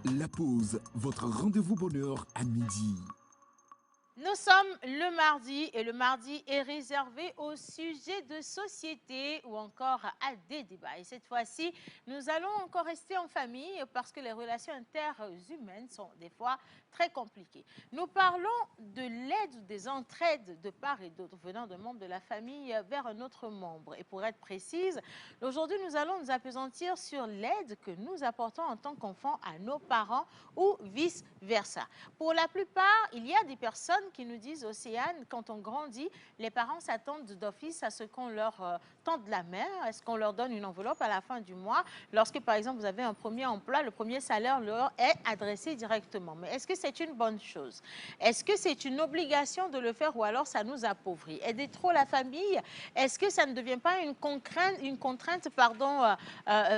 La pause, votre rendez-vous bonheur à midi. Nous sommes le mardi et le mardi est réservé au sujet de société ou encore à des débats. Et cette fois-ci, nous allons encore rester en famille parce que les relations interhumaines sont des fois très compliquées. Nous parlons de l'aide ou des entraides de part et d'autre venant de membres de la famille vers un autre membre. Et pour être précise, aujourd'hui, nous allons nous appesantir sur l'aide que nous apportons en tant qu'enfants à nos parents ou vice-versa. Pour la plupart, il y a des personnes qui nous disent, Océane, quand on grandit, les parents s'attendent d'office à ce qu'on leur tende la main, à ce qu'on leur donne une enveloppe à la fin du mois. Lorsque, par exemple, vous avez un premier emploi, le premier salaire leur est adressé directement. Mais est-ce que c'est une bonne chose? Est-ce que c'est une obligation de le faire ou alors ça nous appauvrit? Aider trop la famille, est-ce que ça ne devient pas une contrainte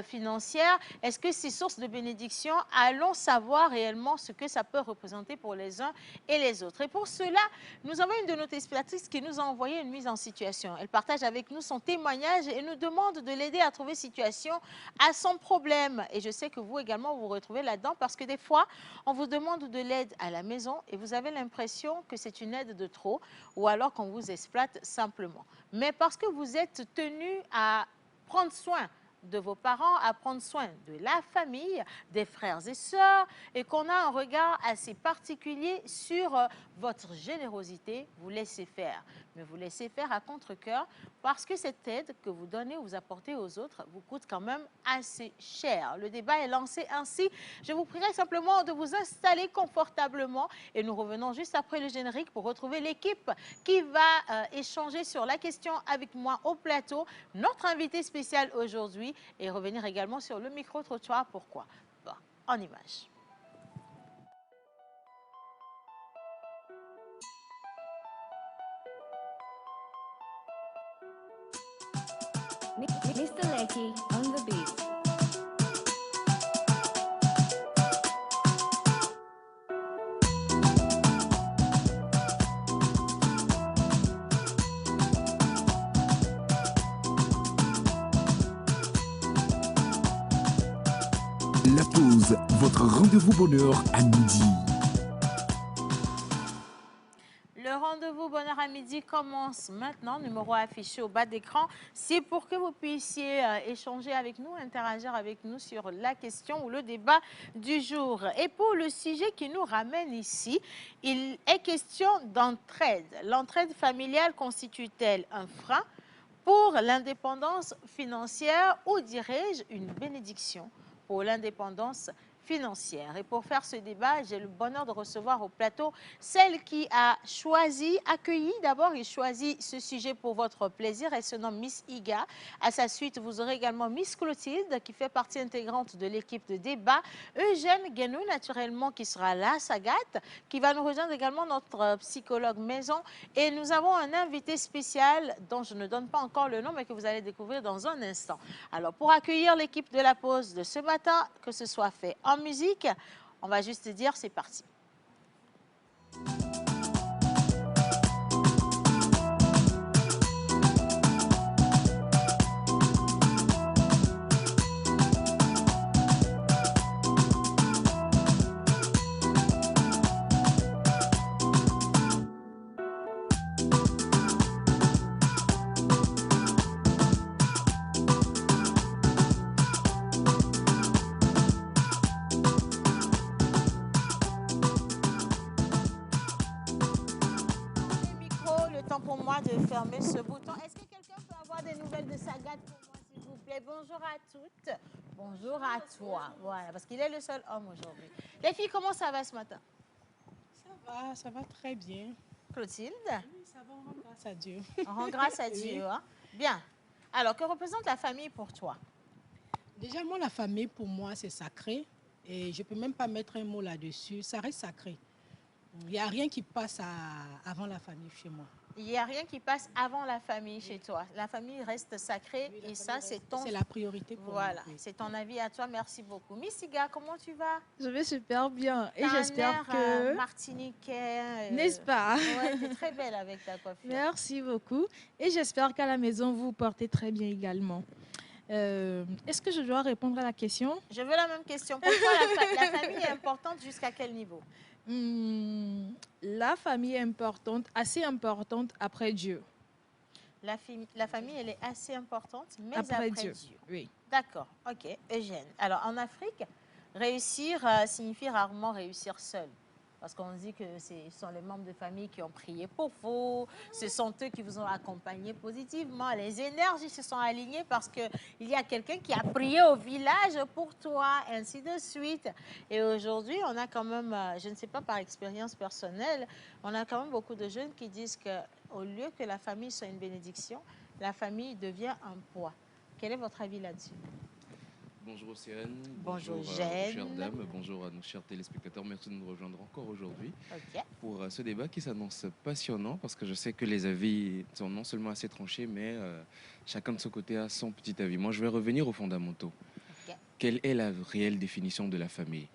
financière? Est-ce que c'est source de bénédiction? Allons savoir réellement ce que ça peut représenter pour les uns et les autres. Et pour cela, nous avons une de nos téléspectatrices qui nous a envoyé une mise en situation. Elle partage avec nous son témoignage et nous demande de l'aider à trouver situation à son problème. Et je sais que vous également, vous vous retrouvez là-dedans parce que des fois, on vous demande de l'aide à la maison et vous avez l'impression que c'est une aide de trop ou alors qu'on vous exploite simplement. Mais parce que vous êtes tenu à prendre soin de vos parents, à prendre soin de la famille, des frères et sœurs, et qu'on a un regard assez particulier sur votre générosité, vous laissez faire. Mais vous laissez faire à contre-cœur parce que cette aide que vous donnez ou vous apportez aux autres vous coûte quand même assez cher. Le débat est lancé ainsi. Je vous prierai simplement de vous installer confortablement et nous revenons juste après le générique pour retrouver l'équipe qui va échanger sur la question avec moi au plateau, notre invité spécial aujourd'hui et revenir également sur le micro-trottoir. Pourquoi? Bon, en image. Mr. Lecky on the beat. La pause, votre rendez-vous bonheur à midi. Le rendez-vous bonheur à midi commence maintenant, numéro affiché au bas d'écran. C'est pour que vous puissiez échanger avec nous, interagir avec nous sur la question ou le débat du jour. Et pour le sujet qui nous ramène ici, il est question d'entraide. L'entraide familiale constitue-t-elle un frein pour l'indépendance financière ou dirais-je une bénédiction pour l'indépendance financière? Et pour faire ce débat, j'ai le bonheur de recevoir au plateau celle qui a choisi, accueilli d'abord et choisi ce sujet pour votre plaisir. Elle se nomme Miss Iga. À sa suite, vous aurez également Miss Clotilde qui fait partie intégrante de l'équipe de débat. Eugène Guénou, naturellement, qui sera là, Sagat, qui va nous rejoindre également notre psychologue maison. Et nous avons un invité spécial dont je ne donne pas encore le nom, mais que vous allez découvrir dans un instant. Alors, pour accueillir l'équipe de la pause de ce matin, que ce soit fait en musique, on va juste dire c'est parti. Pour moi de fermer ce bouton. Est-ce que quelqu'un peut avoir des nouvelles de Sagat pour moi, s'il vous plaît? Bonjour à toutes. Bonjour à toi. Voilà, parce qu'il est le seul homme aujourd'hui. Les filles, comment ça va ce matin? Ça va très bien. Clotilde? Oui, ça va, on rend grâce à Dieu. On rend grâce à Dieu. Hein? Bien. Alors, que représente la famille pour toi? Déjà, moi, la famille, pour moi, c'est sacré. Et je ne peux même pas mettre un mot là-dessus. Ça reste sacré. Il n'y a rien qui passe avant la famille chez moi. Il n'y a rien qui passe avant la famille chez toi. La famille reste sacrée et ça, c'est ton... C'est la priorité pour moi. Voilà, c'est ton avis à toi. Merci beaucoup. Miss Iga, comment tu vas? Je vais super bien et T'as j'espère un air, que... martiniquais. N'est-ce pas? Ouais, tu es très belle avec ta coiffure. Merci beaucoup et j'espère qu'à la maison, vous vous portez très bien également. Est-ce que je dois répondre à la question? Je veux la même question. Pour toi, la famille est importante jusqu'à quel niveau? La famille est importante, assez importante après Dieu. La famille, elle est assez importante, mais Après après Dieu. Dieu. Oui. D'accord, ok. Eugène. Alors, en Afrique, réussir signifie rarement réussir seul. Parce qu'on dit que ce sont les membres de famille qui ont prié pour vous, ce sont eux qui vous ont accompagné positivement, les énergies se sont alignées parce qu'il y a quelqu'un qui a prié au village pour toi, ainsi de suite. Et aujourd'hui, on a quand même, je ne sais pas par expérience personnelle, on a quand même beaucoup de jeunes qui disent qu'au lieu que la famille soit une bénédiction, la famille devient un poids. Quel est votre avis là-dessus? Bonjour Océane, Bonjour, bonjour aux Jeanne. chères dames, bonjour à nos chers téléspectateurs. Merci de nous rejoindre encore aujourd'hui Ok. pour ce débat qui s'annonce passionnant parce que je sais que les avis sont non seulement assez tranchés, mais chacun de son côté a son petit avis. Moi, je vais revenir aux fondamentaux. Ok. Quelle est la réelle définition de la famille?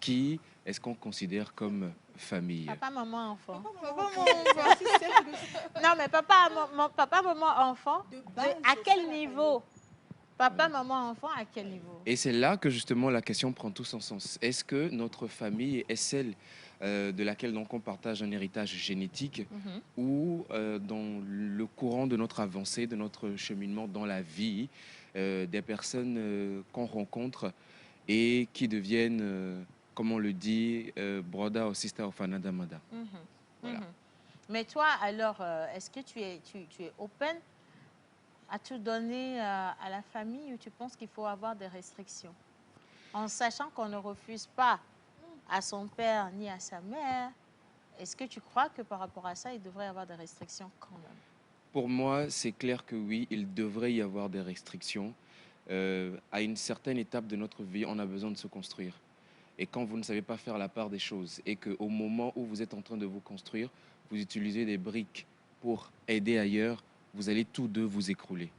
Qui est-ce qu'on considère comme famille? Papa, maman, enfant. De Non, mais papa, papa, maman, enfant, base, à c'est quel ça, la niveau? Papa, maman, enfant, à quel niveau? Et c'est là que justement la question prend tout son sens. Est-ce que notre famille est celle de laquelle donc on partage un héritage génétique ou dans le courant de notre avancée, de notre cheminement dans la vie, des personnes qu'on rencontre et qui deviennent, comme on le dit, broda ou sister of another mother. Voilà. Mais toi, alors, est-ce que tu es open à tout donner à la famille ou tu penses qu'il faut avoir des restrictions? En sachant qu'on ne refuse pas à son père ni à sa mère, est-ce que tu crois que par rapport à ça, il devrait y avoir des restrictions quand même? Pour moi, c'est clair que oui, il devrait y avoir des restrictions. À une certaine étape de notre vie, on a besoin de se construire. Et quand vous ne savez pas faire la part des choses et qu'au moment où vous êtes en train de vous construire, vous utilisez des briques pour aider ailleurs, vous allez tous deux vous écrouler.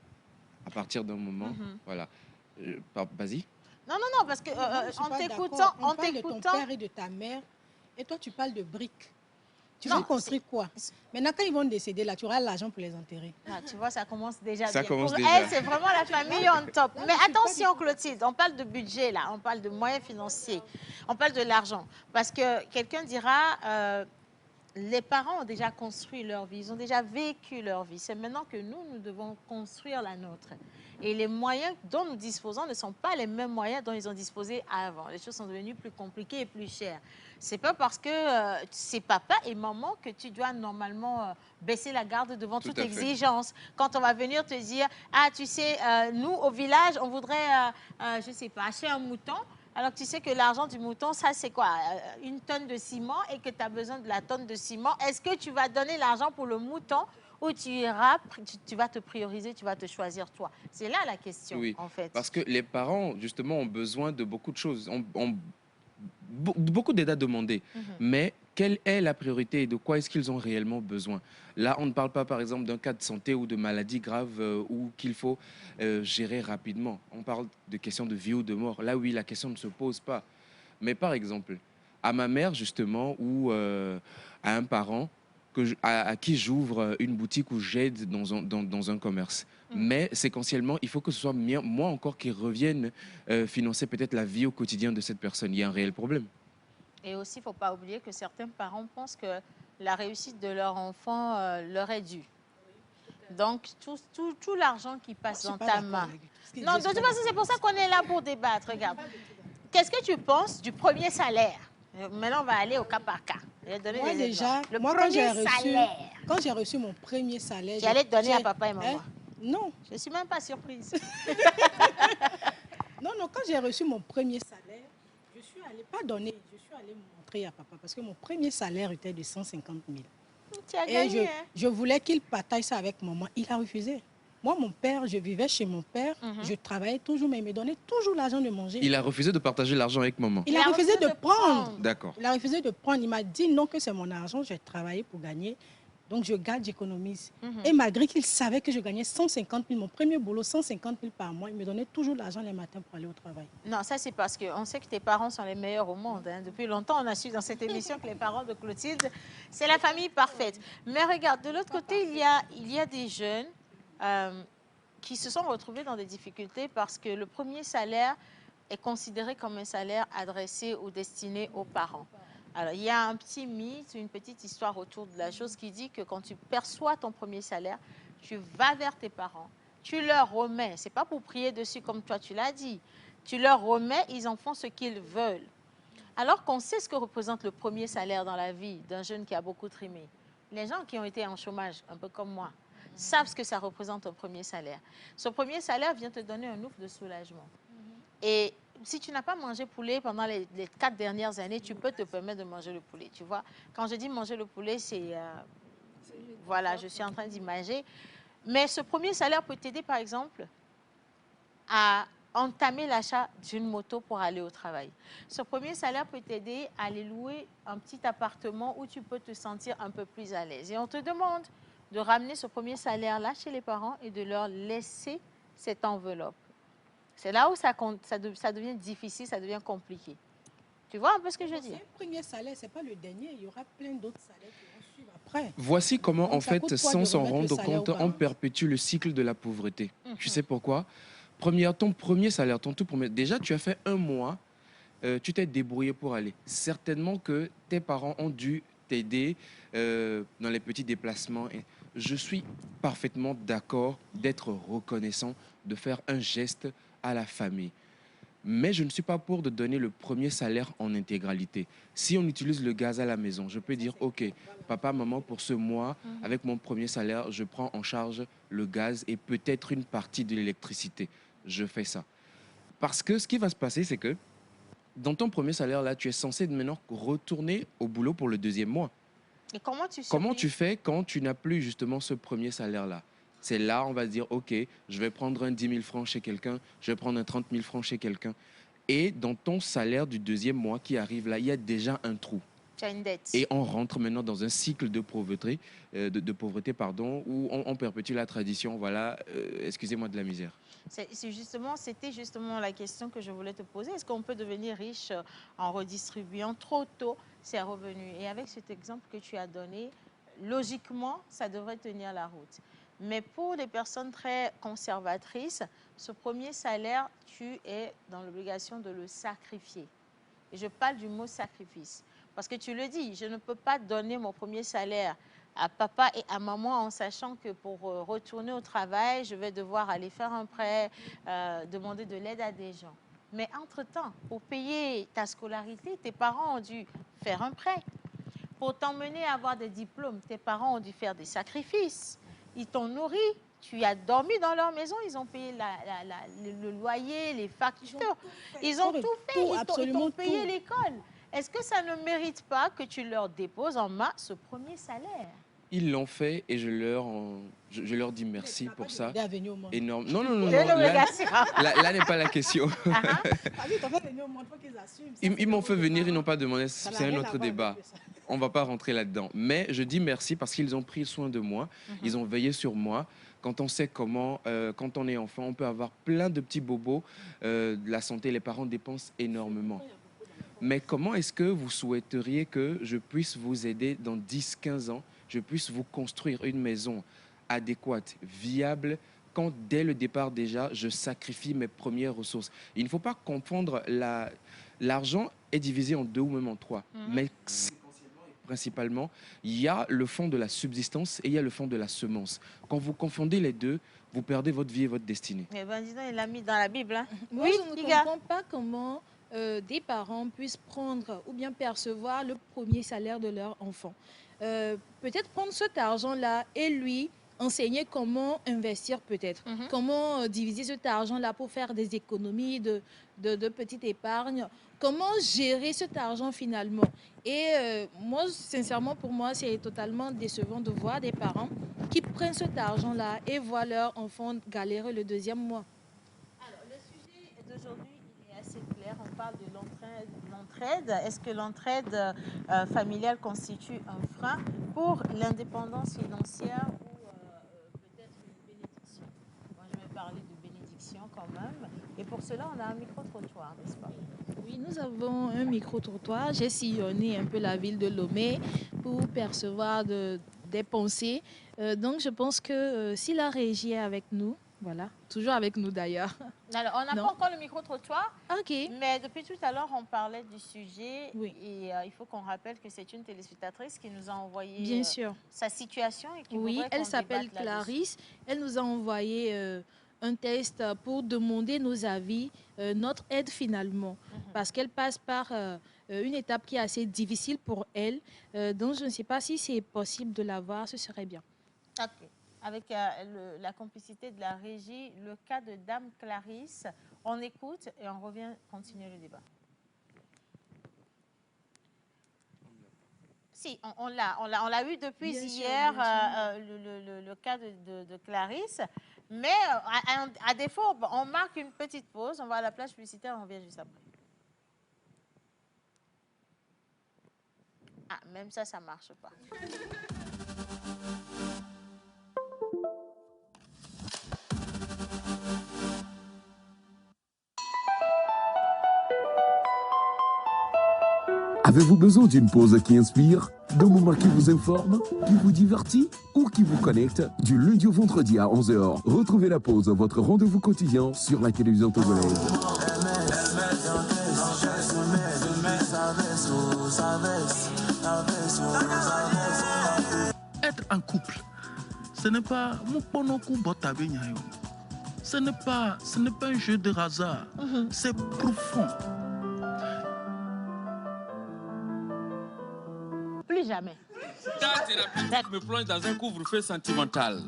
À partir d'un moment, voilà. Vas-y. Non, non, non, parce que en t'écoutant, on parle de ton père et de ta mère, et toi tu parles de briques. Tu Non, veux construire quoi? Maintenant, quand ils vont décéder, là, tu auras l'argent pour les enterrer. Ah, tu vois, ça commence déjà Ça bien. commence Pour déjà. elle, c'est vraiment la famille en top. Mais attention, Clotilde, on parle de budget, là. On parle de moyens financiers. On parle de l'argent. Parce que quelqu'un dira, les parents ont déjà construit leur vie. Ils ont déjà vécu leur vie. C'est maintenant que nous devons construire la nôtre. Et les moyens dont nous disposons ne sont pas les mêmes moyens dont ils ont disposé avant. Les choses sont devenues plus compliquées et plus chères. C'est pas parce que c'est papa et maman que tu dois normalement baisser la garde devant toute exigence. Quand on va venir te dire, ah, tu sais, nous, au village, on voudrait, je sais pas, acheter un mouton. Alors que tu sais que l'argent du mouton, ça, c'est quoi? Une tonne de ciment et que tu as besoin de la tonne de ciment. Est-ce que tu vas donner l'argent pour le mouton ou tu iras, tu vas te prioriser, tu vas te choisir toi? C'est là la question, Oui, en fait. parce que les parents, justement, ont besoin de beaucoup de choses, ont beaucoup d'aides à demander. Mais quelle est la priorité et de quoi est-ce qu'ils ont réellement besoin? Là, on ne parle pas, par exemple, d'un cas de santé ou de maladie grave ou qu'il faut gérer rapidement. On parle de questions de vie ou de mort. Là, oui, la question ne se pose pas. Mais par exemple, à ma mère, justement, ou à un parent à qui j'ouvre une boutique ou j'aide dans un commerce. Mais séquentiellement, il faut que ce soit moi encore qui revienne financer peut-être la vie au quotidien de cette personne. Il y a un réel problème. Et aussi, il ne faut pas oublier que certains parents pensent que la réussite de leur enfant leur est due. Donc, tout l'argent qui passe dans ta main. Non, de toute façon, c'est pour ça qu'on est là pour débattre. Regarde. Qu'est-ce que tu penses du premier salaire? Maintenant, on va aller au cas par cas. Moi, déjà, le moi, premier salaire. Quand j'ai reçu mon premier salaire... Tu allais te donner à papa et maman? Non. Je ne suis même pas surprise. Non, quand j'ai reçu mon premier salaire, je suis allée, pas donner, je suis allée montrer à papa parce que mon premier salaire était de 150 000. Tu as gagné, je voulais qu'il partage ça avec maman. Il a refusé. Moi, mon père, je vivais chez mon père, je travaillais toujours, mais il me donnait toujours l'argent de manger. Il a refusé de partager l'argent avec maman. Il a refusé de prendre. D'accord. Il a refusé de prendre. Il m'a dit non, que c'est mon argent, j'ai travaillé pour gagner. Donc, je garde, j'économise. Et malgré qu'il savait que je gagnais 150 000, mon premier boulot, 150 000 par mois, il me donnait toujours l'argent les matins pour aller au travail. Non, ça, c'est parce qu'on sait que tes parents sont les meilleurs au monde. Hein. Depuis longtemps, on a su dans cette émission que les parents de Clotilde, c'est la famille parfaite. Mais regarde, de l'autre côté, il y a des jeunes qui se sont retrouvés dans des difficultés parce que le premier salaire est considéré comme un salaire adressé ou destiné aux parents. Alors, il y a un petit mythe, une petite histoire autour de la chose qui dit que quand tu perçois ton premier salaire, tu vas vers tes parents, tu leur remets, c'est pas pour prier dessus comme toi tu l'as dit, tu leur remets, ils en font ce qu'ils veulent. Alors qu'on sait ce que représente le premier salaire dans la vie d'un jeune qui a beaucoup trimé. Les gens qui ont été en chômage, un peu comme moi, savent ce que ça représente un premier salaire. Ce premier salaire vient te donner un ouf de soulagement. Et si tu n'as pas mangé poulet pendant les 4 dernières années, tu peux te permettre de manger le poulet, tu vois. Quand je dis manger le poulet, c'est... voilà, je suis en train d'imager. Mais ce premier salaire peut t'aider, par exemple, à entamer l'achat d'une moto pour aller au travail. Ce premier salaire peut t'aider à aller louer un petit appartement où tu peux te sentir un peu plus à l'aise. Et on te demande de ramener ce premier salaire-là chez les parents et de leur laisser cette enveloppe. C'est là où ça devient difficile, ça devient compliqué. Tu vois un peu ce que je dis? C'est un premier salaire, ce n'est pas le dernier. Il y aura plein d'autres salaires qui vont suivre après. Voici comment, Donc, en ça fait, coûte quoi sans de s'en remettre le rendre salaire compte, aux on parents? perpétue le cycle de la pauvreté. Tu sais pourquoi? Première, ton premier salaire, ton tout premier... Déjà, tu as fait un mois, tu t'es débrouillé pour aller. Certainement que tes parents ont dû t'aider dans les petits déplacements. Et je suis parfaitement d'accord d'être reconnaissant, de faire un geste à la famille. Mais je ne suis pas pour de donner le premier salaire en intégralité. Si on utilise le gaz à la maison, je peux dire, OK, papa, maman, pour ce mois, avec mon premier salaire, je prends en charge le gaz et peut-être une partie de l'électricité. Je fais ça. Parce que ce qui va se passer, c'est que dans ton premier salaire, là, tu es censé maintenant retourner au boulot pour le deuxième mois. Et comment tu Comment tu fais quand tu n'as plus justement ce premier salaire-là? C'est là, on va dire, OK, je vais prendre un 10 000 francs chez quelqu'un, je vais prendre un 30 000 francs chez quelqu'un. Et dans ton salaire du deuxième mois qui arrive là, il y a déjà un trou. Tu as une dette. Et on rentre maintenant dans un cycle de pauvreté, où on perpétue la tradition, voilà, excusez-moi de la misère. C'était justement la question que je voulais te poser. Est-ce qu'on peut devenir riche en redistribuant trop tôt ses revenus? Et avec cet exemple que tu as donné, logiquement, ça devrait tenir la route. Mais pour les personnes très conservatrices, ce premier salaire, tu es dans l'obligation de le sacrifier. Et je parle du mot sacrifice. Parce que tu le dis, je ne peux pas donner mon premier salaire à papa et à maman en sachant que pour retourner au travail, je vais devoir aller faire un prêt, demander de l'aide à des gens. Mais entre-temps, pour payer ta scolarité, tes parents ont dû faire un prêt. Pour t'emmener à avoir des diplômes, tes parents ont dû faire des sacrifices. Ils t'ont nourri, tu as dormi dans leur maison, ils ont payé le loyer, les factures. Ils ont tout fait, ils t'ont payé l'école. Est-ce que ça ne mérite pas que tu leur déposes en main ce premier salaire? Ils l'ont fait et je leur dis merci pour ça. Énorme. Non, là n'est pas la question. Ils m'ont fait venir, ils n'ont pas demandé, c'est un autre débat. On ne va pas rentrer là-dedans. Mais je dis merci parce qu'ils ont pris soin de moi, ils ont veillé sur moi. Quand on sait comment, quand on est enfant, on peut avoir plein de petits bobos. La santé, les parents dépensent énormément. Mais comment est-ce que vous souhaiteriez que je puisse vous aider dans 10-15 ans, je puisse vous construire une maison adéquate, viable, quand dès le départ déjà, je sacrifie mes premières ressources? Il ne faut pas confondre l'argent est divisé en 2 ou même en 3. Mais principalement, il y a le fond de la subsistance et il y a le fond de la semence. Quand vous confondez les deux, vous perdez votre vie et votre destinée. Eh bien, dis donc, il l'a mis dans la Bible. Hein? Moi, Oui, je ne comprends pas comment des parents puissent prendre ou bien percevoir le premier salaire de leur enfant. Peut-être prendre cet argent-là et lui enseigner comment investir peut-être, comment diviser cet argent-là pour faire des économies de petite épargne, comment gérer cet argent finalement. Et moi, sincèrement, pour moi, c'est totalement décevant de voir des parents qui prennent cet argent-là et voient leur enfant galérer le deuxième mois. Alors, le sujet d'aujourd'hui, il est assez clair. On parle de l'entraide. Est-ce que l'entraide familiale constitue un frein pour l'indépendance financière ou peut-être une bénédiction? Moi, je vais parler de bénédiction quand même. Et pour cela, on a un micro-trottoir, n'est-ce pas? Oui, nous avons un micro-trottoir. J'ai sillonné un peu la ville de Lomé pour percevoir des pensées. Donc, je pense que si la régie est avec nous, Voilà, toujours avec nous d'ailleurs. Alors, on n'a Non. pas encore le micro-trottoir, Ok. mais depuis tout à l'heure, on parlait du sujet. Oui. Et il faut qu'on rappelle que c'est une téléspectatrice qui nous a envoyé Bien sûr. sa situation et qui Oui, voudrait elle qu'on s'appelle débatte là-dessus. Clarisse. Elle nous a envoyé un test pour demander nos avis, notre aide finalement. Parce qu'elle passe par une étape qui est assez difficile pour elle. Donc, je ne sais pas si c'est possible de la voir, ce serait bien. Ok. Avec la complicité de la régie, le cas de Dame Clarisse, on écoute et on revient continuer le débat. Si, on l'a eu depuis Bien sûr, hier, bien le cas de Clarisse. Mais à défaut, on marque une petite pause, on va à la plage publicitaire, on revient juste après. Ah, même ça ne marche pas. Avez-vous besoin d'une pause qui inspire, d'un moment qui vous informe, qui vous divertit ou qui vous connecte? Du lundi au vendredi à 11h, retrouvez la pause, votre rendez-vous quotidien sur la télévision togolaise. Être en couple, ce n'est pas ce n'est pas un jeu de hasard, c'est profond. Plus jamais. Ta thérapie me plonge dans un couvre-feu sentimental.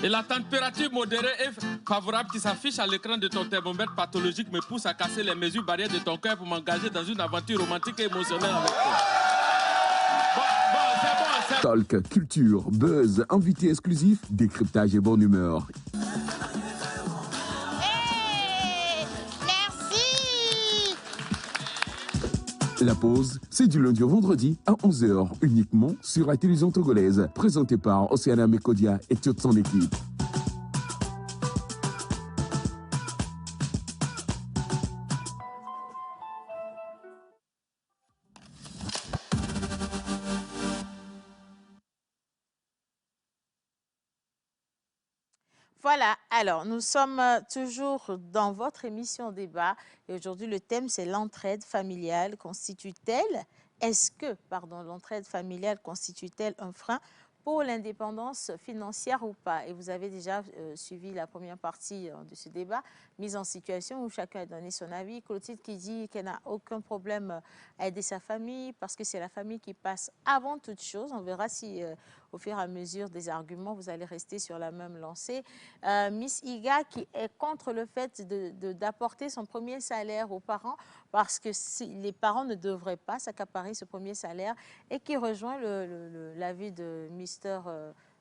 Et la température modérée et favorable qui s'affiche à l'écran de ton thermomètre pathologique me pousse à casser les mesures barrières de ton cœur pour m'engager dans une aventure romantique et émotionnelle avec toi. C'est bon. Talk, culture, buzz, invité exclusif, décryptage et bonne humeur. Hey, merci. La pause, c'est du lundi au vendredi à 11h, uniquement sur la télévision togolaise, présentée par Océana Mekodia et toute son équipe. Voilà, alors nous sommes toujours dans votre émission débat et aujourd'hui le thème c'est l'entraide familiale constitue-t-elle, l'entraide familiale constitue-t-elle un frein pour l'indépendance financière ou pas? Et vous avez déjà suivi la première partie de ce débat, mise en situation où chacun a donné son avis. Clotilde qui dit qu'elle n'a aucun problème à aider sa famille parce que c'est la famille qui passe avant toute chose. On verra si au fur et à mesure des arguments, vous allez rester sur la même lancée. Miss Iga qui est contre le fait d'apporter son premier salaire aux parents parce que les parents ne devraient pas s'accaparer ce premier salaire et qui rejoint l'avis de Mister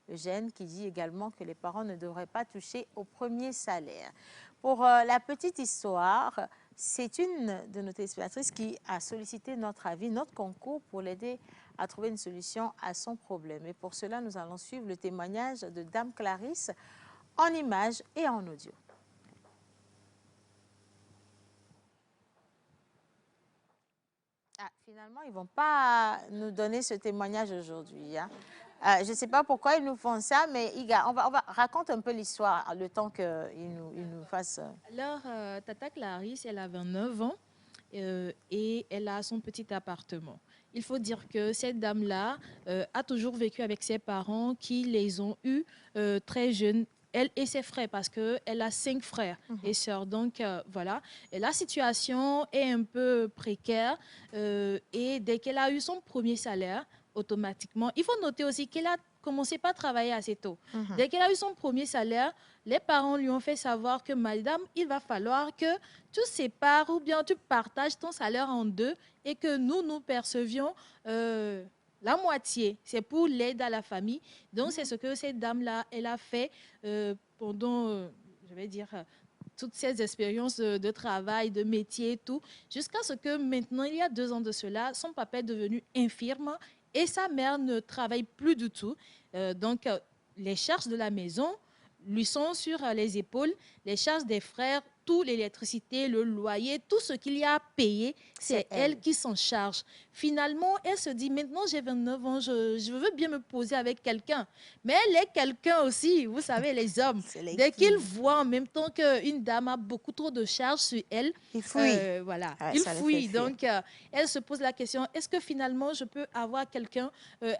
Eugène qui dit également que les parents ne devraient pas toucher au premier salaire. Pour la petite histoire, c'est une de nos téléspectatrices qui a sollicité notre avis, notre concours pour l'aider à trouver une solution à son problème. Et pour cela, nous allons suivre le témoignage de Dame Clarisse en images et en audio. Ah, finalement, ils ne vont pas nous donner ce témoignage aujourd'hui. Hein. Je ne sais pas pourquoi ils nous font ça, mais Iga, on va raconte un peu l'histoire, le temps qu'ils nous fassent. Alors, Tata Clarisse, elle a 29 ans et elle a son petit appartement. Il faut dire que cette dame-là a toujours vécu avec ses parents qui les ont eus très jeunes. Elle et ses frères, parce qu'elle a 5 frères et sœurs. Donc, voilà. Et la situation est un peu précaire. Et dès qu'elle a eu son premier salaire, automatiquement, il faut noter aussi qu'elle a commencé pas à travailler assez tôt. Dès qu'elle a eu son premier salaire, les parents lui ont fait savoir que, madame, il va falloir que tu sépares ou bien tu partages ton salaire en deux et que nous percevions la moitié. C'est pour l'aide à la famille. Donc, c'est ce que cette dame-là, elle a fait pendant, je vais dire, toutes ces expériences de travail, de métier et tout, jusqu'à ce que maintenant, il y a 2 ans de cela, son papa est devenu infirme et sa mère ne travaille plus du tout. Donc, les charges de la maison lui sont sur les épaules, les charges des frères, tout, l'électricité, le loyer, tout ce qu'il y a à payer, c'est elle qui s'en charge. Finalement, elle se dit, maintenant j'ai 29 ans, je veux bien me poser avec quelqu'un. Mais elle est quelqu'un aussi, vous savez, les hommes. Dès qu'ils voient en même temps qu'une dame a beaucoup trop de charges sur elle, il fouille. Voilà, Ouais, il ça les fouille. fait fuir. Donc, elle se pose la question, est-ce que finalement je peux avoir quelqu'un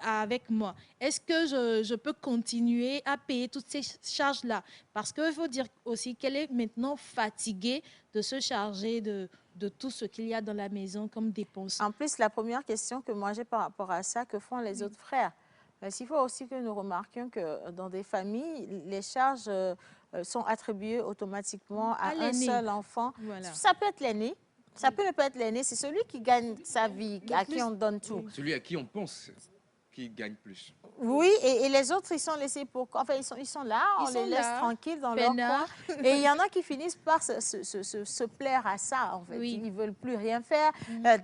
avec moi? Est-ce que je peux continuer à payer toutes ces charges-là? Parce qu'il faut dire aussi qu'elle est maintenant fatiguée de se charger de tout ce qu'il y a dans la maison comme dépenses. En plus, la première question que moi j'ai par rapport à ça, que font les autres frères? Il faut aussi que nous remarquions que dans des familles, les charges sont attribuées automatiquement à un seul enfant. Voilà. Ça peut être l'aîné, ça peut ne pas être l'aîné, c'est celui qui gagne sa vie, à qui on donne tout. Celui à qui on pense qu'il gagne plus. Oui, et les autres, ils sont laissés pour... Enfin, ils sont là, on les laisse tranquilles dans leur coin. Et il y en a qui finissent par se plaire à ça, en fait. Oui. Ils ne veulent plus rien faire.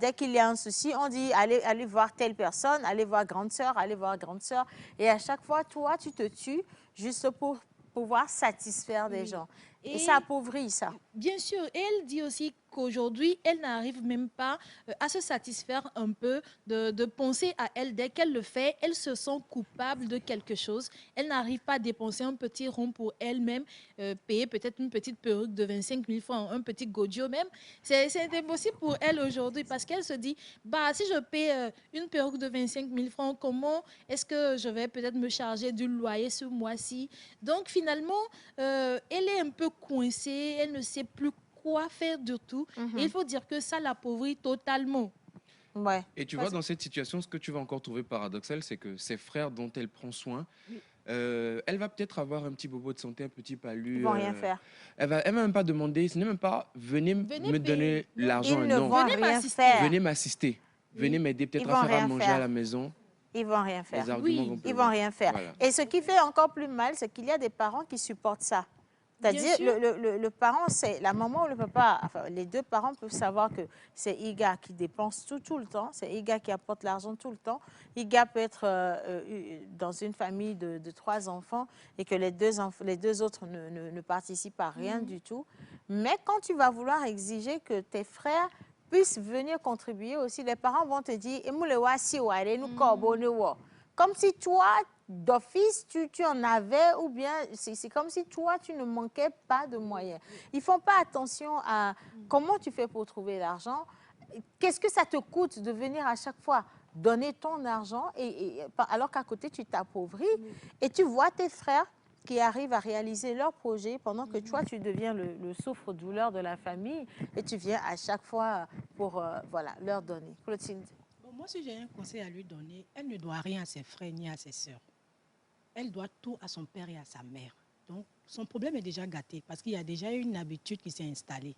Dès qu'il y a un souci, on dit, allez voir telle personne, allez voir grande sœur, allez voir grande sœur. Et à chaque fois, toi, tu te tues juste pour pouvoir satisfaire des gens. Et ça appauvrit, ça. Bien sûr, elle dit aussi qu'aujourd'hui, elle n'arrive même pas à se satisfaire un peu de penser à elle. Dès qu'elle le fait, elle se sent coupable de quelque chose. Elle n'arrive pas à dépenser un petit rond pour elle-même, payer peut-être une petite perruque de 25 000 francs, un petit godio même. C'est impossible pour elle aujourd'hui parce qu'elle se dit, bah, si je paie une perruque de 25 000 francs, comment est-ce que je vais peut-être me charger du loyer ce mois-ci? Donc finalement, elle est un peu coincée, elle ne sait plus quoi faire du tout. Et il faut dire que ça l'appauvrit totalement. Ouais. Et tu vois, dans cette situation, ce que tu vas encore trouver paradoxal, c'est que ses frères dont elle prend soin, elle va peut-être avoir un petit bobo de santé, un petit palu. Ils vont rien faire. Elle va même pas demander, ce n'est même pas venez me donner l'argent. Ils ne Non, vont rien faire. venez m'assister. Venez m'aider peut-être à faire à manger à la maison. Ils vont rien faire. Les arguments Ils vont rien faire. Voilà. Et ce qui fait encore plus mal, c'est qu'il y a des parents qui supportent ça. C'est-à-dire, le parent, c'est la maman ou le papa, enfin, les deux parents peuvent savoir que c'est Iga qui dépense tout le temps, c'est Iga qui apporte l'argent tout le temps. Iga peut être dans une famille de 3 enfants et que les deux autres ne participent à rien du tout. Mais quand tu vas vouloir exiger que tes frères puissent venir contribuer aussi, les parents vont te dire comme si toi, d'office, tu en avais, ou bien c'est comme si toi, tu ne manquais pas de moyens. Ils ne font pas attention à comment tu fais pour trouver l'argent. Qu'est-ce que ça te coûte de venir à chaque fois donner ton argent, alors qu'à côté, tu t'appauvris. Et tu vois tes frères qui arrivent à réaliser leur projet pendant que toi, tu deviens le souffre-douleur de la famille et tu viens à chaque fois pour voilà, leur donner. Clotilde. Moi, si j'ai un conseil à lui donner, elle ne doit rien à ses frères ni à ses sœurs. Elle doit tout à son père et à sa mère. Donc, son problème est déjà gâté parce qu'il y a déjà une habitude qui s'est installée.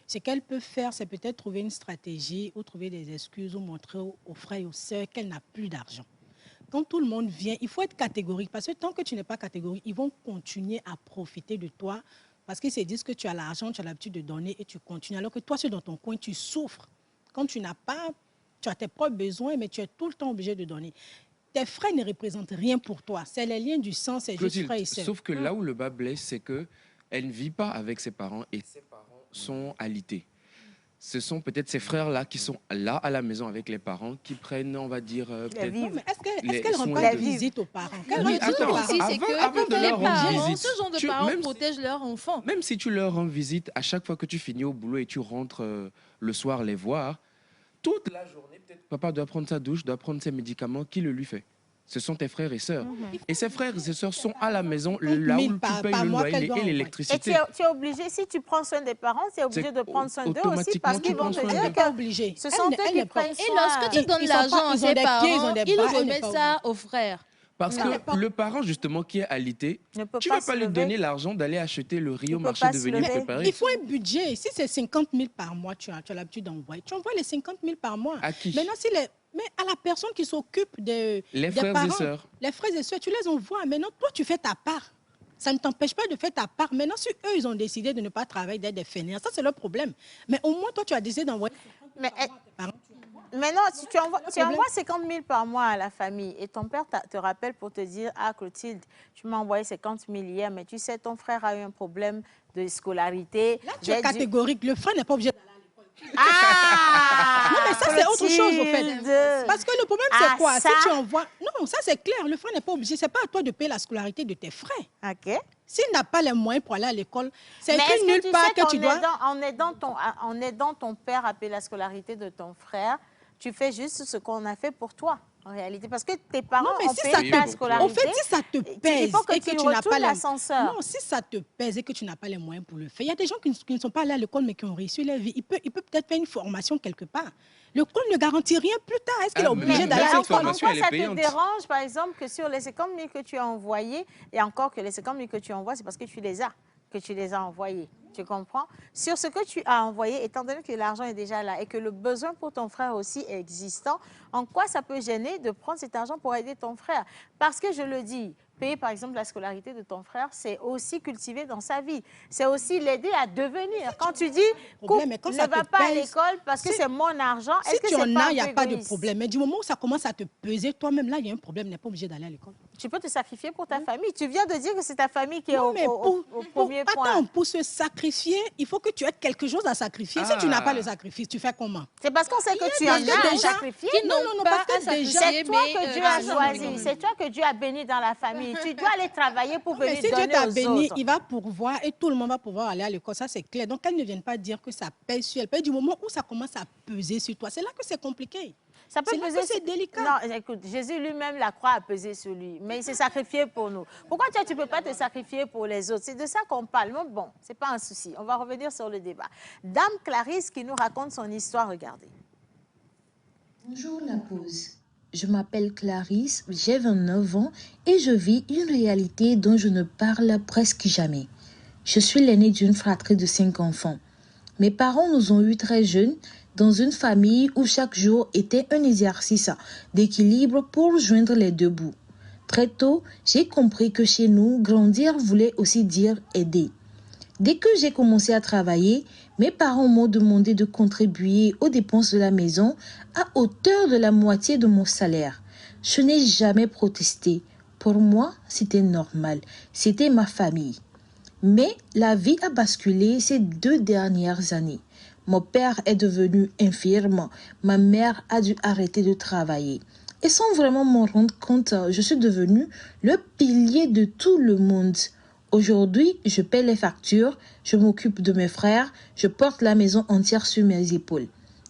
Ce qu'elle peut faire, c'est peut-être trouver une stratégie ou trouver des excuses ou montrer aux frères et aux sœurs qu'elle n'a plus d'argent. Quand tout le monde vient, il faut être catégorique parce que tant que tu n'es pas catégorique, ils vont continuer à profiter de toi parce qu'ils se disent que tu as l'argent, tu as l'habitude de donner et tu continues. Alors que toi, c'est dans ton coin, tu souffres. Quand tu n'as pas... Tu as tes propres besoins, mais tu es tout le temps obligé de donner. Tes frères ne représentent rien pour toi. C'est les liens du sang, c'est juste frères et sœurs. Sauf que là où le bas blesse, c'est qu'elle ne vit pas avec ses parents et ses parents sont alités. Ce sont peut-être ces frères-là qui sont là à la maison avec les parents, qui prennent, on va dire, peut-être... Est-ce qu'elle rend pas visite aux parents? Oui, attends, avant de les leur rendre parents, visite, ce genre de parents protègent leurs enfants. Même si tu leur rends visite, à chaque fois que tu finis au boulot et tu rentres le soir les voir, toute la journée, peut-être papa doit prendre sa douche, doit prendre ses médicaments, qui le lui fait? Ce sont tes frères et sœurs. Et ces frères et sœurs sont à la maison, là où tu payes le loyer et l'électricité. Et tu es obligé, si tu prends soin des parents, tu es obligé de prendre soin d'eux aussi parce qu'ils vont te dire que ce sont eux qui prennent soin. Et lorsque tu donnes l'argent à ses parents, ils remettent ça aux frères. Parce que le parent, justement, qui est alité, tu ne vas pas lui donner l'argent d'aller acheter le riz au marché de venir préparer. Il faut un budget. Si c'est 50 000 par mois, tu as l'habitude d'envoyer. Tu envoies les 50 000 par mois. À qui? Maintenant, mais à la personne qui s'occupe des frères parents, et sœurs. Les frères et sœurs, tu les envoies. Maintenant, toi, tu fais ta part. Ça ne t'empêche pas de faire ta part. Maintenant, si eux, ils ont décidé de ne pas travailler, d'être des fainéants, ça, c'est leur problème. Mais au moins, toi, tu as décidé d'envoyer 50 000 par mois à tes parents. Maintenant, si tu envoies 50 000 par mois à la famille et ton père te rappelle pour te dire « Ah, Clotilde, tu m'as envoyé 50 000 hier, mais tu sais, ton frère a eu un problème de scolarité. Là, tu es catégorique. Le frère n'est pas obligé d'aller à l'école. Ah! Non, mais ça, c'est autre chose, au fait. Clotilde. Parce que le problème, Ah, c'est quoi? ça? Si tu envoies... Non, ça, c'est clair. Le frère n'est pas obligé. C'est pas à toi de payer la scolarité de tes frères. OK. S'il n'a pas les moyens pour aller à l'école, c'est Mais écrit est-ce nulle que tu part sais que tu dois... en aidant ton père à payer la scolarité de ton frère, tu fais juste ce qu'on a fait pour toi, en réalité. Parce que tes parents Non, mais ont si payé ça ta te... scolarité. En fait, si ça te pèse il faut que et tu que tu n'as pas retournes les... l'ascenseur. Non, si ça te pèse et que tu n'as pas les moyens pour le faire, il y a des gens qui ne sont pas allés à l'école mais qui ont réussi leur vie. Il peut peut-être faire une formation quelque part. L'école ne garantit rien plus tard. Est-ce qu'il est obligé mais d'aller à cette l'école? formation, elle est ça te payante. dérange, par exemple, que sur les 50 000 que tu as envoyés, et encore que les 50 000 que tu envoies, c'est parce que tu les as envoyés. Tu comprends? Sur ce que tu as envoyé, étant donné que l'argent est déjà là et que le besoin pour ton frère aussi est existant, en quoi ça peut gêner de prendre cet argent pour aider ton frère? Parce que je le dis, payer par exemple la scolarité de ton frère, c'est aussi cultiver dans sa vie. C'est aussi l'aider à devenir. Quand tu dis, problème, mais quand ne ça va te pas à pèse, l'école parce que c'est mon argent, Si est-ce que tu c'est en pas as, il n'y a pas de égoïste? problème. Mais du moment où ça commence à te peser, toi-même, là, il y a un problème. Tu n'es pas obligé d'aller à l'école. Tu peux te sacrifier pour ta famille. Tu viens de dire que c'est ta famille qui est Non, mais au premier point. Attends, pour se sacrifier, il faut que tu aies quelque chose à sacrifier. Si tu n'as pas le sacrifice, tu fais comment? C'est parce qu'on sait que tu parce en que as déjà- sacrifié. Non, parce que déjà... C'est toi que Dieu a choisi. C'est toi que Dieu a béni dans la famille. Tu dois aller travailler pour Mais venir si Dieu donner t'a aux béni, autres. il va pourvoir et tout le monde va pouvoir aller à l'école. Ça, c'est clair. Donc, qu'elle ne vienne pas dire que ça pèse sur elle. Du moment où ça commence à peser sur toi, c'est là que c'est compliqué. Ça peut C'est là peser que c'est délicat. Non, écoute, Jésus lui-même, la croix a pesé sur lui. Mais il s'est sacrifié pour nous. Pourquoi toi, tu ne peux pas te sacrifier pour les autres? C'est de ça qu'on parle. Mais bon, ce n'est pas un souci. On va revenir sur le débat. Dame Clarisse qui nous raconte son histoire. Regardez. Bonjour la pause. Je m'appelle Clarisse, j'ai 29 ans et je vis une réalité dont je ne parle presque jamais. Je suis l'aînée d'une fratrie de 5 enfants. Mes parents nous ont eus très jeunes dans une famille où chaque jour était un exercice d'équilibre pour joindre les deux bouts. Très tôt, j'ai compris que chez nous, grandir voulait aussi dire aider. Dès que j'ai commencé à travailler, mes parents m'ont demandé de contribuer aux dépenses de la maison à hauteur de la moitié de mon salaire. Je n'ai jamais protesté. Pour moi, c'était normal. C'était ma famille. Mais la vie a basculé ces 2 dernières années. Mon père est devenu infirme. Ma mère a dû arrêter de travailler. Et sans vraiment m'en rendre compte, je suis devenue le pilier de tout le monde. Aujourd'hui, je paie les factures, je m'occupe de mes frères, je porte la maison entière sur mes épaules.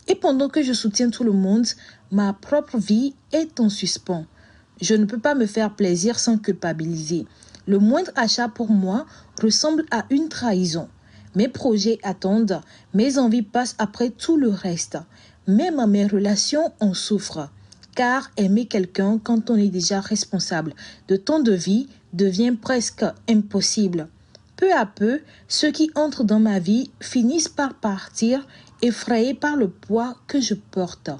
Et pendant que je soutiens tout le monde, ma propre vie est en suspens. Je ne peux pas me faire plaisir sans culpabiliser. Le moindre achat pour moi ressemble à une trahison. Mes projets attendent, mes envies passent après tout le reste. Même mes relations en souffrent. Car aimer quelqu'un quand on est déjà responsable de tant de vie devient presque impossible. Peu à peu, ceux qui entrent dans ma vie finissent par partir, effrayés par le poids que je porte.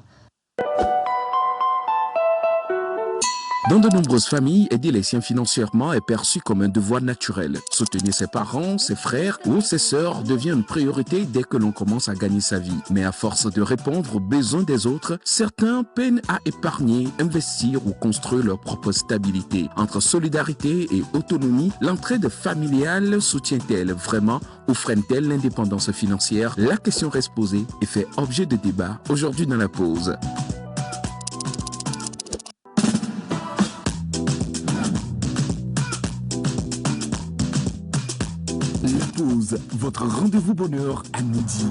Dans de nombreuses familles, aider les siens financièrement est perçu comme un devoir naturel. Soutenir ses parents, ses frères ou ses sœurs devient une priorité dès que l'on commence à gagner sa vie. Mais à force de répondre aux besoins des autres, certains peinent à épargner, investir ou construire leur propre stabilité. Entre solidarité et autonomie, l'entraide familiale soutient-elle vraiment ou freine-t-elle l'indépendance financière? La question reste posée et fait objet de débat aujourd'hui dans la pause. La pause, votre rendez-vous bonheur à midi.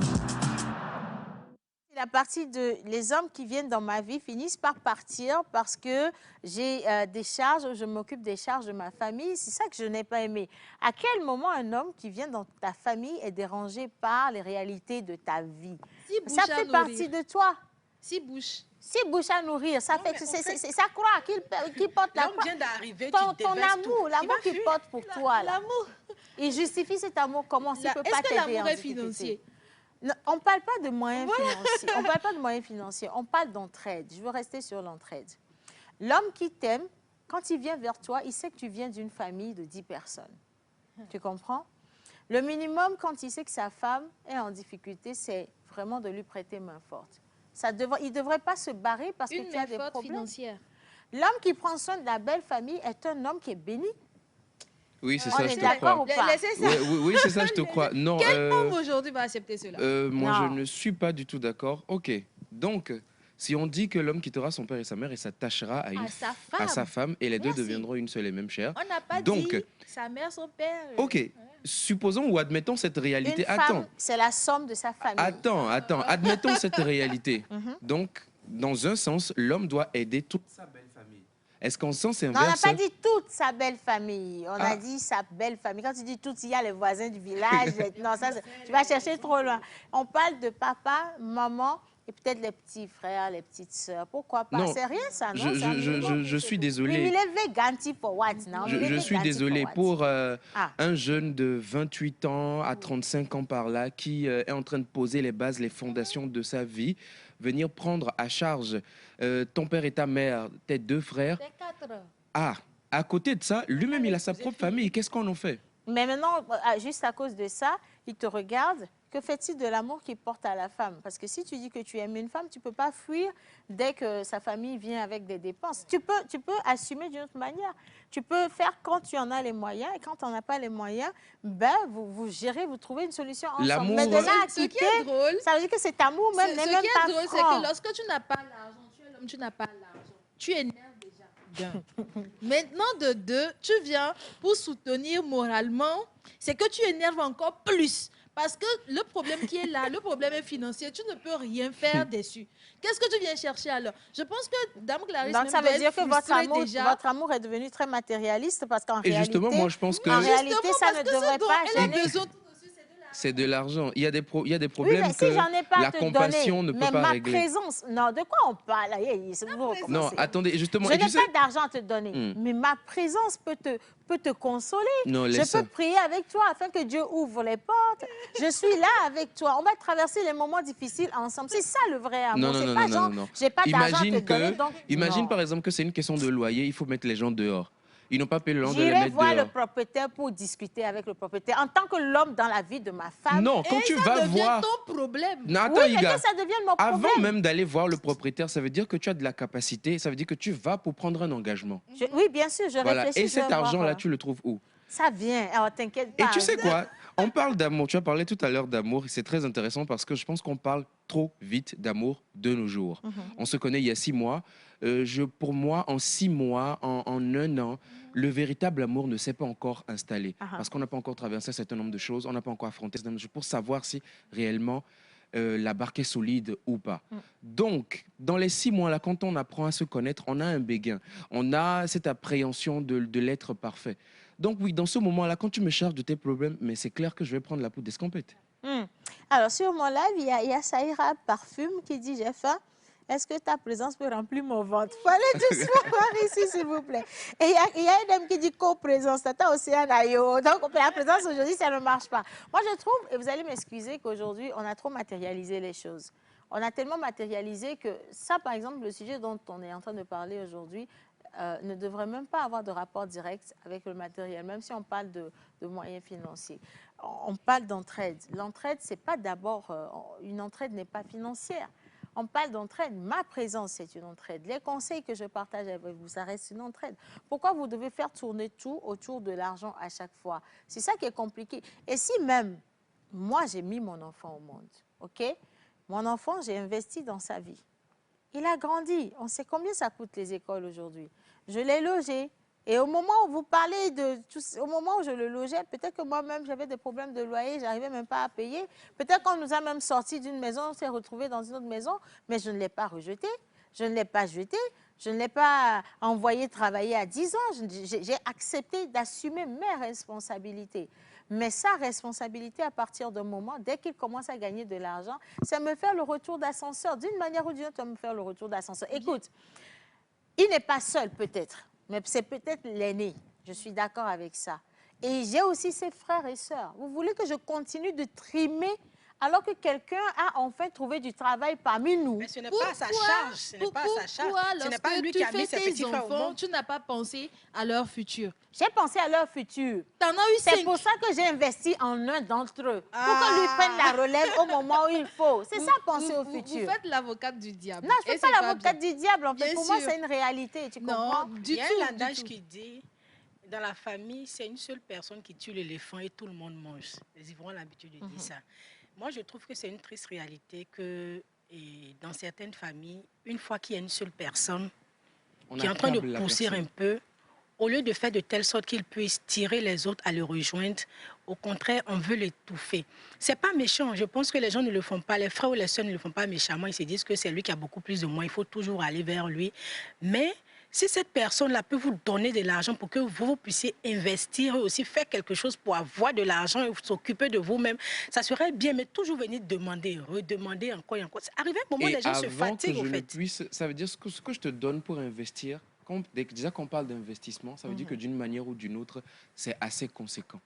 La partie de les hommes qui viennent dans ma vie finissent par partir parce que j'ai des charges, je m'occupe des charges de ma famille. C'est ça que je n'ai pas aimé. À quel moment un homme qui vient dans ta famille est dérangé par les réalités de ta vie? Ça fait partie de toi. 6 bouches. 6 bouches à nourrir, ça fait que c'est sa croix qu'il porte la croix. vient d'arriver, Ton amour, l'amour qu'il porte pour toi. L'amour. Il justifie cet amour comment? S'il ne peut pas Est-ce que t'aider l'amour en est difficulté? financier? Non, on ne parle pas de moyens financiers. On parle pas de moyens financiers. On parle d'entraide. Je veux rester sur l'entraide. L'homme qui t'aime, quand il vient vers toi, il sait que tu viens d'une famille de 10 personnes. Tu comprends? Le minimum, quand il sait que sa femme est en difficulté, c'est vraiment de lui prêter main forte. Il ne devrait pas se barrer parce que tu as des problèmes. Financière. L'homme qui prend soin de la belle famille est un homme qui est béni. Oui, c'est On ça, est je te d'accord crois. ou pas? Laissez ça. Oui, c'est ça, je te crois. Non, Quel homme aujourd'hui va accepter cela? moi, Non. je ne suis pas du tout d'accord. Ok, donc, si on dit que l'homme quittera son père et sa mère et s'attachera à sa femme et les deux Merci. deviendront une seule et même chair. On n'a pas Donc, dit sa mère, son père. ok, supposons ou admettons cette réalité. Une femme, c'est la somme de sa famille. Attends, admettons cette réalité. Mhm. Donc, dans un sens, l'homme doit aider toute sa belle famille. Est-ce qu'en sens Non, on n'a inverse... pas dit toute sa belle famille. On Ah. a dit sa belle famille. Quand tu dis toute, il y a les voisins du village. Non, ça, tu vas chercher trop loin. On parle de papa, maman et peut-être les petits frères, les petites sœurs. Pourquoi pas? Non, C'est rien, ça, non? je suis désolé. Mais il est ganti for what, non? Je suis désolé pour Ah. un jeune de 28 ans à 35 ans par là qui est en train de poser les bases, les fondations de sa vie, venir prendre à charge ton père et ta mère, tes deux frères. C'est 4. Ah, à côté de ça, lui-même, il a sa propre famille. Qu'est-ce qu'on en fait? Mais maintenant, juste à cause de ça, il te regarde. Que fait-il de l'amour qu'il porte à la femme? Parce que si tu dis que tu aimes une femme, tu ne peux pas fuir dès que sa famille vient avec des dépenses. Tu peux assumer d'une autre manière. Tu peux faire quand tu en as les moyens. Et quand tu n'en as pas les moyens, ben, vous gérez, vous trouvez une solution ensemble. L'amour, Mais de là à Ce qui quitter, est drôle, ça veut dire que cet amour même n'est ce même qui pas est drôle, c'est franc. que lorsque tu n'as pas l'argent, tu es l'homme, tu n'as pas l'argent. Tu énerves déjà. d'un. Maintenant, de deux, tu viens pour soutenir moralement, c'est que tu énerves encore plus. Parce que le problème qui est là, le problème est financier, tu ne peux rien faire dessus. Qu'est-ce que tu viens chercher alors? Je pense que Dame Clarisse, Donc, ça veut dire que déjà. votre amour est devenu très matérialiste parce qu'en Et réalité, justement, moi, je pense que en réalité, ça ne parce que devrait ce dont pas elle a gêner. besoin, c'est de l'argent. Il y a des Oui, problèmes mais si que j'en ai pas à la te compassion donner, ne mais peut pas ma régler. présence, non, de quoi on parle là? C'est vous Non, recommencer. attendez, justement. Je et n'ai tu sais- pas d'argent à te donner, mais ma présence peut te consoler. Non, Je laisse ça. peux prier avec toi afin que Dieu ouvre les portes. Je suis là avec toi. On va traverser les moments difficiles ensemble. C'est ça le vrai amour. Non, non, C'est non, pas non, genre, non, non. j'ai pas d'argent à te Imagine donner, donc imagine non. par exemple que c'est une question de loyer, il faut mettre les gens dehors. Ils n'ont pas payé le loyer, de les J'irai mettre voir le dehors. propriétaire pour discuter avec le propriétaire. En tant que l'homme dans la vie de ma femme. Non, quand et tu ça vas devient voir... ton problème. Non, attends, Oui, mais Iga. que ça devienne mon Avant problème. même d'aller voir le propriétaire, ça veut dire que tu as de la capacité, ça veut dire que tu vas pour prendre un engagement. Oui, bien sûr, je Voilà. réfléchis. Et je vais cet voir, argent-là, tu le trouves où? Ça vient, alors t'inquiète Et pas. tu sais quoi? On parle d'amour. Tu as parlé tout à l'heure d'amour. C'est très intéressant parce que je pense qu'on parle trop vite d'amour de nos jours. On se connaît il y a 6 mois. Pour moi, en 6 mois, en 1 an, le véritable amour ne s'est pas encore installé. Parce qu'on n'a pas encore traversé un certain nombre de choses. On n'a pas encore affronté un certain nombre de choses pour savoir si réellement la barque est solide ou pas. Donc, dans les 6 mois-là, quand on apprend à se connaître, on a un béguin. On a cette appréhension de l'être parfait. Donc oui, dans ce moment-là, quand tu me charges de tes problèmes, mais c'est clair que je vais prendre la poudre d'escampette. Alors, sur mon live, il y a Saïra Parfume qui dit « J'ai faim. Est-ce que ta présence peut remplir mon ventre ?» Il faut aller doucement par ici, s'il vous plaît. Et il y a une dame qui dit « Co-présence. » Tata Océane Ayo. Donc, la présence aujourd'hui, ça ne marche pas. Moi, je trouve, et vous allez m'excuser, qu'aujourd'hui, on a trop matérialisé les choses. On a tellement matérialisé que ça, par exemple, le sujet dont on est en train de parler aujourd'hui, ne devrait même pas avoir de rapport direct avec le matériel, même si on parle de moyens financiers. On parle d'entraide. L'entraide, c'est pas d'abord, une entraide n'est pas financière. On parle d'entraide. Ma présence, c'est une entraide. Les conseils que je partage avec vous, ça reste une entraide. Pourquoi vous devez faire tourner tout autour de l'argent à chaque fois? C'est ça qui est compliqué. Et si même, moi, j'ai mis mon enfant au monde, ok? Mon enfant, j'ai investi dans sa vie. Il a grandi. On sait combien ça coûte les écoles aujourd'hui. Je l'ai logé. Et au moment où vous parlez au moment où je le logeais, peut-être que moi-même, j'avais des problèmes de loyer, je n'arrivais même pas à payer. Peut-être qu'on nous a même sortis d'une maison, on s'est retrouvés dans une autre maison, mais je ne l'ai pas rejeté. Je ne l'ai pas jeté. Je ne l'ai pas envoyé travailler à 10 ans. J'ai accepté d'assumer mes responsabilités. Mais sa responsabilité, à partir d'un moment, dès qu'il commence à gagner de l'argent, c'est me faire le retour d'ascenseur. D'une manière ou d'une autre, me faire le retour d'ascenseur. Écoute, il n'est pas seul peut-être, mais c'est peut-être l'aîné. Je suis d'accord avec ça. Et j'ai aussi ses frères et sœurs. Vous voulez que je continue de trimer alors que quelqu'un a enfin trouvé du travail parmi nous? Mais ce n'est pas sa charge. Ce n'est pas sa charge. Ce n'est pas lui qui a mis ses petits frères au monde. Tu n'as pas pensé à leur futur. J'ai pensé à leur futur. T'en as eu 5. C'est pour ça que j'ai investi en un d'entre eux. Pour que lui prenne la relève au moment où il faut. C'est ça, penser au futur. Vous faites l'avocate du diable. Non, je ne fais pas l'avocate du diable. En fait, Bien pour moi, sûr. c'est une réalité. Tu comprends? Non, Il y a un adage qui dit, dans la famille, c'est une seule personne qui tue l'éléphant et tout le monde mange. Les Ivoiriens ont l'habitude de dire ça. Moi, je trouve que c'est une triste réalité que dans certaines familles, une fois qu'il y a une seule personne qui est en train de pousser un peu, au lieu de faire de telle sorte qu'il puisse tirer les autres à le rejoindre, au contraire, on veut l'étouffer. C'est pas méchant. Je pense que les gens ne le font pas. Les frères ou les sœurs ne le font pas méchamment. Ils se disent que c'est lui qui a beaucoup plus de moi. Il faut toujours aller vers lui. Mais si cette personne-là peut vous donner de l'argent pour que vous puissiez investir et aussi faire quelque chose pour avoir de l'argent et s'occuper de vous-même, ça serait bien. Mais toujours venir demander, redemander encore et encore. Arrivé un moment, les gens se fatiguent, au fait. Ça veut dire ce que je te donne pour investir. Déjà qu'on parle d'investissement, ça veut dire que d'une manière ou d'une autre, c'est assez conséquent.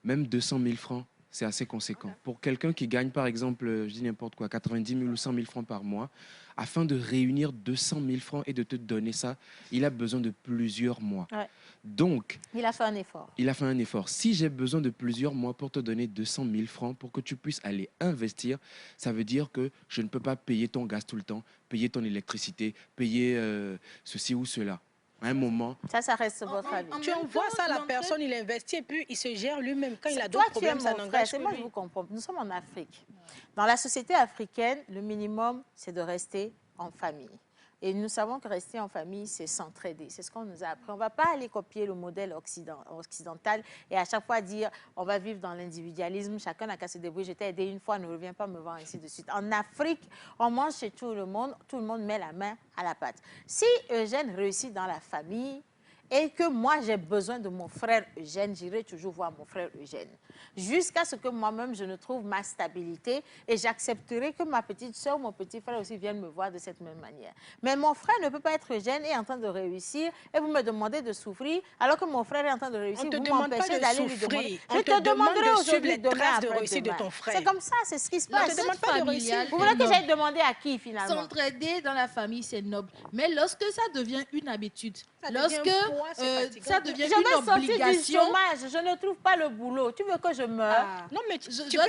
Même 200 000 francs, c'est assez conséquent. Pour quelqu'un qui gagne, par exemple, je dis n'importe quoi, 90 000 ou 100 000 francs par mois, afin de réunir 200 000 francs et de te donner ça, il a besoin de plusieurs mois. Ouais. Donc, il a fait un effort. Il a fait un effort. Si j'ai besoin de plusieurs mois pour te donner 200 000 francs pour que tu puisses aller investir, ça veut dire que je ne peux pas payer ton gaz tout le temps, payer ton électricité, payer ceci ou cela. À un moment... Ça reste votre avis. Tu envoies ça à la personne, il investit et puis il se gère lui-même. Quand il a d'autres problèmes, ça n'engage que lui. Moi, je vous comprends. Nous sommes en Afrique. Dans la société africaine, le minimum, c'est de rester en famille. Et nous savons que rester en famille, c'est s'entraider. C'est ce qu'on nous a appris. On ne va pas aller copier le modèle occidental et à chaque fois dire on va vivre dans l'individualisme, chacun n'a qu'à se débrouiller. Je t'ai aidé une fois, ne reviens pas me voir, ainsi de suite. En Afrique, on mange chez tout le monde met la main à la pâte. Si Eugène réussit dans la famille, et que moi, j'ai besoin de mon frère Eugène, j'irai toujours voir mon frère Eugène. Jusqu'à ce que moi-même, je ne trouve ma stabilité et j'accepterai que ma petite soeur, mon petit frère aussi viennent me voir de cette même manière. Mais mon frère ne peut pas être Eugène et en train de réussir et vous me demandez de souffrir alors que mon frère est en train de réussir. Vous m'empêchez d'aller lui demander. Je te demanderai aujourd'hui, demain, après-demain. C'est comme ça, c'est ce qui se passe. Vous voulez que j'aille demander à qui finalement? S'entraider dans la famille, c'est noble. Mais lorsque ça devient une habitude, lorsque ça devient une obligation. Chômage, je ne trouve pas le boulot. Tu veux que je meure? Non, mais tu dois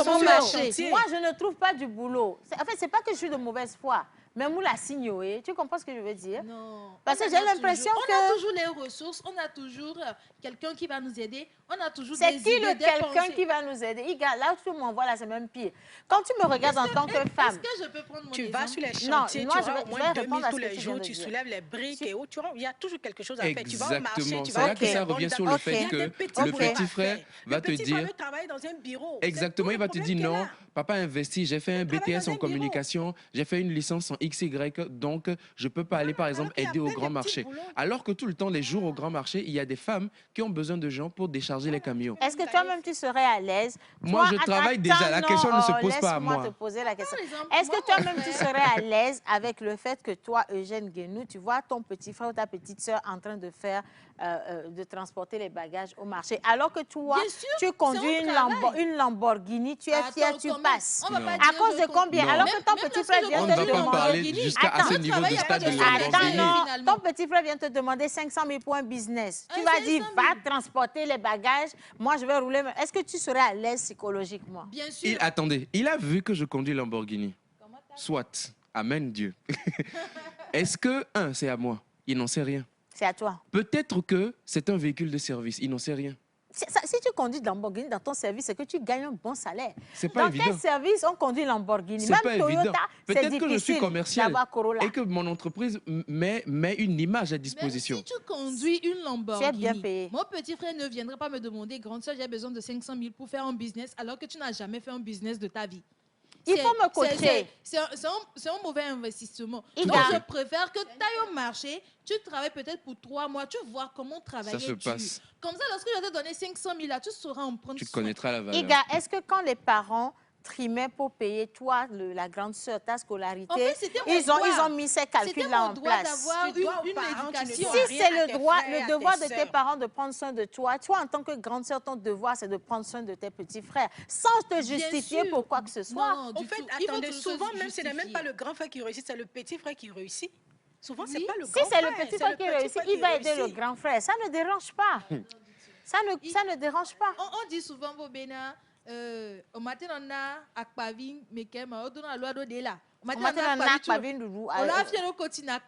comment marcher. Moi, je ne trouve pas du boulot. En fait, c'est pas que je suis de mauvaise foi. Mais nous la signoé, tu comprends ce que je veux dire? Non. Parce que j'ai l'impression que... On a toujours les ressources, on a toujours quelqu'un qui va nous aider, on a toujours des idées. C'est qui le quelqu'un qui va nous aider? Là où tu m'envoies, là, c'est même pire. Quand tu me regardes en tant que femme... Est-ce que je peux prendre mon exemple? Tu vas sur les chantiers, non, tu vas au moins 2000 tous les jours, tu soulèves les briques et autres. Il y a toujours quelque chose à faire. Tu vas au marché, tu vas... C'est là que ça revient sur le fait que le petit frère va te dire... Le petit frère veut travailler dans un bureau. Exactement, il va te dire non, papa investit, j'ai fait un BTS en communication, j'ai fait une licence en XY, donc je ne peux pas aller par exemple aider au grand marché. Alors que tout le temps, les jours au grand marché, il y a des femmes qui ont besoin de gens pour décharger les camions. Est-ce que toi-même tu serais à l'aise? Moi, je travaille déjà, la question ne se pose pas à moi. Laisse-moi te poser la question. Est-ce que toi-même tu serais à l'aise avec le fait que toi, Eugène Guénou, tu vois ton petit frère ou ta petite soeur en train de faire, de transporter les bagages au marché, alors que toi, tu conduis une Lamborghini, tu es fier, tu passes. À cause de combien? Alors que ton petit frère vient te demander... On ne va pas parler jusqu'à ce niveau de stade de Lamborghini. Ton petit frère vient te demander 500 000 pour un business. Tu vas dire, va transporter les bagages, moi je vais rouler. Est-ce que tu serais à l'aise psychologiquement? Bien sûr. Attendez, il a vu que je conduis Lamborghini. Soit. Amen Dieu. Est-ce que, c'est à moi? Il n'en sait rien. C'est à toi. Peut-être que c'est un véhicule de service. Il n'en sait rien. Si tu conduis Lamborghini dans ton service, c'est que tu gagnes un bon salaire. C'est pas évident. Dans tes services, on conduit Lamborghini. C'est même pas Toyota, évident. Peut-être que je suis commercial et que mon entreprise met une image à disposition. Même si tu conduis une Lamborghini, tu es bien payé. Mon petit frère ne viendra pas me demander, grande soeur, j'ai besoin de 500 000 pour faire un business, alors que tu n'as jamais fait un business de ta vie. Il faut me coacher. C'est un mauvais investissement. Donc, je préfère que tu ailles au marché, tu travailles peut-être pour 3 mois, tu vois comment travailler. Ça se passe. Comme ça, lorsque je vais te donner 500 000, là, tu sauras en prendre soin. Tu connaîtras la valeur. Iga, est-ce que quand les parents trimaient pour payer, toi, la grande sœur, ta scolarité, en fait, ils ont mis ces calculs-là en place? C'était mon droit d'avoir une éducation. Si c'est le devoir de tes parents de prendre soin de toi, toi, en tant que grande sœur, ton devoir, c'est de prendre soin de tes petits frères, sans te justifier pour quoi que ce soit. Non, en fait, attendez, souvent, même, ce n'est même pas le grand frère qui réussit, c'est le petit frère qui réussit. Souvent, c'est pas le grand frère. Si c'est le petit frère qui réussit, il va aider le grand frère. Ça ne dérange pas. Ça ne dérange pas. On dit souvent, Bobena, au matin, on a Akpaving, Mekem, on a la loi de là. Moi, On a fait le quotidien.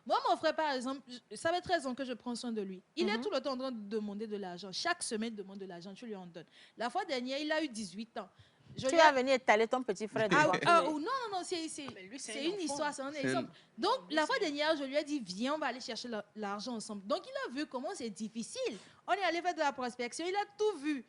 Moi, mon frère, par exemple, ça fait 13 ans que je prends soin de lui. Il est tout le temps en train de demander de l'argent. Chaque semaine, il demande de l'argent. Tu lui en donnes. La fois dernière, il a eu 18 ans. Tu vas venir étaler ton petit frère non, c'est une histoire, c'est un exemple. Donc, la fois dernière, je lui ai dit, viens, on va aller chercher l'argent ensemble. Donc, il a vu comment c'est difficile. On est allé faire de la prospection, il a tout vu.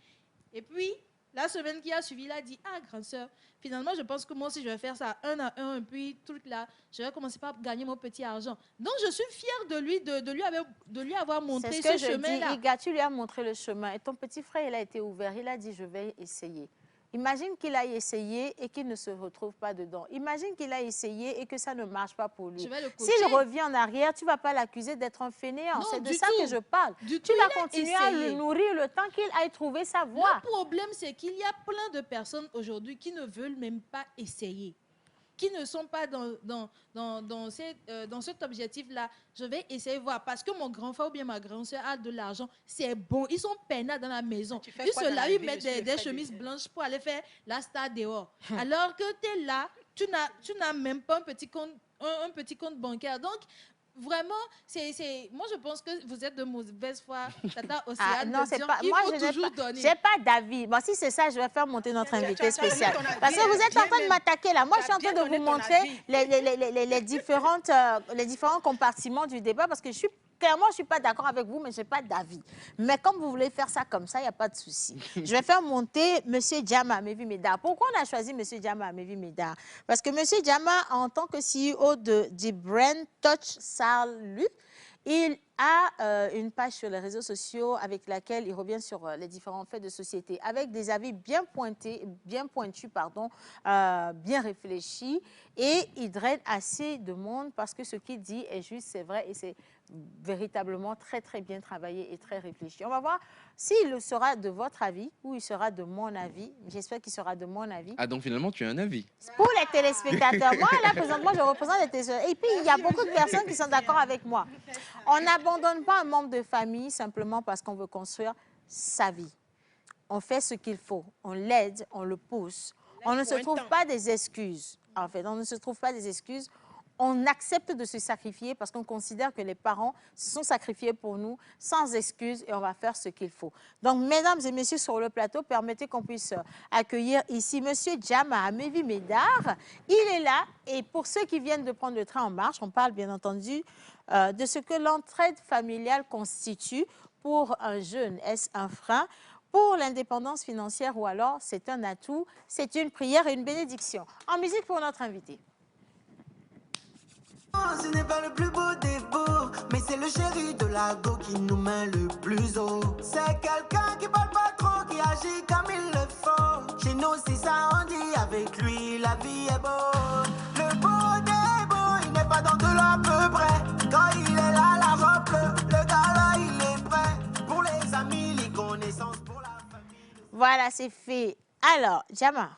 Et puis, la semaine qui a suivi, il a dit, ah, grande sœur, finalement, je pense que moi aussi, je vais faire ça 1 à 1, et puis, tout là, je vais commencer par gagner mon petit argent. Donc, je suis fière de lui, de lui avoir montré ce chemin-là. Iga, tu lui as montré le chemin. Et ton petit frère, il a été ouvert. Il a dit, je vais essayer. Imagine qu'il a essayé et qu'il ne se retrouve pas dedans. Imagine qu'il a essayé et que ça ne marche pas pour lui. S'il revient en arrière, tu ne vas pas l'accuser d'être un fainéant. C'est de ça que je parle. Tu vas continuer à le nourrir le temps qu'il aille trouver sa voie. Le problème, c'est qu'il y a plein de personnes aujourd'hui qui ne veulent même pas essayer, qui ne sont pas dans cet objectif-là. Je vais essayer de voir. Parce que mon grand frère ou bien ma grande soeur a de l'argent, c'est bon. Ils sont peinards dans la maison. Ils se lavent, ils mettent des chemises blanches pour aller faire la star dehors. Alors que tu es là, tu n'as même pas un petit compte bancaire. Donc, vraiment, moi je pense que vous êtes de mauvaise foi, Tata Océane. Non, c'est pas. Moi, je n'ai pas d'avis. Bon, si c'est ça, je vais faire monter notre invité spécial. Parce que vous êtes en train de m'attaquer là. Moi, je suis en train de vous montrer les différents compartiments du débat parce que clairement, je ne suis pas d'accord avec vous, mais je n'ai pas d'avis. Mais comme vous voulez faire ça comme ça, il n'y a pas de souci. Je vais faire monter M. Diama Amevi Medar. Pourquoi on a choisi M. Diama Amevi Medar? Parce que M. Diama, en tant que CEO du brand Touch Salut, il a une page sur les réseaux sociaux avec laquelle il revient sur les différents faits de société, avec des avis bien pointus, bien réfléchis, et il draine assez de monde parce que ce qu'il dit est juste, c'est vrai, et c'est véritablement très, très bien travaillé et très réfléchi. On va voir s'il sera de votre avis ou il sera de mon avis. J'espère qu'il sera de mon avis. Ah, donc finalement, tu as un avis. Pour les téléspectateurs. Moi, là, présentement, je représente les téléspectateurs. Et puis, il y a beaucoup de personnes qui sont d'accord avec moi. On n'abandonne pas un membre de famille simplement parce qu'on veut construire sa vie. On fait ce qu'il faut. On l'aide, on le pousse. On ne se trouve pas des excuses. En fait, on ne se trouve pas des excuses. On accepte de se sacrifier parce qu'on considère que les parents se sont sacrifiés pour nous sans excuse et on va faire ce qu'il faut. Donc, mesdames et messieurs sur le plateau, permettez qu'on puisse accueillir ici M. Diama Amevi Medar. Il est là et pour ceux qui viennent de prendre le train en marche, on parle bien entendu de ce que l'entraide familiale constitue pour un jeune. Est-ce un frein? Pour l'indépendance financière ou alors c'est un atout, c'est une prière et une bénédiction. En musique pour notre invité. Ce n'est pas le plus beau des beaux, mais c'est le chéri de la go qui nous met le plus haut. C'est quelqu'un qui parle pas trop, qui agit comme il le faut. Chez nous, c'est ça, on dit avec lui, la vie est beau. Le beau des beaux, il n'est pas dans de l'à peu près. Quand il est là, l'argent pleut, le gars là, il est prêt. Pour les amis, les connaissances, pour la famille. Voilà, c'est fait. Alors, Diama.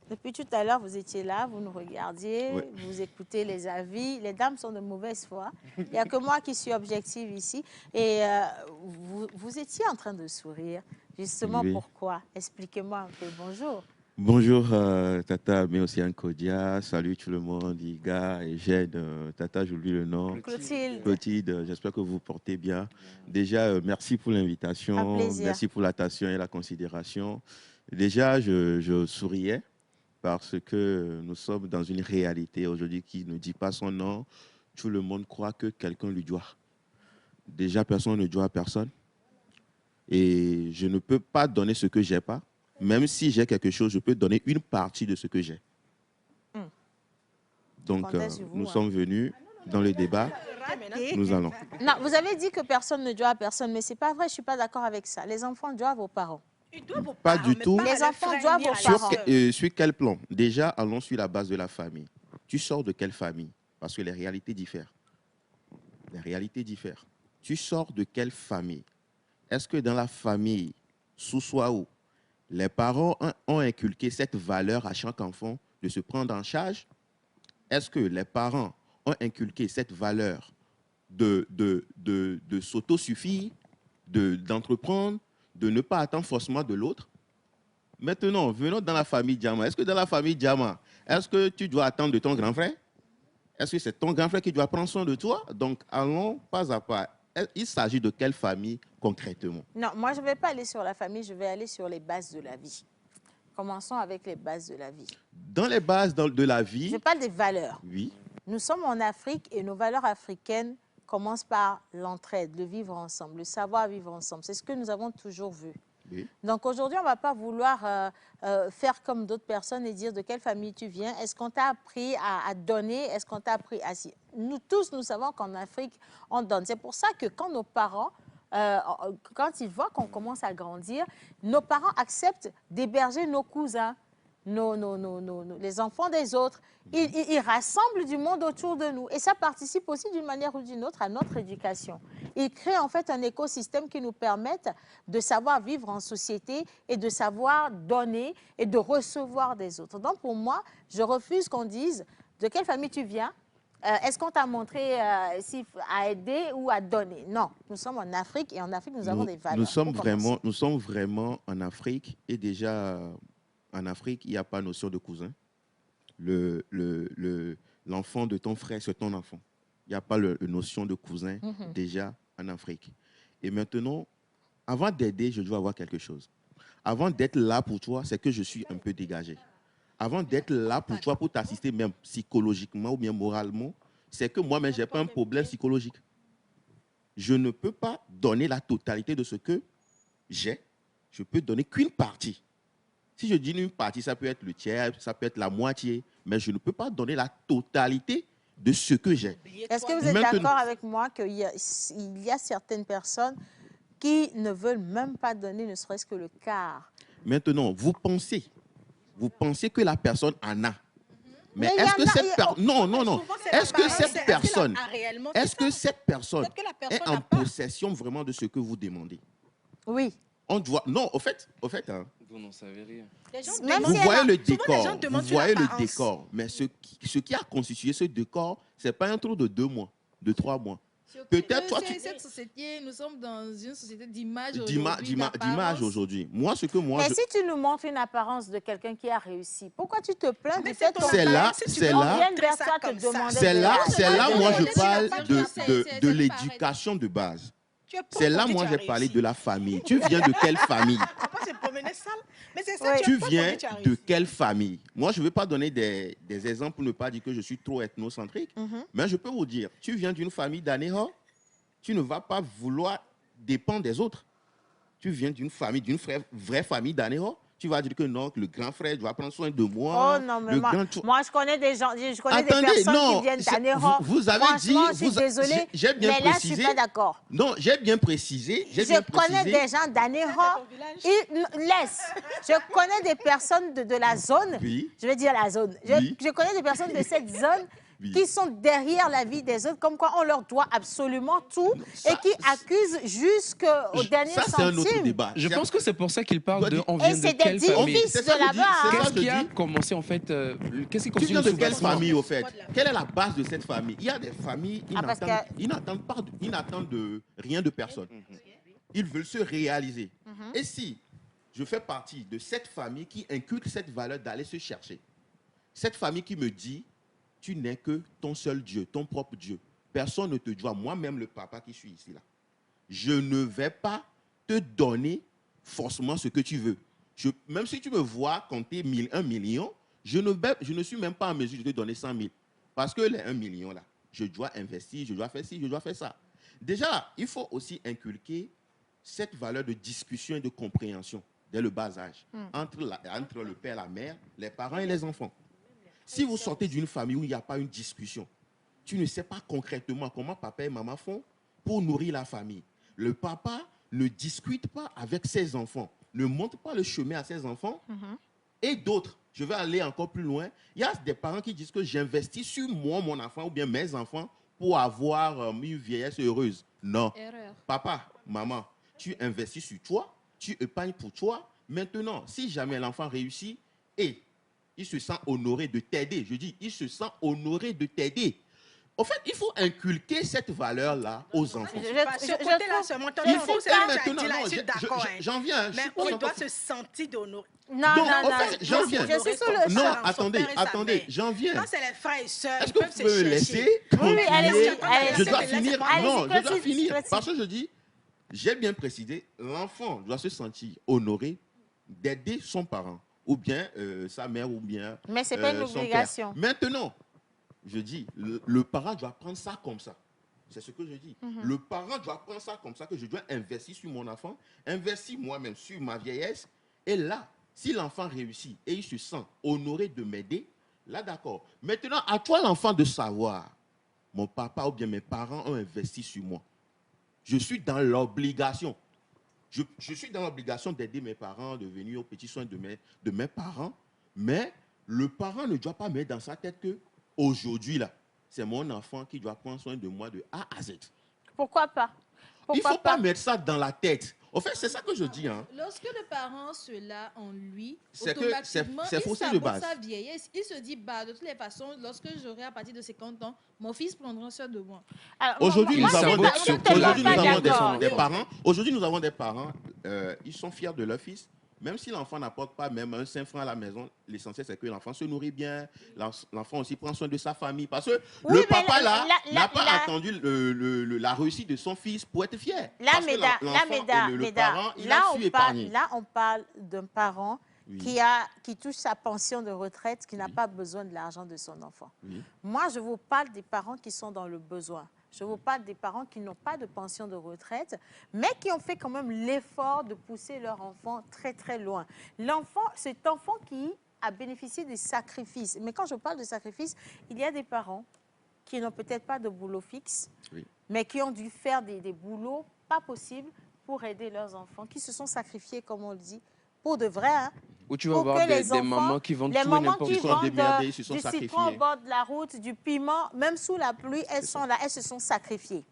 Depuis tout à l'heure, vous étiez là, vous nous regardiez, vous écoutez les avis. Les dames sont de mauvaise foi. Il n'y a que moi qui suis objective ici. Et vous étiez en train de sourire. Justement, pourquoi? Expliquez-moi un peu. Bonjour. Bonjour, Tata, mais aussi Kodia. Salut tout le monde, Iga et Jed. Tata, j'oublie le nom. Clotilde. Clotilde, j'espère que vous vous portez bien. Déjà, merci pour l'invitation. Merci pour l'attention et la considération. Déjà, je souriais. Parce que nous sommes dans une réalité aujourd'hui qui ne dit pas son nom. Tout le monde croit que quelqu'un lui doit. Déjà, personne ne doit à personne. Et je ne peux pas donner ce que je n'ai pas. Même si j'ai quelque chose, je peux donner une partie de ce que j'ai. Donc, nous sommes venus dans le débat. Nous allons. Non, vous avez dit que personne ne doit à personne, mais ce n'est pas vrai, je ne suis pas d'accord avec ça. Les enfants doivent aux parents. Pas du tout. Les enfants doivent aux parents. Sur quel plan? Déjà, allons sur la base de la famille. Tu sors de quelle famille? Parce que les réalités diffèrent. Les réalités diffèrent. Tu sors de quelle famille? Est-ce que dans la famille, sous soi où les parents ont inculqué cette valeur à chaque enfant de se prendre en charge? Est-ce que les parents ont inculqué cette valeur de s'autosuffire, d'entreprendre, de ne pas attendre forcément de l'autre? Maintenant, venons dans la famille Diama. Est-ce que dans la famille Diama, Est-ce que tu dois attendre de ton grand frère? Est-ce que c'est ton grand frère qui doit prendre soin de toi? Donc, allons pas à pas. Il s'agit de quelle famille concrètement? Non, moi, je ne vais pas aller sur la famille, je vais aller sur les bases de la vie. Commençons avec les bases de la vie. Dans les bases de la vie... Je parle des valeurs. Oui. Nous sommes en Afrique et nos valeurs africaines commencent par l'entraide, le vivre ensemble, le savoir vivre ensemble. C'est ce que nous avons toujours vu. Oui. Donc aujourd'hui, on ne va pas vouloir faire comme d'autres personnes et dire de quelle famille tu viens. Est-ce qu'on t'a appris à donner? Est-ce qu'on t'a appris à... Nous tous, nous savons qu'en Afrique, on donne. C'est pour ça que quand nos parents, quand ils voient qu'on commence à grandir, nos parents acceptent d'héberger nos cousins, les enfants des autres. Ils rassemblent du monde autour de nous. Et ça participe aussi d'une manière ou d'une autre à notre éducation. Ils créent en fait un écosystème qui nous permette de savoir vivre en société et de savoir donner et de recevoir des autres. Donc pour moi, je refuse qu'on dise de quelle famille tu viens. Est-ce qu'on t'a montré à aider ou à donner? Non, nous sommes en Afrique et en Afrique, nous avons des valeurs. Nous sommes vraiment en Afrique et déjà... En Afrique, il n'y a pas notion de cousin. L'enfant de ton frère, c'est ton enfant. Il n'y a pas la notion de cousin déjà en Afrique. Et maintenant, avant d'aider, je dois avoir quelque chose. Avant d'être là pour toi, c'est que je suis un peu dégagé. Avant d'être là pour toi, pour t'assister même psychologiquement ou bien moralement, c'est que moi-même, je n'ai pas un problème psychologique. Je ne peux pas donner la totalité de ce que j'ai. Je peux donner qu'une partie. Si je dis une partie, ça peut être le tiers, ça peut être la moitié, mais je ne peux pas donner la totalité de ce que j'ai. Est-ce que vous êtes d'accord avec moi qu'il y a certaines personnes qui ne veulent même pas donner ne serait-ce que le quart? Maintenant, vous pensez que la personne en a. Mais est-ce que cette personne... Non. Est-ce que cette personne est en possession vraiment de ce que vous demandez? Oui. On doit... Non, au fait hein, vous n'en savez rien. Vous voyez le décor, mais ce qui a constitué ce décor, ce n'est pas un trou de 2 mois, de 3 mois. Peut-être toi, cette société, nous sommes dans une société d'image aujourd'hui. Moi, mais si tu nous montres une apparence de quelqu'un qui a réussi, pourquoi tu te plains du fait qu'on c'est là, moi, je parle de l'éducation de base. C'est là, moi, j'ai parlé de la famille. Tu viens de quelle famille? Tu viens de quelle famille? Moi, je ne vais pas donner des exemples pour ne pas dire que je suis trop ethnocentrique, mais je peux vous dire, tu viens d'une famille d'Aného, tu ne vas pas vouloir dépendre des autres. Tu viens d'une famille, vraie famille d'Aného, tu vas dire que non, que le grand frère doit prendre soin de moi. Oh non, mais moi je connais des gens, des personnes qui viennent d'Anéro. Vous avez dit, je suis désolée, j'ai bien mais là je ne suis pas d'accord. Non, j'ai bien précisé. Je connais des gens d'Anéro. Je connais des personnes de la zone. Oui. Je vais dire la zone. Je connais des personnes de cette zone. Oui. Qui sont derrière la vie des autres, comme quoi on leur doit absolument tout et qui accusent jusqu'au dernier centime. C'est un autre débat. Je pense que c'est pour ça qu'il parle de on vient de quelle famille. C'est de là-bas. Qu'est-ce qui a commencé en fait qu'est-ce qui tu viens de quelle famille au fait? Quelle est la base de cette famille? Il y a des familles, ils n'attendent rien de personne. Ils veulent se réaliser. Et si je fais partie de cette famille qui inculque cette valeur d'aller se chercher, cette famille qui me dit tu n'es que ton seul Dieu, ton propre Dieu. Personne ne te doit. Moi-même, le papa qui suis ici, là, je ne vais pas te donner forcément ce que tu veux. Même si tu me vois compter 1 million, je ne suis même pas en mesure de te donner 100 000. Parce que les 1 million, là, je dois investir, je dois faire ci, je dois faire ça. Déjà, il faut aussi inculquer cette valeur de discussion et de compréhension dès le bas âge entre le père, la mère, les parents et les enfants. Si vous sortez d'une famille où il n'y a pas une discussion, tu ne sais pas concrètement comment papa et maman font pour nourrir la famille. Le papa ne discute pas avec ses enfants, ne montre pas le chemin à ses enfants. Et d'autres, je vais aller encore plus loin, il y a des parents qui disent que j'investis sur moi, mon enfant ou bien mes enfants pour avoir une vieillesse heureuse. Non. Erreur. Papa, maman, tu investis sur toi, tu épargnes pour toi. Maintenant, si jamais l'enfant réussit et il se sent honoré de t'aider. Je dis, il se sent honoré de t'aider. En fait, il faut inculquer cette valeur-là aux enfants. Ce côté-là, c'est mon Il faut que maintenant, j'en viens. Mais on doit se sentir d'honorer. Non, j'en viens. Je suis sur le Non, attendez, j'en viens. Quand c'est les frères et sœurs, est-ce que vous pouvez me laisser continuer? Je dois finir. Non, je dois finir. Parce que je dis, j'ai bien précisé, l'enfant doit se sentir honoré d'aider son parent, ou bien sa mère, ou bien mais ce n'est pas une obligation. Maintenant, je dis, le parent doit prendre ça comme ça. C'est ce que je dis. Le parent doit prendre ça comme ça, que je dois investir sur mon enfant, investir moi-même sur ma vieillesse. Et là, si l'enfant réussit et il se sent honoré de m'aider, là d'accord. Maintenant, à toi l'enfant de savoir, mon papa ou bien mes parents ont investi sur moi. Je suis dans l'obligation. Je suis dans l'obligation d'aider mes parents, de venir aux petits soins de mes parents. Mais le parent ne doit pas mettre dans sa tête que aujourd'hui, là, c'est mon enfant qui doit prendre soin de moi de A à Z. Pourquoi pas? Il ne faut pas mettre ça dans la tête. En fait, c'est ça que je dis. Hein. Lorsque le parent se l'a en lui, c'est automatiquement, il sabote sa vieillesse. Il se dit, bah, de toutes les façons, lorsque j'aurai à partir de 50 ans, mon fils prendra soin de moi. Aujourd'hui, nous avons des parents. Aujourd'hui, nous avons des parents, ils sont fiers de leur fils. Même si l'enfant n'apporte pas même un 5 francs à la maison, l'essentiel c'est que l'enfant se nourrit bien, l'enfant aussi prend soin de sa famille. Parce que le papa là n'a pas attendu la réussite de son fils pour être fier. Là, on parle d'un parent qui touche sa pension de retraite, qui n'a pas besoin de l'argent de son enfant. Oui. Moi, je vous parle des parents qui sont dans le besoin. Je vous parle des parents qui n'ont pas de pension de retraite, mais qui ont fait quand même l'effort de pousser leur enfant très, très loin. Cet enfant qui a bénéficié des sacrifices. Mais quand je parle de sacrifices, il y a des parents qui n'ont peut-être pas de boulot fixe, mais qui ont dû faire des boulots pas possibles pour aider leurs enfants, qui se sont sacrifiés, comme on le dit, pour de vrai, hein. Où tu vas voir des mamans qui vendent tout et n'importe quoi. Du citron au bord de la route, du piment, même sous la pluie, elles sont là, elles se sont sacrifiées.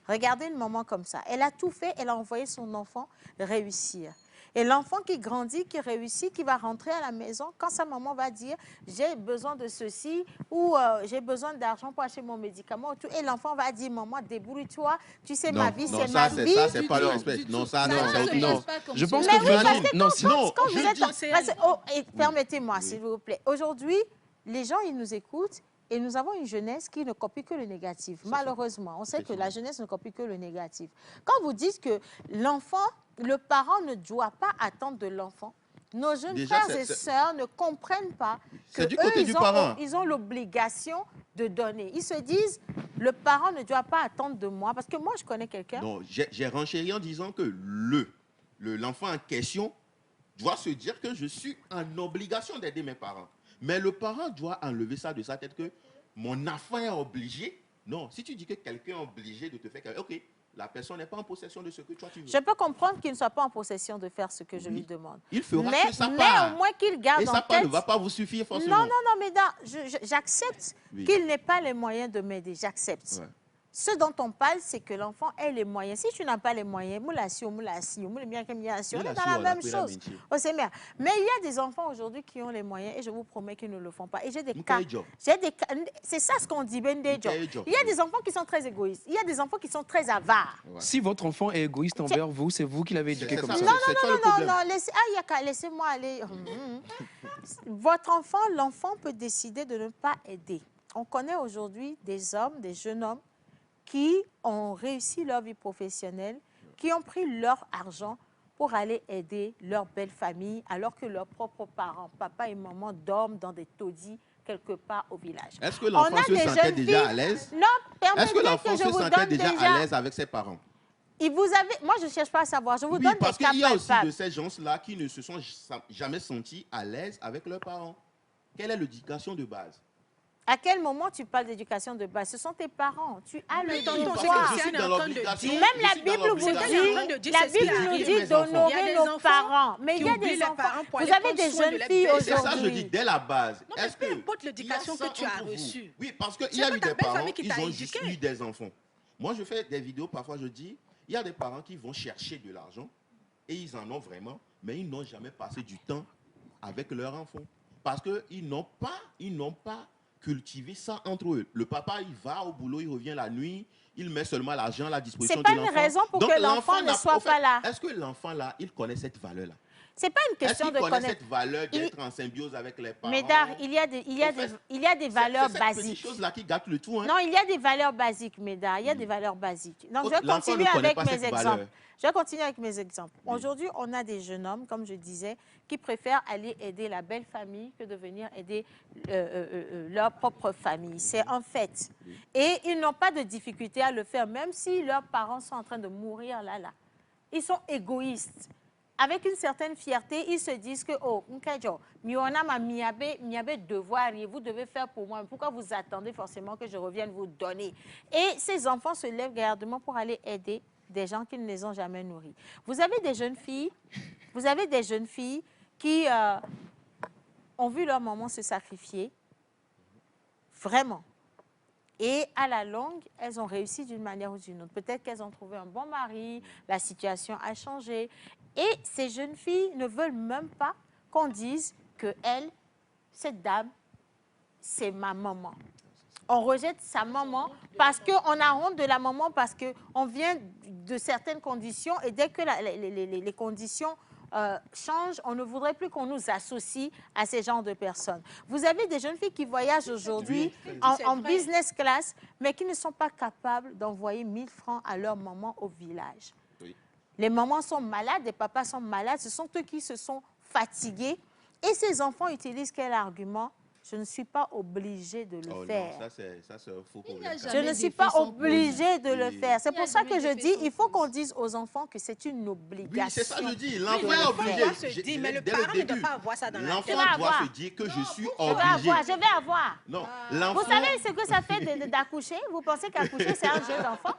Regardez une maman comme ça. Elle a tout fait, elle a envoyé son enfant réussir. Et l'enfant qui grandit, qui réussit, qui va rentrer à la maison, quand sa maman va dire « j'ai besoin de ceci » ou « j'ai besoin d'argent pour acheter mon médicament », et l'enfant va dire « maman, débrouille-toi, tu sais, ma vie, c'est ma vie ». Ça, c'est pas le respect. Non, ça, non. Je pense que permettez-moi, s'il vous plaît. Aujourd'hui, les gens, ils nous écoutent. Et nous avons une jeunesse qui ne copie que le négatif. Malheureusement, on sait que la jeunesse ne copie que le négatif. Quand vous dites que l'enfant, le parent ne doit pas attendre de l'enfant, nos jeunes frères et sœurs ne comprennent pas qu'ils ont l'obligation de donner. Ils se disent, le parent ne doit pas attendre de moi, parce que moi, je connais quelqu'un. Non, j'ai renchéri en disant que l'enfant en question doit se dire que je suis en obligation d'aider mes parents. Mais le parent doit enlever ça de sa tête que mon enfant est obligé. Non, si tu dis que quelqu'un est obligé de te faire quelque chose, ok, la personne n'est pas en possession de ce que toi tu veux. Je peux comprendre qu'il ne soit pas en possession de faire ce que je lui demande. Il fera que sa part. Mais au moins qu'il garde en tête... Et sa part ne va pas vous suffire forcément. Non, mais j'accepte qu'il n'ait pas les moyens de m'aider. J'accepte. Ouais. Ce dont on parle, c'est que l'enfant ait les moyens. Si tu n'as pas les moyens, on est dans la même chose. Mais il y a des enfants aujourd'hui qui ont les moyens et je vous promets qu'ils ne le font pas. Et j'ai des cas. C'est ça ce qu'on dit, Bendejo. Il y a des enfants qui sont très égoïstes. Il y a des enfants qui sont très avares. Ouais. Si votre enfant est égoïste envers vous, c'est vous qui l'avez éduqué comme ça. Non. Laissez-moi aller. Votre enfant, l'enfant peut décider de ne pas aider. On connaît aujourd'hui des hommes, des jeunes hommes, qui ont réussi leur vie professionnelle, qui ont pris leur argent pour aller aider leur belle famille, alors que leurs propres parents, papa et maman, dorment dans des taudis quelque part au village. Est-ce que l'enfant se sentait déjà à l'aise? Non, est-ce que l'enfant se sentait déjà à l'aise avec ses parents? Moi, je ne cherche pas à savoir. Je vous donne des cas parce qu'il y a aussi de ces gens-là qui ne se sont jamais sentis à l'aise avec leurs parents. Quelle est l'éducation de base? À quel moment tu parles d'éducation de base? Ce sont tes parents. Tu as le devoir. Même la Bible nous dit d'honorer nos parents. Mais il y a des enfants. Vous avez des jeunes filles aujourd'hui. C'est ça, je dis, dès la base. Est-ce que peu importe l'éducation que tu as reçue. Oui, parce qu'il y a eu des parents qui ont juste eu des enfants. Moi, je fais des vidéos, parfois je dis, il y a des parents qui vont chercher de l'argent et ils en ont vraiment, mais ils n'ont jamais passé du temps avec leur enfant. Parce qu'ils n'ont pas cultiver ça entre eux. Le papa, il va au boulot, il revient la nuit, il met seulement l'argent à la disposition de C'est l'enfant. pas une raison pour que l'enfant ne soit pas là. Est-ce que l'enfant là, il connaît cette valeur-là? C'est pas une question de connaître. Cette valeur d'être en symbiose avec les parents. Médard, il y a des valeurs basiques. C'est ces choses-là qui gâtent le tout. Hein? Non, il y a des valeurs basiques, Médard. Il y a des valeurs basiques. Donc, je vais continuer avec mes exemples. Je vais continuer avec mes exemples. Oui. Aujourd'hui, on a des jeunes hommes, comme je disais, qui préfèrent aller aider la belle famille que de venir aider leur propre famille. C'est un fait. Oui. Et ils n'ont pas de difficulté à le faire, même si leurs parents sont en train de mourir là. Ils sont égoïstes. Avec une certaine fierté, ils se disent que, oh, miabe devoir et vous devez faire pour moi. Pourquoi vous attendez forcément que je revienne vous donner? Et ces enfants se lèvent gardement pour aller aider des gens qui ne les ont jamais nourris. Vous avez des jeunes filles qui ont vu leur maman se sacrifier, vraiment. Et à la longue, elles ont réussi d'une manière ou d'une autre. Peut-être qu'elles ont trouvé un bon mari, la situation a changé. Et ces jeunes filles ne veulent même pas qu'on dise que elle, cette dame, c'est ma maman. On rejette sa maman parce qu'on a honte de la maman, parce qu'on vient de certaines conditions et dès que les conditions changent, on ne voudrait plus qu'on nous associe à ces genres de personnes. Vous avez des jeunes filles qui voyagent aujourd'hui en business class, mais qui ne sont pas capables d'envoyer 1000 francs à leur maman au village. Oui. Les mamans sont malades, les papas sont malades, ce sont eux qui se sont fatigués. Et ces enfants utilisent quel argument? Je ne suis pas obligée de le faire. Non, ça c'est un faux problème. Je ne suis pas obligée de le faire. C'est pour ça que je dis, il faut qu'on dise aux enfants que c'est une obligation. Oui, c'est ça que je dis. L'enfant est obligé. Mais le parent ne doit pas avoir ça dans la tête. L'enfant doit se dire que je suis obligé. Je vais avoir. Non, vous savez ce que ça fait d'accoucher? Vous pensez qu'accoucher, c'est un jeu d'enfant?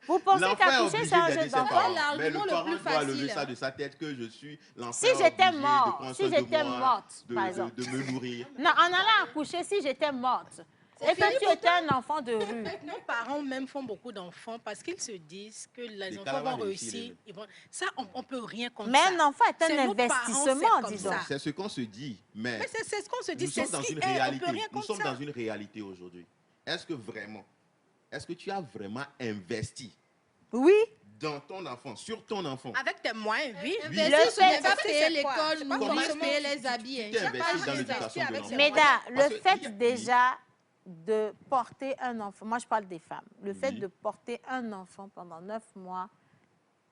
Vous pensez qu'accoucher, c'est un jeu d'enfant? Mais le parent doit lever ça de sa tête que je suis l'enfant. Si j'étais morte, par exemple. De me nourrir. Non, en allant accoucher, si j'étais morte, et que tu étais un enfant de rue. Nos parents même font beaucoup d'enfants parce qu'ils se disent que les enfants vont réussir. Ça, on ne peut rien contre ça. Mais un enfant est un investissement, disons. C'est ce qu'on se dit. Mais c'est ce qu'on se dit. Nous sommes dans une réalité. Nous sommes dans une réalité aujourd'hui. Est-ce que tu as vraiment investi? Oui. Dans ton enfant, sur ton enfant. Avec tes moyens, oui. Investir, ce n'est pas payer l'école, nous payer les habits. Médard, le fait déjà de porter un enfant, moi je parle des femmes, le fait de porter un enfant pendant 9 mois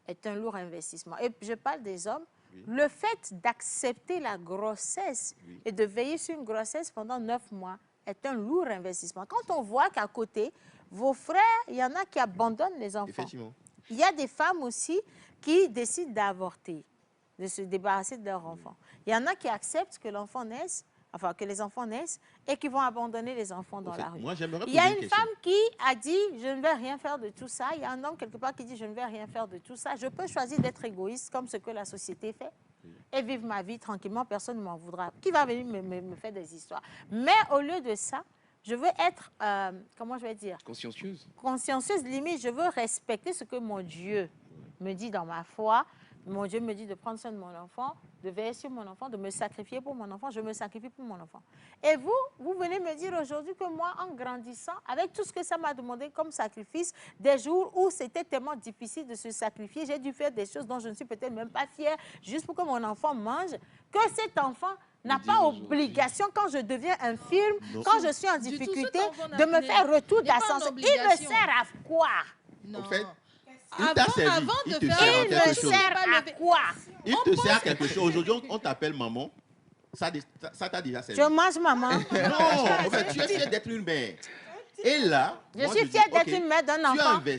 est un lourd investissement. Et je parle des hommes, le fait d'accepter la grossesse et de veiller sur une grossesse pendant 9 mois est un lourd investissement. Quand on voit qu'à côté, vos frères, il y en a qui abandonnent les enfants. Effectivement. Il y a des femmes aussi qui décident d'avorter, de se débarrasser de leurs enfants. Il y en a qui acceptent que l'enfant naisse, enfin que les enfants naissent, et qui vont abandonner les enfants dans la rue. Moi, il y a une femme qui a dit « je ne vais rien faire de tout ça ». Il y a un homme quelque part qui dit « je ne vais rien faire de tout ça ». Je peux choisir d'être égoïste comme ce que la société fait et vivre ma vie tranquillement, personne ne m'en voudra. Qui va venir me faire des histoires? Mais au lieu de ça, je veux être, comment je vais dire? Consciencieuse. Consciencieuse, limite, je veux respecter ce que mon Dieu me dit dans ma foi. Mon Dieu me dit de prendre soin de mon enfant, de veiller sur mon enfant, de me sacrifier pour mon enfant. Je me sacrifie pour mon enfant. Et vous venez me dire aujourd'hui que moi, en grandissant, avec tout ce que ça m'a demandé comme sacrifice, des jours où c'était tellement difficile de se sacrifier, j'ai dû faire des choses dont je ne suis peut-être même pas fière, juste pour que mon enfant mange, que cet enfant n'a pas obligation, quand je deviens infirme, quand je suis en difficulté, de me faire retour d'ascenseur. Il me sert à quoi? En fait, il te sert à quoi? Il te sert à quelque chose. Aujourd'hui, on t'appelle maman. Ça t'a déjà servi. Je mange maman. Non, en fait, tu essaies d'être une mère. Et là, je suis fière d'être une mère d'un enfant. Pour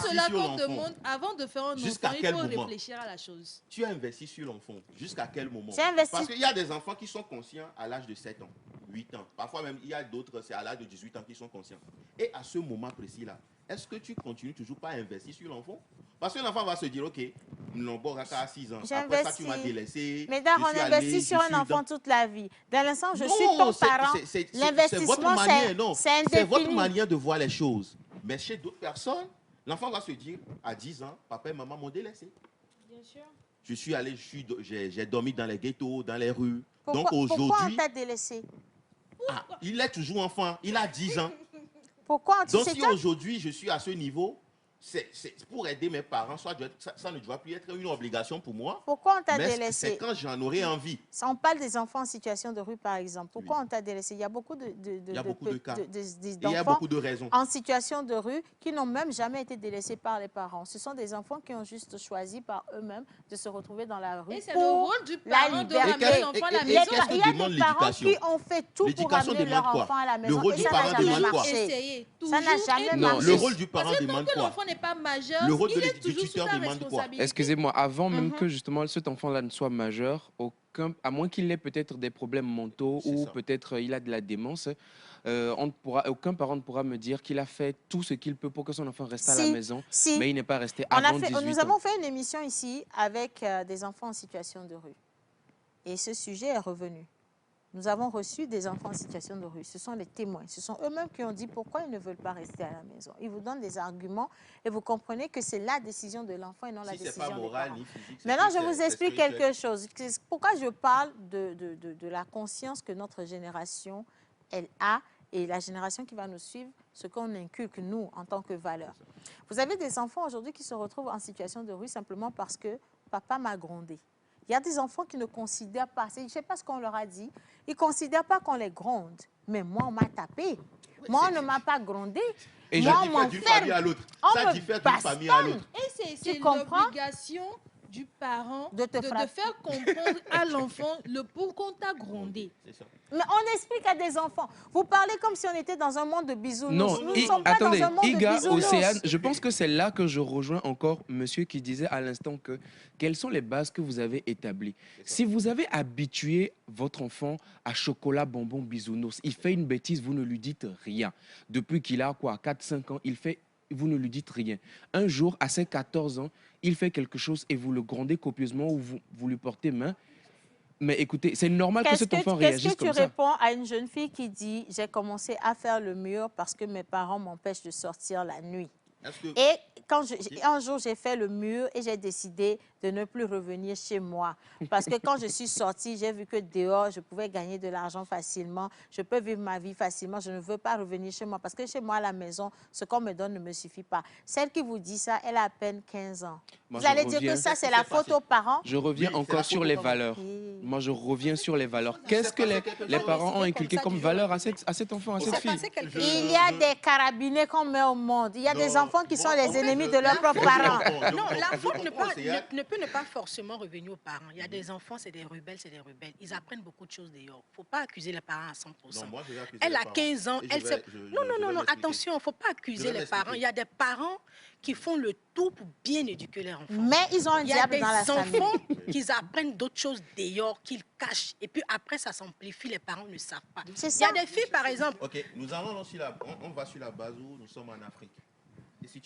cela qu'on demande, avant de faire un enfant, il faut réfléchir à la chose. Tu as investi sur l'enfant. Jusqu'à quel moment? Parce qu'il y a des enfants qui sont conscients à l'âge de 7 ans, 8 ans. Parfois même, il y a d'autres, c'est à l'âge de 18 ans qui sont conscients. Et à ce moment précis-là, est-ce que tu continues toujours pas à investir sur l'enfant? Parce que l'enfant va se dire, OK, non, bon, à 6 ans, après ça, tu m'as délaissé. Mais on investit sur un enfant toute la vie. Dans le sens, je suis ton parent, l'investissement, c'est votre manière de voir les choses. Mais chez d'autres personnes, l'enfant va se dire, à 10 ans, papa et maman m'ont délaissé. Bien sûr. Je suis allé, j'ai dormi dans les ghettos, dans les rues. Pourquoi on t'a délaissé? il est toujours enfant. Il a 10 ans. Pourquoi Donc, si aujourd'hui, je suis à ce niveau, c'est pour aider mes parents, ça ne doit plus être une obligation pour moi. Pourquoi on t'a délaissé? C'est quand j'en aurai envie. Ça, on parle des enfants en situation de rue, par exemple. Pourquoi on t'a délaissé? Il y a beaucoup de cas. Il y a beaucoup de raisons. En situation de rue qui n'ont même jamais été délaissés par les parents. Ce sont des enfants qui ont juste choisi par eux-mêmes de se retrouver dans la rue. Et c'est le rôle du parent de ramener l'enfant à la maison. Il y a des parents qui ont fait tout pour ramener leur enfant à la maison. Le rôle du parent demande quoi? Ça n'a jamais marché. Le rôle du parent demande quoi? N'est pas majeur, le rôle il de est toujours sous sa responsabilité. Excusez-moi, avant même que justement cet enfant-là ne soit majeur, à moins qu'il ait peut-être des problèmes mentaux ou peut-être il a de la démence, aucun parent ne pourra me dire qu'il a fait tout ce qu'il peut pour que son enfant reste à la maison, mais il n'est pas resté avant 18 ans. Nous avons fait une émission ici avec des enfants en situation de rue. Et ce sujet est revenu. Nous avons reçu des enfants en situation de rue. Ce sont les témoins. Ce sont eux-mêmes qui ont dit pourquoi ils ne veulent pas rester à la maison. Ils vous donnent des arguments et vous comprenez que c'est la décision de l'enfant et non la décision des parents. Maintenant, je vous explique quelque chose. Pourquoi je parle de la conscience que notre génération, elle a, et la génération qui va nous suivre, ce qu'on inculque, nous, en tant que valeur. Vous avez des enfants aujourd'hui qui se retrouvent en situation de rue simplement parce que papa m'a grondé. Il y a des enfants qui ne considèrent pas, je ne sais pas ce qu'on leur a dit, ils ne considèrent pas qu'on les gronde. Mais moi, on m'a tapé. Moi, on ne m'a pas grondé. Et moi, ça diffère d'une famille à l'autre. Ça diffère d'une famille à l'autre. Et c'est l'obligation du parent de faire comprendre à l'enfant le pourquoi on t'a grondé. Mais on explique à des enfants. Vous parlez comme si on était dans un monde de bisounours. Non, nous ne sommes pas attendez, dans un monde de bisounours. Océane, je pense que c'est là que je rejoins encore monsieur qui disait à l'instant que quelles sont les bases que vous avez établies. Si vous avez habitué votre enfant à chocolat, bonbon, bisounours, il fait une bêtise, vous ne lui dites rien. Depuis qu'il a quoi, 4-5 ans, vous ne lui dites rien. Un jour, à ses 14 ans, il fait quelque chose et vous le grondez copieusement ou vous lui portez main. Mais écoutez, c'est normal que cet enfant réagisse comme ça. Qu'est-ce que tu réponds à une jeune fille qui dit « J'ai commencé à faire le mur parce que mes parents m'empêchent de sortir la nuit ». Et un jour, j'ai fait le mur et j'ai décidé de ne plus revenir chez moi. Parce que quand je suis sortie, j'ai vu que dehors, je pouvais gagner de l'argent facilement. Je peux vivre ma vie facilement. Je ne veux pas revenir chez moi. Parce que chez moi, à la maison, ce qu'on me donne ne me suffit pas. Celle qui vous dit ça, elle a à peine 15 ans. Vous allez dire que ça, c'est la faute aux parents? Je reviens encore sur les valeurs. Moi, je reviens sur les valeurs. Qu'est-ce que les parents ont inculqué comme valeur à cet enfant, à cette fille? Il y a des carabinés qu'on met au monde. Il y a des enfants qui sont les ennemis de leurs propres parents. Non, l'enfant ne peut ne pas forcément revenir aux parents. Il y a des enfants, c'est des rebelles, Ils apprennent beaucoup de choses dehors. Il ne faut pas accuser les parents à 100%. Non, elle a 15 ans, elle sait... Non, attention, il ne faut pas accuser les parents. Il y a des parents qui font le tout pour bien éduquer leurs enfants. Mais ils ont un diable dans la famille. Il y a des enfants qui apprennent d'autres choses dehors, qu'ils cachent. Et puis après, ça s'amplifie, les parents ne savent pas. Il y a des filles, par exemple... OK, nous allons on va sur la base où nous sommes en Afrique.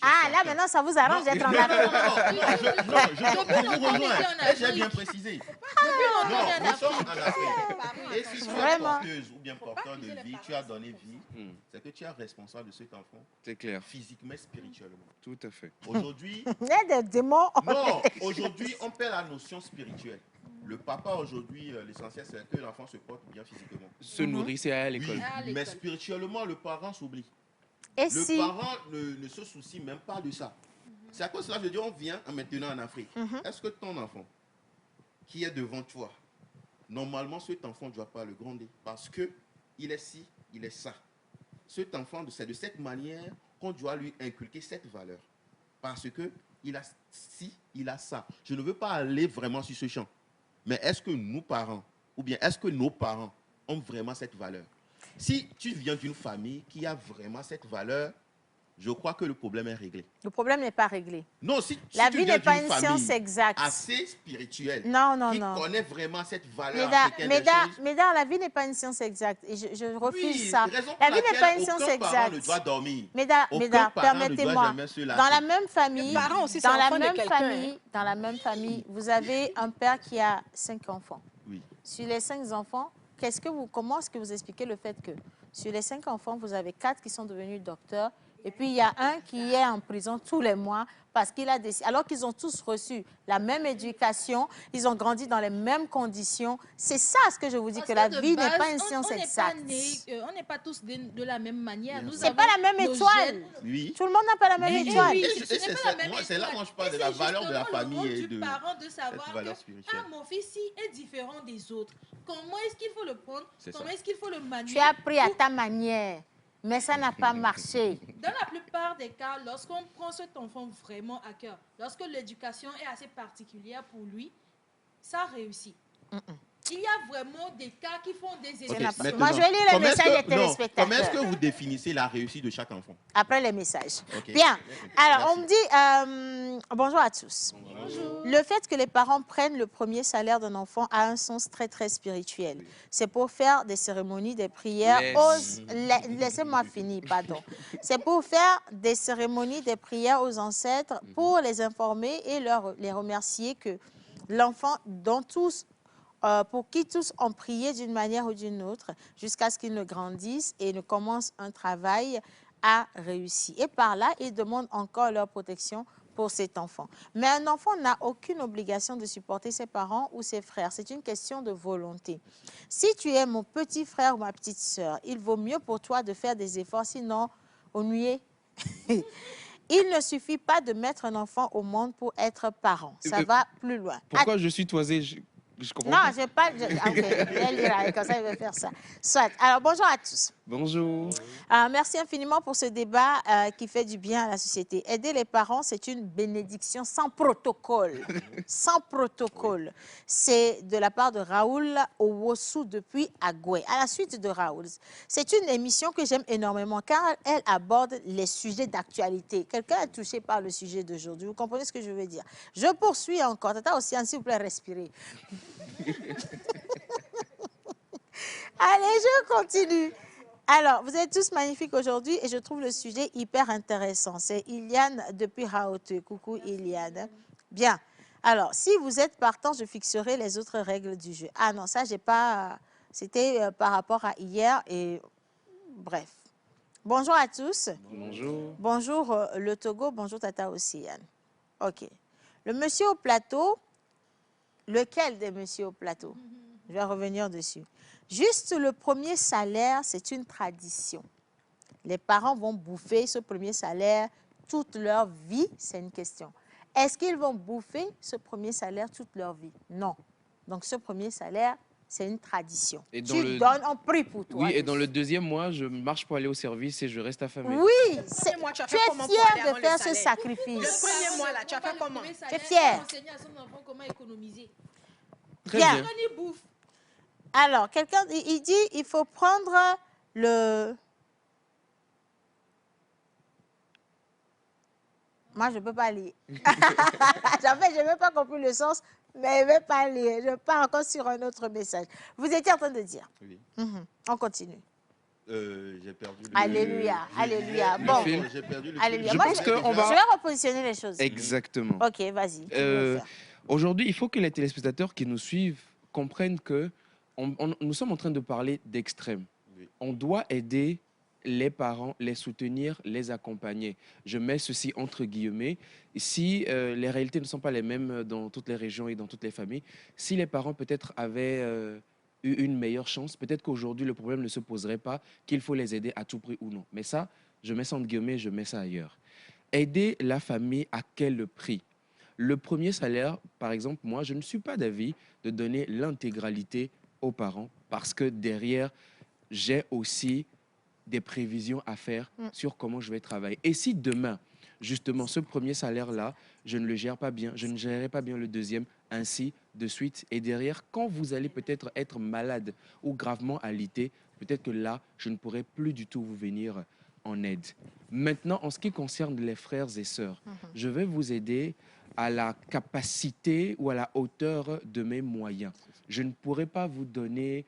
Là, maintenant, ça vous arrange d'être en Afrique. Non, je vous rejoins. J'ai bien précisé. Non, nous sommes en Afrique. Et si tu es porteuse ou bien porteur de vie, tu as donné vie, c'est que tu es responsable de cet enfant. C'est clair. Physiquement, spirituellement. Tout à fait. Aujourd'hui... Il y a des démons. Non, aujourd'hui, on perd la notion spirituelle. Le papa, aujourd'hui, l'essentiel, c'est que l'enfant se porte bien physiquement. Se nourrit, c'est à l'école. Oui, mais spirituellement, le parent s'oublie. Le parent ne se soucie même pas de ça. C'est à cause de cela que je dis, on vient maintenant en Afrique. Est-ce que ton enfant qui est devant toi, normalement, cet enfant ne doit pas le gronder parce qu'il est ci, il est ça. Cet enfant, c'est de cette manière qu'on doit lui inculquer cette valeur. Parce qu'il a ci, il a ça. Je ne veux pas aller vraiment sur ce champ. Mais est-ce que nous, parents, ou bien est-ce que nos parents ont vraiment cette valeur? Si tu viens d'une famille qui a vraiment cette valeur, je crois que le problème est réglé. Le problème n'est pas réglé. Non, si la vie n'est pas une science exacte. Assez spirituelle. Non. Qui connaît vraiment cette valeur Mesdames, la vie n'est pas une science exacte. Et je refuse ça. La vie n'est pas une science exacte. Aucun parent ne doit dormir. Mesdames, permettez-moi. Dans la même famille, dans la même famille, vous avez un père qui a 5 enfants. Oui. Sur les 5 enfants, comment est-ce que vous expliquez le fait que sur les 5 enfants, vous avez 4 qui sont devenus docteurs Et puis, il y a un qui est en prison tous les mois parce qu'il a décidé, alors qu'ils ont tous reçu la même éducation, ils ont grandi dans les mêmes conditions. C'est ça ce que je vous dis, que la vie n'est pas une science exacte. On n'est pas tous de la même manière. C'est pas la même étoile. Oui. Tout le monde n'a pas la même étoile. Oui, c'est là où je parle de la valeur de la famille et de parent de savoir valeur que spirituelle. mon fils est différent des autres. Comment est-ce qu'il faut le prendre? Comment est-ce qu'il faut le manier? Tu as appris à ta manière. Mais ça n'a pas marché. Dans la plupart des cas, lorsqu'on prend cet enfant vraiment à cœur, lorsque l'éducation est assez particulière pour lui, ça réussit. Il y a vraiment des cas qui font des études. Moi, je vais lire les messages des téléspectateurs. Comment est-ce que vous définissez la réussite de chaque enfant? Après les messages. Okay. Bien. Alors, on me dit bonjour à tous. Bonjour. Le fait que les parents prennent le premier salaire d'un enfant a un sens très, très spirituel. C'est pour faire des cérémonies, des prières. Laissez-moi finir, pardon. C'est pour faire des cérémonies, des prières aux ancêtres, pour les informer et les remercier que l'enfant dont tous pour qui tous ont prié d'une manière ou d'une autre jusqu'à ce qu'ils ne grandissent et ne commencent un travail à réussir. Et par là, ils demandent encore leur protection pour cet enfant. Mais un enfant n'a aucune obligation de supporter ses parents ou ses frères. C'est une question de volonté. Si tu es mon petit frère ou ma petite sœur, il vaut mieux pour toi de faire des efforts, sinon on nuit. Il ne suffit pas de mettre un enfant au monde pour être parent. Ça va plus loin. Pourquoi je suis toisé? Je comprends non, pas. je pas. Ok, elle dira, comme ça, il va faire ça. Soit. Alors, bonjour à tous. Bonjour. Merci infiniment pour ce débat qui fait du bien à la société. Aider les parents, c'est une bénédiction sans protocole. Sans protocole. C'est de la part de Raoul Owosu depuis Agoué. À la suite de Raoul, c'est une émission que j'aime énormément car elle aborde les sujets d'actualité. Quelqu'un est touché par le sujet d'aujourd'hui. Vous comprenez ce que je veux dire? Je poursuis encore. Tata Océane, s'il vous plaît, respirez. Allez, je continue. Alors, vous êtes tous magnifiques aujourd'hui et je trouve le sujet hyper intéressant. C'est Iliane depuis Haute. Coucou Iliane. Bien. Alors, si vous êtes partant, je fixerai les autres règles du jeu. Ah non, ça, j'ai pas... C'était par rapport à hier et... Bref. Bonjour à tous. Bonjour. Bonjour le Togo. Bonjour Tata Océane. OK. Le monsieur au plateau... Lequel des messieurs au plateau? Je vais revenir dessus. Juste le premier salaire, c'est une tradition. Les parents vont bouffer ce premier salaire toute leur vie, c'est une question. Est-ce qu'ils vont bouffer ce premier salaire toute leur vie? Non. Donc ce premier salaire, c'est une tradition. Et tu donnes, on prie pour toi. Oui, et dans le deuxième mois, je marche pour aller au service et je reste affamé. Oui, tu es fier de faire ce sacrifice. Le premier mois, là, tu as fait comment? Tu es fier. Enseigner à son enfant comment économiser. Très bien. Alors, quelqu'un, il dit, il faut prendre le... Moi, je ne peux pas lire. En fait, je n'ai même pas compris le sens, mais je ne vais pas lire. Je pars encore sur un autre message. Vous étiez en train de dire. Oui. On continue. J'ai perdu le... Alléluia, alléluia. Bon, j'ai perdu le... alléluia. Je Moi, pense qu'on va... Je vais repositionner les choses. Exactement. Ok, vas-y. Aujourd'hui, il faut que les téléspectateurs qui nous suivent comprennent que nous sommes en train de parler d'extrêmes. Oui. On doit aider les parents, les soutenir, les accompagner. Je mets ceci entre guillemets. Si les réalités ne sont pas les mêmes dans toutes les régions et dans toutes les familles, si les parents peut-être avaient eu une meilleure chance, peut-être qu'aujourd'hui le problème ne se poserait pas, qu'il faut les aider à tout prix ou non. Mais ça, je mets ça entre guillemets, je mets ça ailleurs. Aider la famille à quel prix? Le premier salaire, par exemple, moi, je ne suis pas d'avis de donner l'intégralité aux parents parce que derrière, j'ai aussi des prévisions à faire sur comment je vais travailler. Et si demain, justement, ce premier salaire-là, je ne le gère pas bien, je ne gérerai pas bien le deuxième, ainsi de suite. Et derrière, quand vous allez peut-être être malade ou gravement alité, peut-être que là, je ne pourrai plus du tout vous venir en aide. Maintenant, en ce qui concerne les frères et sœurs, je vais vous aider à la capacité ou à la hauteur de mes moyens. Je ne pourrai pas vous donner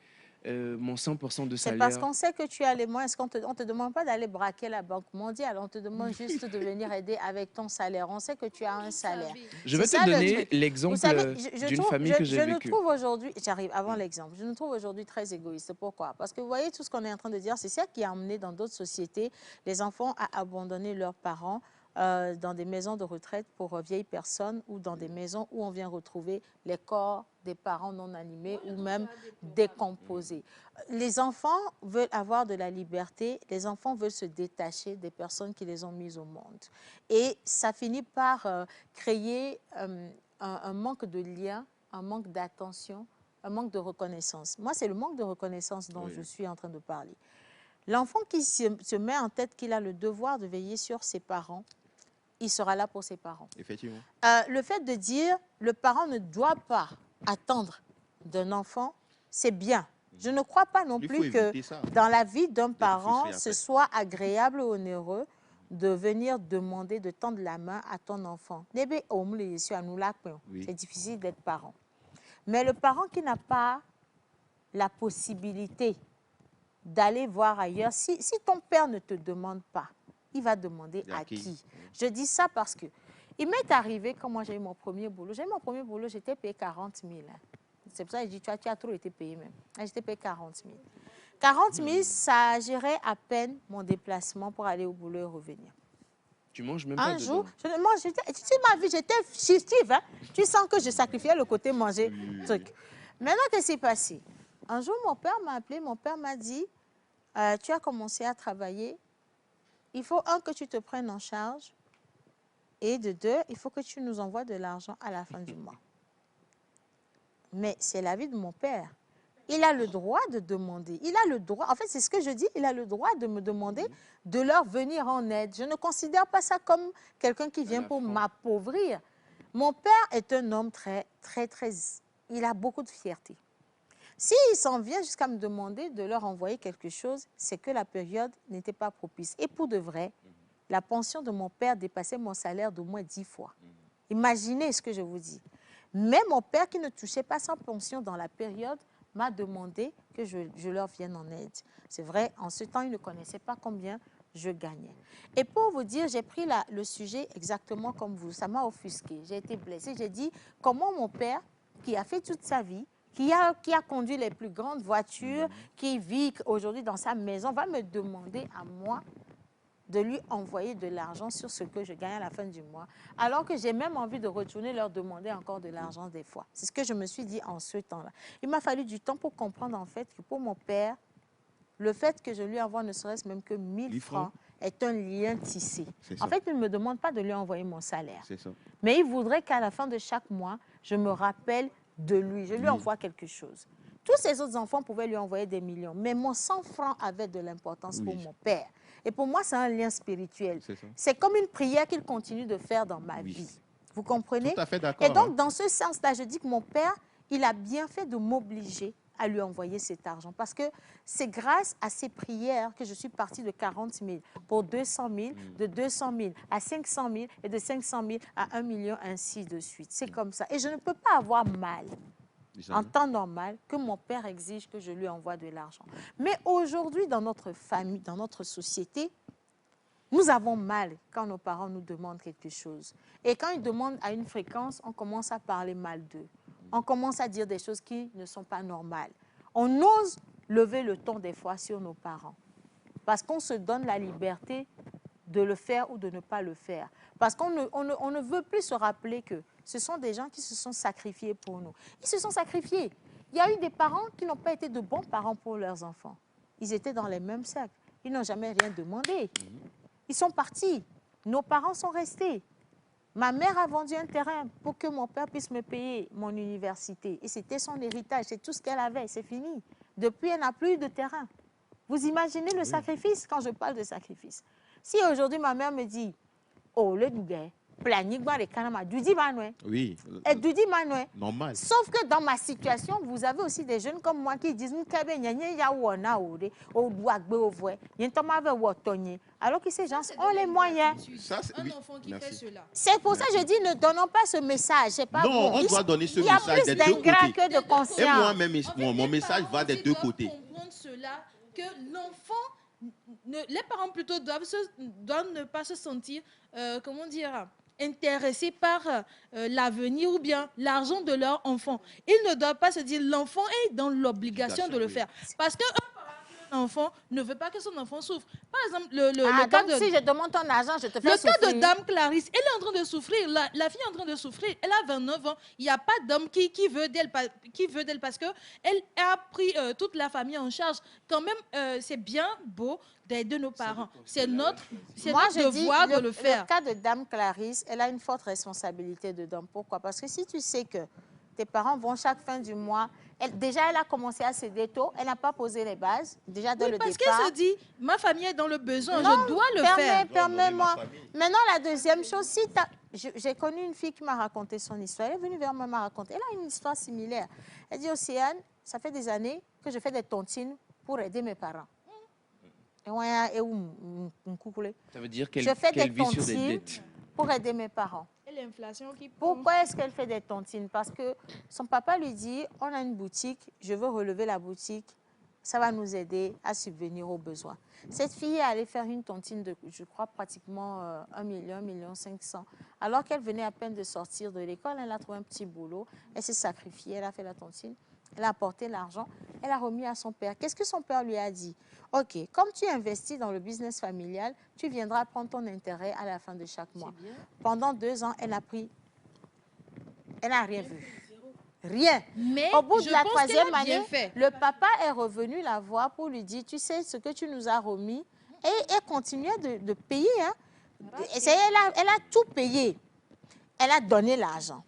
mon 100% de C'est salaire. parce qu'on sait que tu as les moyens. Est-ce qu'on ne te demande pas d'aller braquer la Banque mondiale? On te demande juste de venir aider avec ton salaire. On sait que tu as un salaire. Je vais te donner l'exemple d'une famille que j'ai vécue. Je nous trouve aujourd'hui, j'arrive avant l'exemple, je nous trouve aujourd'hui très égoïste. Pourquoi? Parce que vous voyez tout ce qu'on est en train de dire, c'est ça qui a amené dans d'autres sociétés les enfants à abandonner leurs parents dans des maisons de retraite pour vieilles personnes ou dans des maisons où on vient retrouver les corps des parents non animés ou même décomposés. Les enfants veulent avoir de la liberté, les enfants veulent se détacher des personnes qui les ont mises au monde. Et ça finit par créer un manque de lien, un manque d'attention, un manque de reconnaissance. Moi, c'est le manque de reconnaissance dont je suis en train de parler. L'enfant qui se met en tête qu'il a le devoir de veiller sur ses parents, il sera là pour ses parents. Effectivement. Le fait de dire le parent ne doit pas attendre d'un enfant, c'est bien. Je ne crois pas non plus que dans la vie d'un parent, ce soit agréable ou onéreux de venir demander, de tendre la main à ton enfant. C'est difficile d'être parent. Mais le parent qui n'a pas la possibilité d'aller voir ailleurs, si ton père ne te demande pas, il va demander à qui? Je dis ça parce que il m'est arrivé quand moi j'ai eu mon premier boulot. J'ai eu mon premier boulot, j'étais payé 40 000. C'est pour ça que je dis, tu as trop été payé même. J'étais payé 40 000. 40 000, ça gérait à peine mon déplacement pour aller au boulot et revenir. Tu manges même pas un jour, dedans. je ne mange, tu sais, ma vie, j'étais chétive. Hein? Tu sens que je sacrifiais le côté manger. Truc. Maintenant, qu'est-ce qui s'est passé? Un jour, mon père m'a appelé, mon père m'a dit, tu as commencé à travailler. Il faut, un, que tu te prennes en charge. Et de deux, il faut que tu nous envoies de l'argent à la fin du mois. Mais c'est la vie de mon père. Il a le droit de demander. Il a le droit, en fait, c'est ce que je dis, il a le droit de me demander de leur venir en aide. Je ne considère pas ça comme quelqu'un qui vient pour m'appauvrir. Mon père est un homme très, il a beaucoup de fierté. S'il s'en vient jusqu'à me demander de leur envoyer quelque chose, c'est que la période n'était pas propice. Et pour de vrai, la pension de mon père dépassait mon salaire d'au moins 10 fois. Imaginez ce que je vous dis. Mais mon père, qui ne touchait pas sa pension dans la période, m'a demandé que je leur vienne en aide. C'est vrai, en ce temps, il ne connaissait pas combien je gagnais. Et pour vous dire, j'ai pris le sujet exactement comme vous. Ça m'a offusqué. J'ai été blessée. J'ai dit, comment mon père, qui a fait toute sa vie, qui a conduit les plus grandes voitures, qui vit aujourd'hui dans sa maison, va me demander à moi de lui envoyer de l'argent sur ce que je gagne à la fin du mois, alors que j'ai même envie de retourner leur demander encore de l'argent des fois. C'est ce que je me suis dit en ce temps-là. Il m'a fallu du temps pour comprendre en fait que pour mon père, le fait que je lui envoie ne serait-ce même que 1000 francs est un lien tissé. En fait, il ne me demande pas de lui envoyer mon salaire. Mais il voudrait qu'à la fin de chaque mois, je me rappelle de lui. Je lui envoie quelque chose. Tous ses autres enfants pouvaient lui envoyer des millions, mais mon 100 francs avait de l'importance pour mon père. Et pour moi, c'est un lien spirituel. C'est comme une prière qu'il continue de faire dans ma vie. Vous comprenez? Tout à fait d'accord. Et donc, dans ce sens-là, je dis que mon père, il a bien fait de m'obliger à lui envoyer cet argent. Parce que c'est grâce à ces prières que je suis partie de 40 000 pour 200 000, de 200 000 à 500 000 et de 500 000 à 1 million, ainsi de suite. C'est comme ça. Et je ne peux pas avoir mal en temps normal que mon père exige que je lui envoie de l'argent. Mais aujourd'hui, dans notre famille, dans notre société, nous avons mal quand nos parents nous demandent quelque chose. Et quand ils demandent à une fréquence, on commence à parler mal d'eux. On commence à dire des choses qui ne sont pas normales. On ose lever le ton des fois sur nos parents. Parce qu'on se donne la liberté de le faire ou de ne pas le faire. Parce qu'on ne veut plus se rappeler que ce sont des gens qui se sont sacrifiés pour nous. Ils se sont sacrifiés. Il y a eu des parents qui n'ont pas été de bons parents pour leurs enfants. Ils étaient dans les mêmes cercles. Ils n'ont jamais rien demandé. Ils sont partis. Nos parents sont restés. Ma mère a vendu un terrain pour que mon père puisse me payer mon université. Et c'était son héritage. C'est tout ce qu'elle avait. C'est fini. Depuis, elle n'a plus eu de terrain. Vous imaginez le sacrifice quand je parle de sacrifice. Si aujourd'hui, ma mère me dit, oh, le douguet, planning ba rekanama dudi manwe. Oui. Et dudi manwe. Normal. Sauf que dans ma situation, vous avez aussi des jeunes comme moi qui disent n'kabe nyanye ya wona ore o douagbe o voie. Yentoma ve wotonye. Alors que ces gens ont les moyens. Ça, c'est Un enfant qui fait cela. C'est pour ça que je dis ne donnons pas ce message. C'est pas Non, bon. on doit donner ce Il y a message plus des deux d'ingrats côtés. que de conscience. Et moi-même, mon message va des deux côtés. Comprendre cela, que l'enfant, les parents plutôt doivent ne pas se sentir, comment dire, intéressés par l'avenir ou bien l'argent de leur enfant. Ils ne doivent pas se dire l'enfant est dans l'obligation de le faire. Parce que enfant ne veut pas que son enfant souffre. Par exemple, le cas donc de... si je demande ton argent, je te fais souffrir. Le cas de Dame Clarisse, elle est en train de souffrir. La fille est en train de souffrir. Elle a 29 ans. Il n'y a pas d'homme qui veut d'elle parce qu'elle a pris toute la famille en charge. Quand même, c'est bien beau d'aider nos parents. C'est notre devoir de le faire. Le cas de Dame Clarisse, elle a une forte responsabilité dedans. Pourquoi? Parce que si tu sais que tes parents vont chaque fin du mois. Déjà, elle a commencé à s'aider tôt. Elle n'a pas posé les bases. Déjà, dès le parce départ. Qu'elle se dit, ma famille est dans le besoin, non, je dois le faire. Permets-moi. Maintenant, la deuxième chose, si j'ai connu une fille qui m'a raconté son histoire. Elle est venue vers moi, m'a raconté. Elle a une histoire similaire. Elle dit, Océane, ça fait des années que je fais des tontines pour aider mes parents. Ça veut dire qu'elle vit sur des dettes. Pour aider mes parents. Et l'inflation qui Pourquoi est-ce qu'elle fait des tontines? Parce que son papa lui dit, on a une boutique, je veux relever la boutique, ça va nous aider à subvenir aux besoins. Cette fille est allée faire une tontine de, je crois, pratiquement 1 million 500 000. Alors qu'elle venait à peine de sortir de l'école, elle a trouvé un petit boulot, elle s'est sacrifiée, elle a fait la tontine, elle a apporté l'argent, elle a remis à son père. Qu'est-ce que son père lui a dit? Ok, comme tu investis dans le business familial, tu viendras prendre ton intérêt à la fin de chaque mois. Pendant 2 ans, elle n'a rien vu. Rien. Mais au bout de la 3e année, le papa est revenu la voir pour lui dire, tu sais ce que tu nous as remis. Et elle continuait de payer. Hein. Elle a tout payé. Elle a donné l'argent.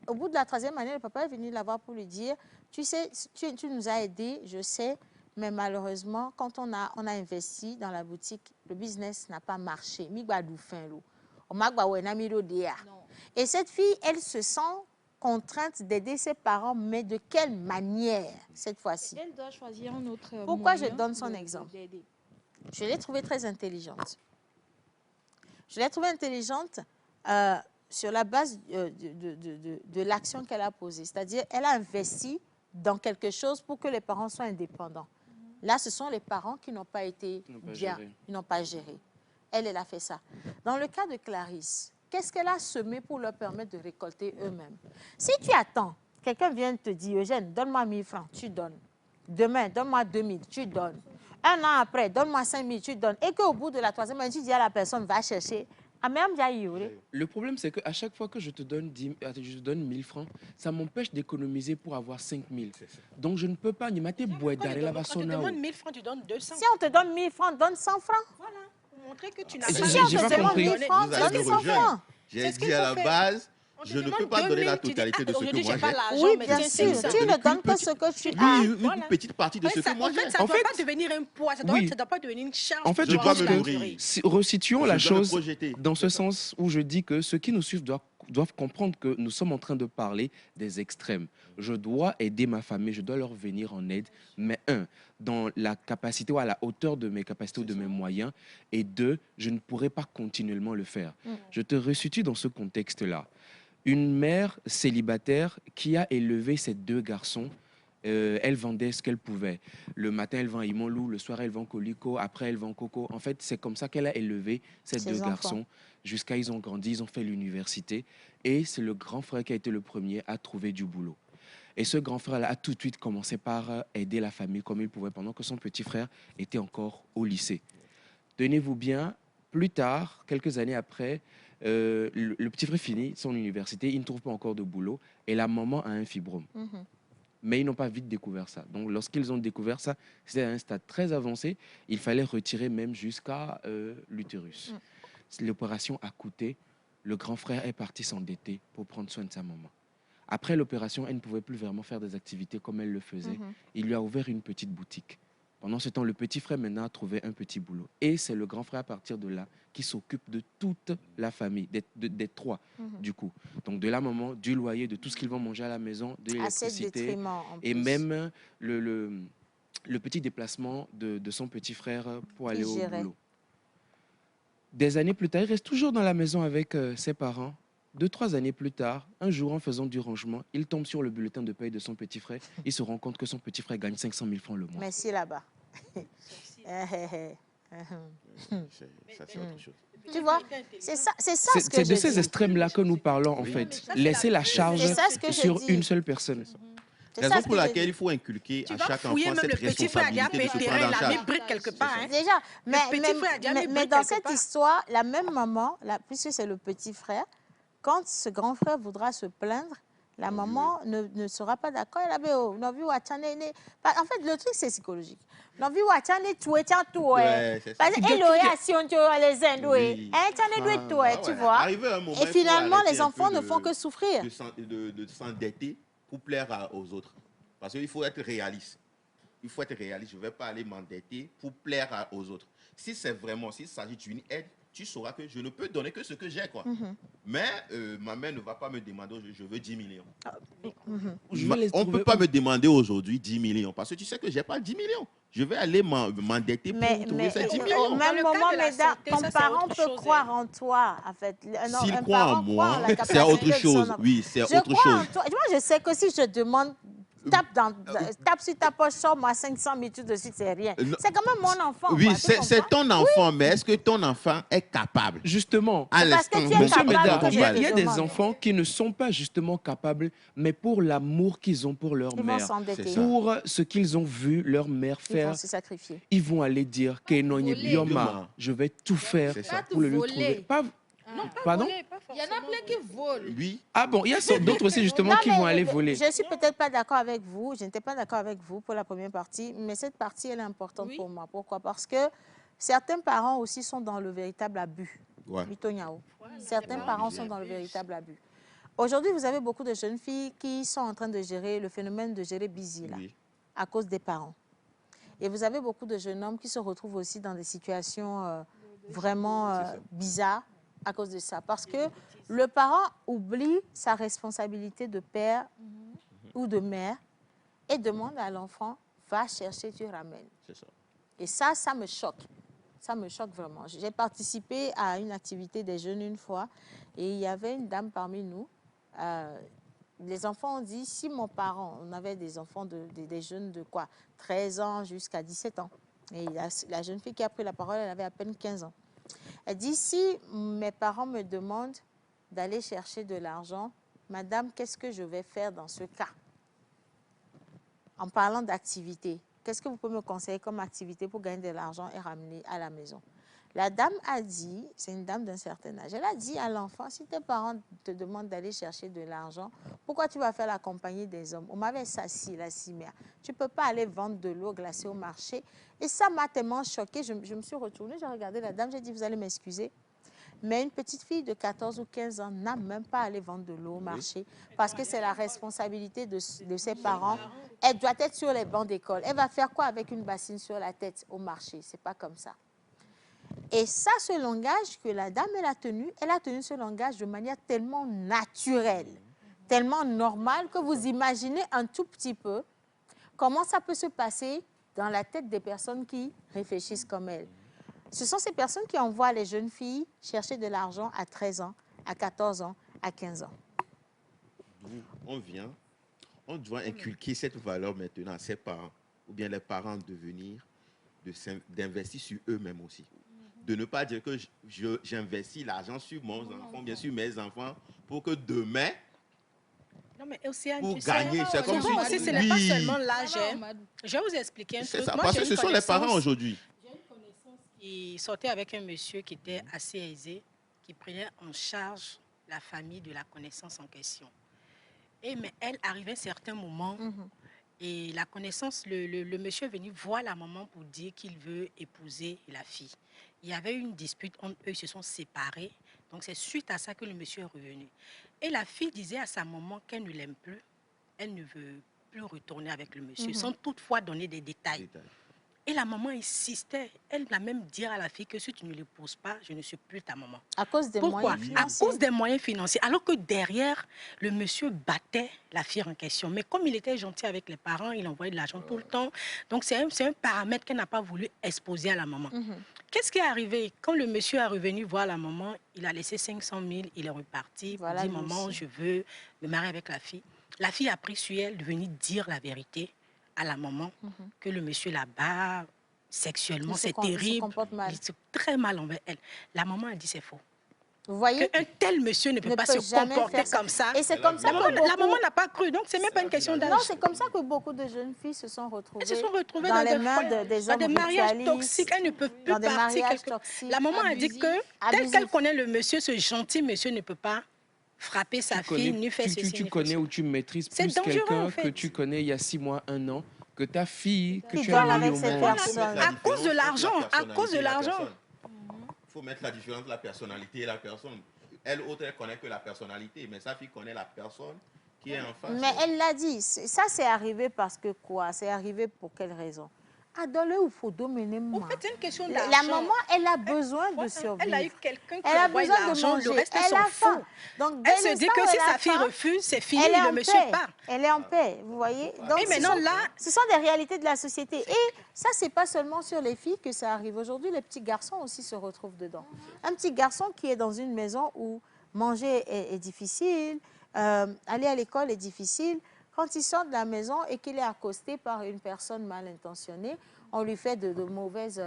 Au bout de la 3e année, le papa est venu la voir pour lui dire, tu sais, tu nous as aidés, je sais, mais malheureusement, quand on a investi dans la boutique, le business n'a pas marché. Et cette fille, elle se sent contrainte d'aider ses parents, mais de quelle manière cette fois-ci? Elle doit choisir un autre Pourquoi je donne son exemple? Je l'ai trouvée très intelligente. Je l'ai trouvée intelligente sur la base de l'action qu'elle a posée. C'est-à-dire, elle a investi dans quelque chose pour que les parents soient indépendants. Là, ce sont les parents qui n'ont pas été bien, ils n'ont pas géré. Elle a fait ça. Dans le cas de Clarisse, qu'est-ce qu'elle a semé pour leur permettre de récolter eux-mêmes? Si tu attends, quelqu'un vient te dire, Eugène, donne-moi 1000 francs, tu donnes. Demain, donne-moi 2000, tu donnes. Un an après, donne-moi 5000, tu donnes. Et qu'au bout de la 3e année, tu dis à la personne, va chercher. Le problème, c'est qu'à chaque fois que je te donne 1000 francs, ça m'empêche d'économiser pour avoir 5000. Donc, je ne peux pas. Quand on te demande 1000 francs, tu donnes 200. Si on te donne 1000 francs, donne 100 francs. Voilà, pour montrer que tu n'as pas. Si on te demande 1000 francs, donne 100 francs. J'ai dit à la base, je ne peux pas donner la totalité de ce que moi j'ai. Oui, bien sûr. Tu ne donnes que ce que tu as. Oui, une petite partie de ce que moi j'ai. Ça ne doit pas devenir un poids, ça ne doit pas devenir une charge. En fait, je pense que resituons la chose dans ce sens où je dis que ceux qui nous suivent doivent comprendre que nous sommes en train de parler des extrêmes. Je dois aider ma famille, je dois leur venir en aide, mais dans la capacité ou à la hauteur de mes capacités ou de mes moyens, et 2, je ne pourrai pas continuellement le faire. Je te resitue dans ce contexte-là. Une mère célibataire qui a élevé ses 2 garçons, elle vendait ce qu'elle pouvait. Le matin, elle vend Imolou, le soir, elle vend Coliko, après, elle vend Coco. En fait, c'est comme ça qu'elle a élevé ces 2 garçons jusqu'à ils ont grandi, ils ont fait l'université. Et c'est le grand frère qui a été le premier à trouver du boulot. Et ce grand frère a tout de suite commencé par aider la famille comme il pouvait pendant que son petit frère était encore au lycée. Tenez-vous bien, plus tard, quelques années après, le petit frère finit son université, il ne trouve pas encore de boulot et la maman a un fibrome. Mais ils n'ont pas vite découvert ça. Donc, lorsqu'ils ont découvert ça, c'était à un stade très avancé. Il fallait retirer même jusqu'à l'utérus. L'opération a coûté. Le grand frère est parti s'endetter pour prendre soin de sa maman. Après l'opération, elle ne pouvait plus vraiment faire des activités comme elle le faisait. Il lui a ouvert une petite boutique Pendant ce temps, le petit frère maintenant a trouvé un petit boulot. Et c'est le grand frère à partir de là qui s'occupe de toute la famille, des trois du coup. Donc de la maman, du loyer, de tout ce qu'ils vont manger à la maison, de l'électricité et même le petit déplacement de son petit frère pour aller au boulot. Des années plus tard, il reste toujours dans la maison avec ses parents. 2-3 années plus tard, un jour, en faisant du rangement, il tombe sur le bulletin de paye de son petit frère. Il se rend compte que son petit frère gagne 500 000 francs le mois. Merci là-bas. Ça, c'est autre chose. Tu vois, c'est ça ce que je dis. C'est de ces extrêmes-là que nous parlons, en fait. Laisser la charge sur une seule personne. Raison pour laquelle il faut inculquer à chaque enfant cette responsabilité de se prendre en charge. Quelque part, hein. Déjà, mais dans cette histoire, la même maman, puisque c'est le petit frère, quand ce grand frère voudra se plaindre, la maman ne sera pas d'accord. Elle a dit, oh, en fait, le truc, c'est psychologique. Parce que tu vois. Et finalement, les enfants ne font que souffrir. De s'endetter pour plaire aux autres. Parce qu'il faut être réaliste. Il faut être réaliste. Je ne vais pas aller m'endetter pour plaire aux autres. Si c'est vraiment, s'il s'agit d'une aide, tu sauras que je ne peux donner que ce que j'ai, quoi. Mais ma mère ne va pas me demander, je veux 10 millions. On ne peut pas me demander aujourd'hui 10 millions parce que tu sais que je n'ai pas 10 millions. Je vais aller m'endetter pour trouver ces 10 millions. Au même moment, ton parent peut croire en toi. En fait. S'il croit en moi, c'est autre chose. Oui, c'est autre chose. Moi, je sais que si je demande... Tape sur ta poche, sors-moi 500 000 tout de suite, c'est rien. C'est quand même mon enfant. Oui, c'est ton enfant, mais est-ce que ton enfant est capable? Justement. Monsieur Médard, il y a des enfants qui ne sont pas justement capables, mais pour l'amour qu'ils ont pour leur mère, pour ce qu'ils ont vu leur mère faire, ils vont se sacrifier. Ils vont aller dire que non, je vais tout faire pour le trouver. Non, pardon? Il y en a plein qui volent. Oui. Ah bon, il y a d'autres aussi justement qui vont aller voler. Je ne suis peut-être pas d'accord avec vous. Je n'étais pas d'accord avec vous pour la première partie, mais cette partie, elle est importante pour moi. Pourquoi? Parce que certains parents aussi sont dans le véritable abus. Certains parents sont dans le véritable abus. Aujourd'hui, vous avez beaucoup de jeunes filles qui sont en train de gérer le phénomène de gérer busy là, à cause des parents. Et vous avez beaucoup de jeunes hommes qui se retrouvent aussi dans des situations vraiment bizarres à cause de ça. Parce que le parent oublie sa responsabilité de père ou de mère et demande à l'enfant, va chercher, tu ramènes. Et ça me choque. Ça me choque vraiment. J'ai participé à une activité des jeunes une fois et il y avait une dame parmi nous. Les enfants ont dit, si mon parent, on avait des enfants, des jeunes de quoi, 13 ans jusqu'à 17 ans. Et la jeune fille qui a pris la parole, elle avait à peine 15 ans. Elle dit, si mes parents me demandent d'aller chercher de l'argent, madame, qu'est-ce que je vais faire dans ce cas? En parlant d'activité, qu'est-ce que vous pouvez me conseiller comme activité pour gagner de l'argent et ramener à la maison? La dame a dit, c'est une dame d'un certain âge, elle a dit à l'enfant, si tes parents te demandent d'aller chercher de l'argent, pourquoi tu vas faire la compagnie des hommes? On m'avait sassi, la cimère. Tu ne peux pas aller vendre de l'eau glacée au marché. Et ça m'a tellement choquée. Je me suis retournée, j'ai regardé la dame, j'ai dit, vous allez m'excuser. Mais une petite fille de 14 ou 15 ans n'a même pas à aller vendre de l'eau au marché parce que c'est la responsabilité de ses parents. Elle doit être sur les bancs d'école. Elle va faire quoi avec une bassine sur la tête au marché? Ce n'est pas comme ça. Et ça, ce langage que la dame, elle a tenu ce langage de manière tellement naturelle, tellement normale que vous imaginez un tout petit peu comment ça peut se passer dans la tête des personnes qui réfléchissent comme elle. Ce sont ces personnes qui envoient les jeunes filles chercher de l'argent à 13 ans, à 14 ans, à 15 ans. On doit inculquer cette valeur maintenant à ses parents, ou bien les parents d'investir sur eux-mêmes aussi. De ne pas dire que j'investis l'argent sur mon enfant, bien sûr mes enfants, pour que demain, non, mais Océane, pour gagner, c'est comme si... Ce n'est pas seulement l'âge. Je vais vous expliquer un truc. C'est ça, parce que ce sont les parents aujourd'hui. J'ai une connaissance qui sortait avec un monsieur qui était assez aisé, qui prenait en charge la famille de la connaissance en question. Mais elle arrivait à un certain moment, et la connaissance, le monsieur est venu voir la maman pour dire qu'il veut épouser la fille. Il y avait eu une dispute entre eux, ils se sont séparés. Donc c'est suite à ça que le monsieur est revenu. Et la fille disait à sa maman qu'elle ne l'aime plus, elle ne veut plus retourner avec le monsieur, sans toutefois donner des détails. Et la maman insistait. Elle l'a même dit à la fille que si tu ne l'épouses pas, je ne suis plus ta maman. À cause des moyens financiers. À cause des moyens financiers. Alors que derrière, le monsieur battait la fille en question. Mais comme il était gentil avec les parents, il envoyait de l'argent tout le temps. Donc c'est un paramètre qu'elle n'a pas voulu exposer à la maman. Qu'est-ce qui est arrivé? Quand le monsieur est revenu voir la maman, il a laissé 500 000, il est reparti. Voilà, il dit, maman, je veux me marier avec la fille. La fille a pris sur elle de venir dire la vérité à la maman que le monsieur la bat sexuellement, c'est terrible. Il se comporte mal. Il se très mal envers elle. La maman a dit c'est faux. Vous voyez qu'un tel monsieur ne peut pas se comporter comme ça. Et c'est comme ça la maman n'a pas cru, donc c'est même pas une question d'âge. Non, c'est comme ça que beaucoup de jeunes filles se sont retrouvées. Elles se sont retrouvées dans les mains des hommes des mariages toxiques. Elles ne peuvent plus partir. La maman a dit que tel qu'elle connaît le monsieur, ce gentil monsieur ne peut pas frapper sa fille, ni faire ceci. Tu connais ou tu maîtrises plus quelqu'un que tu connais il y a 6 mois, 1 an, que ta fille, que tu as mis au monde. À cause de l'argent, à cause de l'argent. Il faut mettre la différence entre la personnalité et la personne. Elle, autre, elle connaît que la personnalité, mais sa fille connaît la personne qui est en face. Mais elle l'a dit, ça c'est arrivé parce que quoi? C'est arrivé pour quelle raison? Adole ou faut dominer moi. En fait, c'est une question d'argent. La maman, elle a besoin de survivre. Elle a eu quelqu'un qui a envoie besoin l'argent, de le manger. reste s'en fout. Donc, elle se dit que si sa fille refuse, c'est fini, le monsieur part. Elle est en paix, vous voyez. Donc, et maintenant, ce sont des réalités de la société. Et ça, c'est pas seulement sur les filles que ça arrive. Aujourd'hui, les petits garçons aussi se retrouvent dedans. Un petit garçon qui est dans une maison où manger est difficile, aller à l'école est difficile. Quand il sort de la maison et qu'il est accosté par une personne mal intentionnée, on lui fait de mauvaises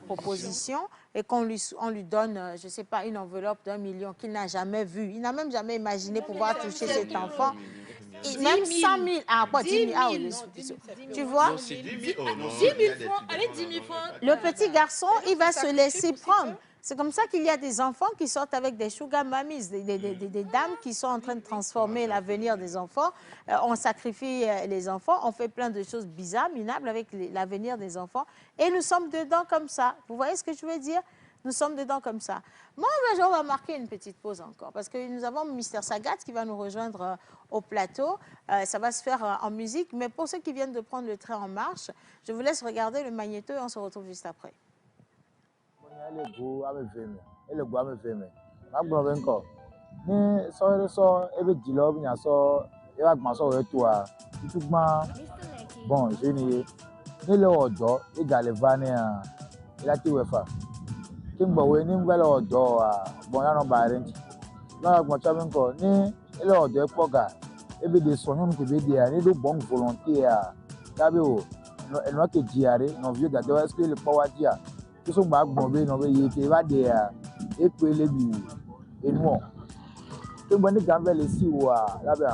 propositions et qu'on lui donne, je ne sais pas, une enveloppe d'1 million qu'il n'a jamais vue. Il n'a même jamais imaginé pouvoir toucher cet enfant. Et même 100 000, ah, pas 10 000, ah, tu vois? 10 000 francs, allez, 10 000 francs. Le petit garçon, il va se laisser prendre. C'est comme ça qu'il y a des enfants qui sortent avec des sugar mamies, des dames qui sont en train de transformer l'avenir des enfants. On sacrifie les enfants, on fait plein de choses bizarres, minables avec l'avenir des enfants. Et nous sommes dedans comme ça. Vous voyez ce que je veux dire? Nous sommes dedans comme ça. Moi, on va marquer une petite pause encore parce que nous avons Mr Sagat qui va nous rejoindre au plateau. Ça va se faire en musique. Mais pour ceux qui viennent de prendre le train en marche, je vous laisse regarder le magnéto et on se retrouve juste après. Elle go ame feme ele go ame feme ma gbo be nko ni so ebe jilo bi nya so e wa gbon so we to a tutugba bon je ni le odo e gale vani a ila ti wefa ki ngbo we ni ngbe le odo a bon ya no ba re nti la gbon cha be nko ni ele odo e poga ebe de so nyun ke be de a ni do bon volontiers a tabe o no ke jiare no vieux da do est-ce que le power dia tout ce bag bombé no be yeke va de e pele bi enu to bon ni gambe le si wa la be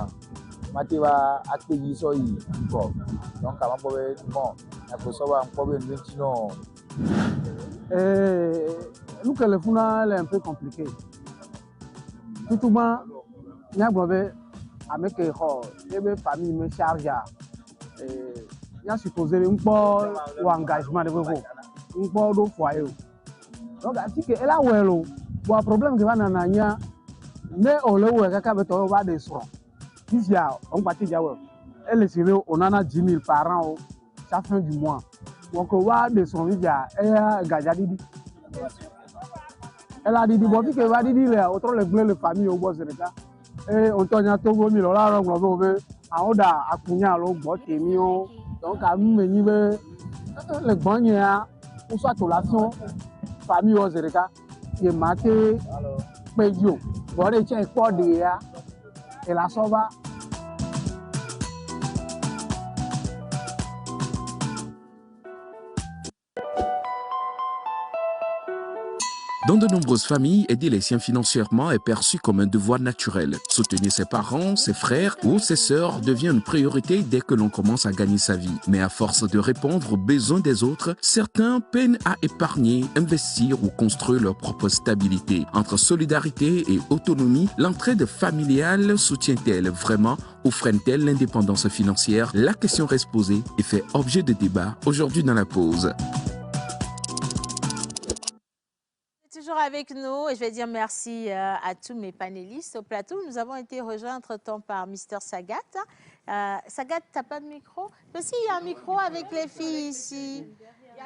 mate va accueillir so yi ko donc avant bo bon na ko so va ko be nti no nous que le funa est un peu compliqué tout ma nya bobe avec ko ebe famille me charge ya supposé un peu ou engagement de vous un peu do foyer donc ati que ela welo bo problème que va na nya ne o le we kaka beto va de so disia on parti ja we elle serait on en a 10 000 par an chaque fin du mois donc va de son via e gaja didi elle a dit bon que va didi le autre le famille au boss de ça et on tonya togo mi lo la ro gbo be àwọn da akunya lo gbo temi o donc a mu ni be le gbon yen on soit relation famille aux Zereka et marqué Pédio bon et tiens quoi de ya et la sauva. Dans de nombreuses familles, aider les siens financièrement est perçu comme un devoir naturel. Soutenir ses parents, ses frères ou ses sœurs devient une priorité dès que l'on commence à gagner sa vie. Mais à force de répondre aux besoins des autres, certains peinent à épargner, investir ou construire leur propre stabilité. Entre solidarité et autonomie, l'entraide familiale soutient-elle vraiment ou freine-t-elle l'indépendance financière? La question reste posée et fait objet de débat aujourd'hui dans la pause. Toujours avec nous, et je vais dire merci à tous mes panélistes au plateau. Nous avons été rejoints entre-temps par Mr Sagat. Sagat, tu n'as pas de micro? Mais si, il y a un micro avec les filles ici.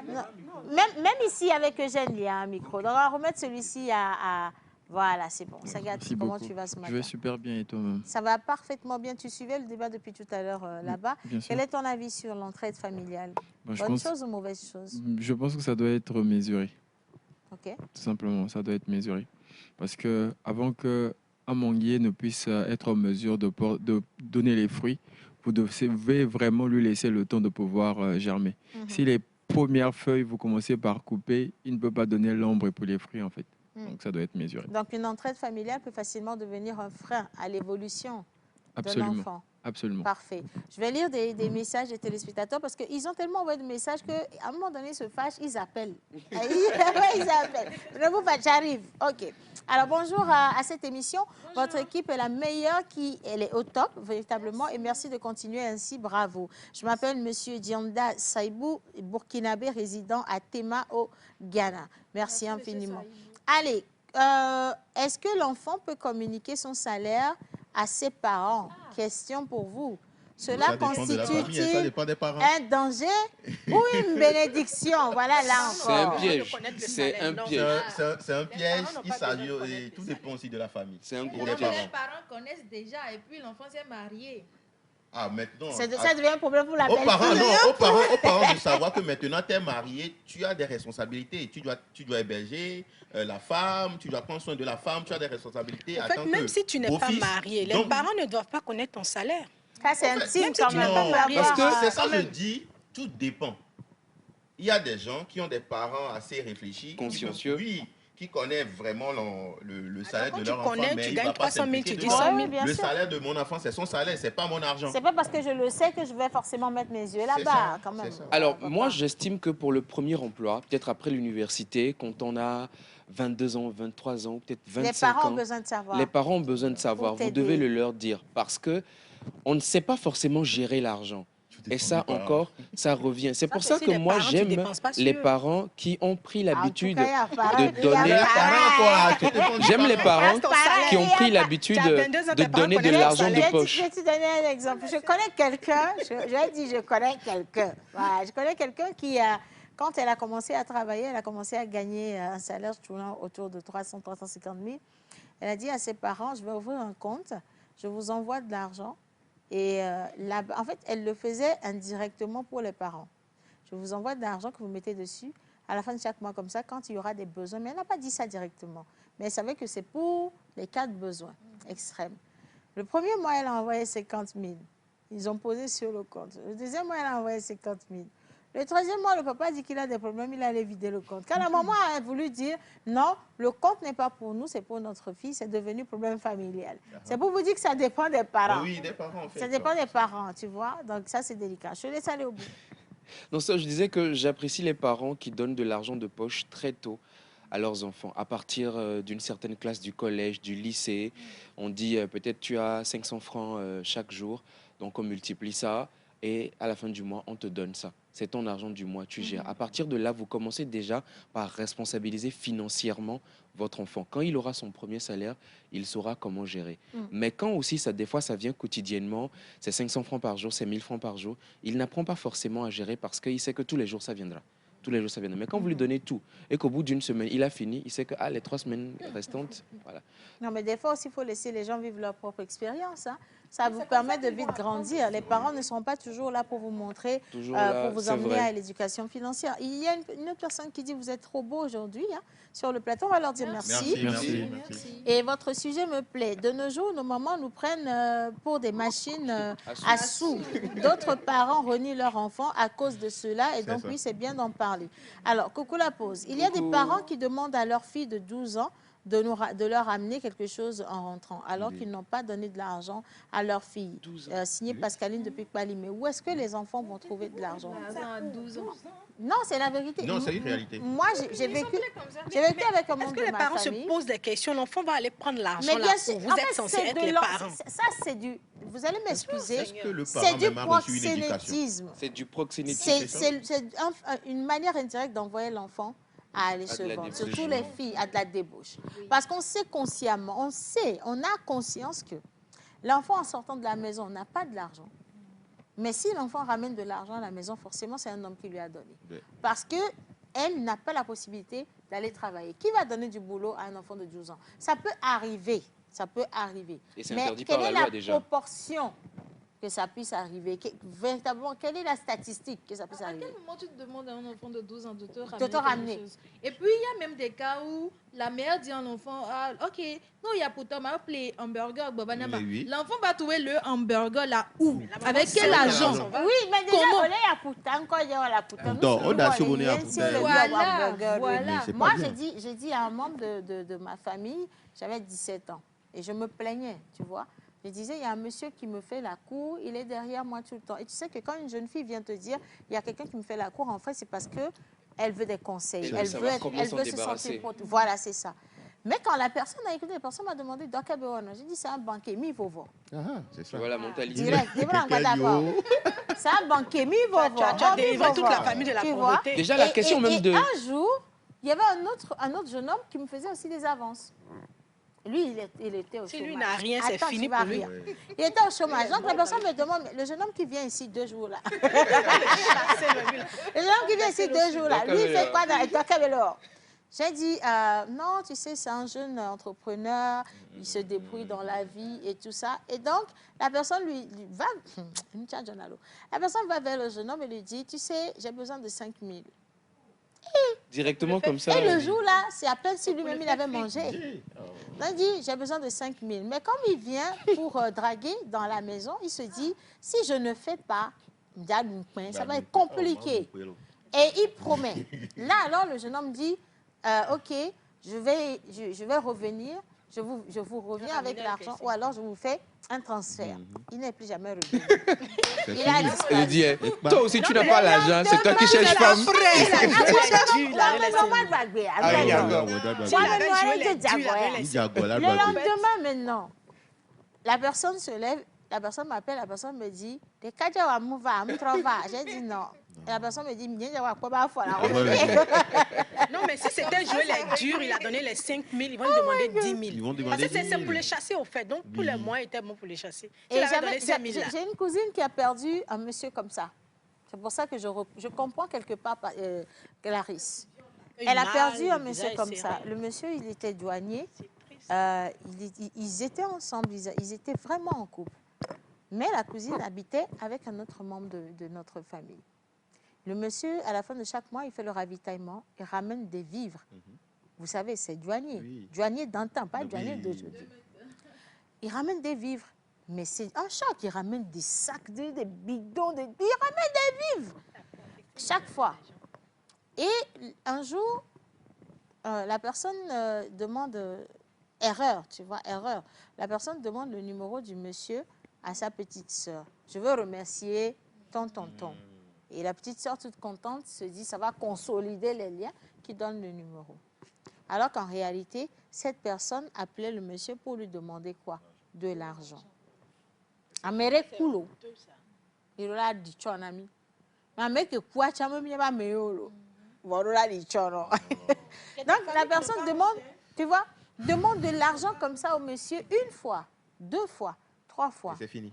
Même ici, avec Eugène, il y a un micro. Donc, on va remettre celui-ci à... Voilà, c'est bon. Sagat, comment tu vas ce matin? Je vais super bien et toi-même? Ça va parfaitement bien. Tu suivais le débat depuis tout à l'heure là-bas. Quel est ton avis sur l'entraide familiale? Bonne chose ou mauvaise chose? Je pense que ça doit être mesuré. Ok. Tout simplement, ça doit être mesuré. Parce que avant qu'un manguier ne puisse être en mesure de donner les fruits, vous devez vraiment lui laisser le temps de pouvoir germer. Si les premières feuilles, vous commencez par couper, il ne peut pas donner l'ombre pour les fruits, en fait. Donc, ça doit être mesuré. Donc, une entraide familiale peut facilement devenir un frein à l'évolution d'un enfant. Absolument. Parfait. Je vais lire des messages des téléspectateurs parce qu'ils ont tellement envoyé de messages qu'à un moment donné, ils se fâchent, ils appellent. Ils appellent. Ne vous fâchez, j'arrive. OK. Alors, bonjour à cette émission. Bonjour. Votre équipe est la meilleure, elle est au top, véritablement, et merci de continuer ainsi. Bravo. Je m'appelle Monsieur Dianda Saïbou, burkinabé résident à Tema, au Ghana. Merci infiniment. Allez, est-ce que l'enfant peut communiquer son salaire à ses parents? Question pour vous. Cela constitue-t-il un danger ou une bénédiction? Voilà, là encore. C'est un piège. C'est un piège. C'est un piège. Il s'agit, tout dépend aussi de la famille. C'est un gros piège. piège. Les parents connaissent déjà et puis l'enfant s'est marié. Ah, maintenant. Ça devient un problème pour la belle-fille. Aux parents de savoir que maintenant tu es marié, tu as des responsabilités. Tu dois héberger la femme, tu dois prendre soin de la femme, tu as des responsabilités. En fait, même si tu n'es pas marié, les parents ne doivent pas connaître ton salaire. Ça, c'est intime quand même. Parce que c'est ça que je dis, tout dépend. Il y a des gens qui ont des parents assez réfléchis, consciencieux. Qui connaissent vraiment le salaire de leur enfant, mais tu gagnes 300 000, tu dis 100 000. Le salaire de mon enfant, c'est son salaire, c'est pas mon argent. C'est pas parce que je le sais que je vais forcément mettre mes yeux là-bas, quand même. Alors, moi, j'estime que pour le premier emploi, peut-être après l'université, quand on a 22 ans, 23 ans, peut-être 25 ans... Les parents ont besoin de savoir. Les parents ont besoin de savoir. Vous devez le leur dire parce que on ne sait pas forcément gérer l'argent. Et ça encore, ça revient. C'est pour ça que moi, j'aime les parents qui ont pris l'habitude de donner... J'aime les parents qui ont pris l'habitude de donner de l'argent de poche. Je vais te donner un exemple. Je connais quelqu'un, j'ai dit je connais quelqu'un. Voilà, je connais quelqu'un qui, quand elle a commencé à travailler, elle a commencé à gagner un salaire tournant autour de 300 350 000. Elle a dit à ses parents, je vais ouvrir un compte, je vous envoie de l'argent. Et en fait, elle le faisait indirectement pour les parents. Je vous envoie de l'argent que vous mettez dessus à la fin de chaque mois, comme ça, quand il y aura des besoins. Mais elle n'a pas dit ça directement. Mais elle savait que c'est pour les cas de besoins extrêmes. Le premier mois, elle a envoyé 50 000. Ils ont posé sur le compte. Le deuxième mois, elle a envoyé 50 000. Le troisième mois, le papa dit qu'il a des problèmes, il allait vider le compte. Quand la maman a voulu dire, non, le compte n'est pas pour nous, c'est pour notre fille, c'est devenu problème familial. C'est pour vous dire que ça dépend des parents. Oui, des parents, en fait. Ça dépend des parents, tu vois. Donc ça, c'est délicat. Je te laisse aller au bout. Non, ça, je disais que j'apprécie les parents qui donnent de l'argent de poche très tôt à leurs enfants. À partir d'une certaine classe du collège, du lycée, on dit peut-être tu as 500 francs chaque jour, donc on multiplie ça. Et à la fin du mois, on te donne ça. C'est ton argent du mois, tu gères. À partir de là, vous commencez déjà par responsabiliser financièrement votre enfant. Quand il aura son premier salaire, il saura comment gérer. Mais quand aussi, des fois, ça vient quotidiennement, c'est 500 francs par jour, c'est 1000 francs par jour, il n'apprend pas forcément à gérer parce qu'il sait que tous les jours, ça viendra. Tous les jours, ça viendra. Mais quand vous lui donnez tout et qu'au bout d'une semaine, il a fini, il sait que les 3 semaines restantes, voilà. Non, mais des fois aussi, il faut laisser les gens vivre leur propre expérience. Hein. Ça vous permet de vite grandir. Les parents ne sont pas toujours là pour vous montrer, pour vous emmener à l'éducation financière. Il y a une autre personne qui dit, vous êtes trop beau aujourd'hui sur le plateau. On va leur dire merci. Merci. Et votre sujet me plaît. De nos jours, nos mamans nous prennent pour des machines à sous. D'autres parents renient leurs enfants à cause de cela. Et donc, oui, c'est bien d'en parler. Alors, coucou la pause. Il y a des parents qui demandent à leur fille de 12 ans de leur amener quelque chose en rentrant, alors qu'ils n'ont pas donné de l'argent à leur fille. Signé Pascaline depuis Pali. Mais où est-ce que les enfants vont trouver de l'argent? 12 ans. Non, c'est la vérité. Non, c'est une réalité. Moi, j'ai vécu avec un membre de ma famille. Est-ce que les parents se posent des questions? L'enfant va aller prendre l'argent là où vous êtes censés être les parents. Ça, c'est du... Vous allez m'excuser. C'est du proxénétisme. C'est du proxénétisme. C'est une manière indirecte d'envoyer l'enfant à aller se vendre, surtout les filles, à de la débauche. Parce qu'on sait consciemment, on a conscience que l'enfant en sortant de la maison n'a pas de l'argent. Mais si l'enfant ramène de l'argent à la maison, forcément, c'est un homme qui lui a donné. Parce qu'elle n'a pas la possibilité d'aller travailler. Qui va donner du boulot à un enfant de 12 ans? Ça peut arriver. Ça peut arriver. Et c'est mais interdit par quelle la est loi la déjà. proportion que ça puisse arriver? Véritablement, quelle est la statistique que ça puisse arriver? À quel moment tu te demandes à un enfant de 12 ans de te ramener te ramener. quelque chose? Et puis, il y a même des cas où la mère dit à l'enfant, ah, ok, non, il y a pourtant m'a appelé hamburger. Oui. L'enfant va trouver le hamburger là où? Avec quel argent? Oui, mais déjà, on est à Poutan, quand il y a la Poutan. Voilà. Moi, j'ai dit à un membre de ma famille, j'avais 17 ans, et je me plaignais, tu vois. Je disais, il y a un monsieur qui me fait la cour, il est derrière moi tout le temps. Et tu sais que quand une jeune fille vient te dire, il y a quelqu'un qui me fait la cour, en fait, c'est parce qu'elle veut des conseils. Elle veut se sentir proche. Voilà, c'est ça. Mais quand la personne a écouté, la personne m'a demandé, j'ai dit, c'est un banquier, mi vovo. C'est ça. Voilà la mentalité. Direct, d'accord. C'est un banquier, mi vovo. Tu as délivré toute la famille de la pauvreté. Déjà, la question même de... un jour, il y avait un autre jeune homme qui me faisait aussi des avances. Lui, il était au chômage. Si lui n'a rien, c'est fini pour lui. Il était au chômage. Donc, la personne me demande, le jeune homme qui vient ici 2 jours là. Le jeune homme qui vient ici 2 jours là, lui, il fait quoi dans Dakabelor? J'ai dit, non, tu sais, c'est un jeune entrepreneur, il se débrouille dans la vie et tout ça. Et donc, la personne lui va, la personne va vers le jeune homme et lui dit, tu sais, j'ai besoin de 5 000. Directement comme ça. Et le jour-là, c'est à peine si lui-même il avait mangé. Il dit, j'ai besoin de 5 000. Mais comme il vient pour draguer dans la maison, il se dit, si je ne fais pas, ça va être compliqué. Et il promet. Là, alors, le jeune homme dit, OK, je vais revenir, je vous reviens avec l'argent, ou alors je vous fais un transfert. Il n'est plus jamais revenu. Il a disparu. Il dit, toi aussi, tu n'as pas l'argent, c'est toi qui cherches femme. Le lendemain, maintenant, la personne se lève, la personne m'appelle, la personne me dit, j'ai dit non. Et la personne me dit, non, mais si c'était jouer les durs, il a donné les 5 000, ils vont lui demander 10 000. Parce que c'est pour les chasser, au fait. Donc, tous les mois étaient bons pour les chasser. Et j'ai une cousine qui a perdu un monsieur comme ça. C'est pour ça que je comprends quelque part Clarisse. Elle a perdu un monsieur comme ça. Le monsieur, il était douanier. Ils étaient ensemble, ils étaient vraiment en couple. Mais la cousine habitait avec un autre membre de notre famille. Le monsieur, à la fin de chaque mois, il fait le ravitaillement, il ramène des vivres. Vous savez, c'est douanier. Oui. Douanier d'antan, pas douanier d'aujourd'hui. Il ramène des vivres. Mais c'est un choc. Il ramène des sacs, des bidons, il ramène des vivres. Chaque fois. Et un jour, la personne demande... erreur, tu vois, erreur. La personne demande le numéro du monsieur à sa petite sœur. Je veux remercier ton tonton. Et la petite sœur, toute contente, se dit, ça va consolider les liens, qui donne le numéro. Alors qu'en réalité, cette personne appelait le monsieur pour lui demander quoi? De l'argent. Amere kulo. Il a dit, tu as un ami. Mais que quoi, tu as mis ma meolo. Voilà, dit, tu as. Donc, la personne demande, tu vois, demande de l'argent comme ça au monsieur 1 fois, 2 fois, 3 fois. C'est fini.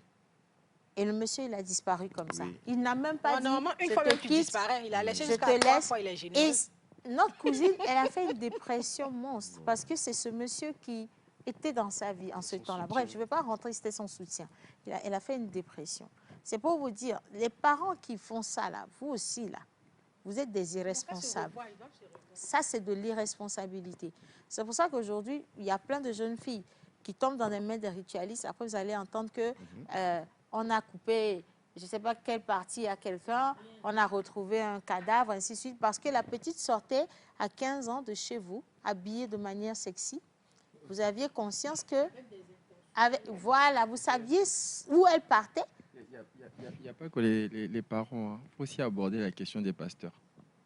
Et le monsieur, il a disparu comme ça. Il n'a même pas dit, normalement, une fois que tu disparais, il a laissé jusqu'à 3 fois, il est généreux. Et notre cousine, elle a fait une dépression monstre parce que c'est ce monsieur qui était dans sa vie en ce temps-là. Bref, je ne vais pas rentrer, c'était son soutien. Elle a fait une dépression. C'est pour vous dire, les parents qui font ça, là, vous aussi, là, vous êtes des irresponsables. Ça, c'est de l'irresponsabilité. C'est pour ça qu'aujourd'hui, il y a plein de jeunes filles qui tombent dans les mains des ritualistes. Après, vous allez entendre que on a coupé, je ne sais pas quelle partie à quelqu'un, on a retrouvé un cadavre, ainsi de suite, parce que la petite sortait à 15 ans de chez vous, habillée de manière sexy. Vous aviez conscience que, voilà, vous saviez où elle partait. Il n'y a pas que les parents. Il faut aussi aborder la question des pasteurs.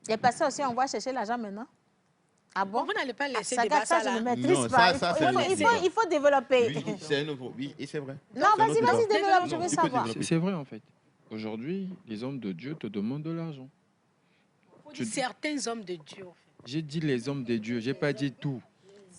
Les pasteurs aussi, on va chercher l'argent maintenant. Ah bon? Vous n'allez pas laisser ça, ça je là. ne maîtrise pas. Il faut développer. Oui, c'est nouveau. Oui, et c'est vrai. Non, vas-y, développe, je veux savoir. C'est vrai, en fait. Aujourd'hui, les hommes de Dieu te demandent de l'argent. Certains hommes de Dieu. En fait. J'ai dit les hommes de Dieu, je n'ai pas dit tout.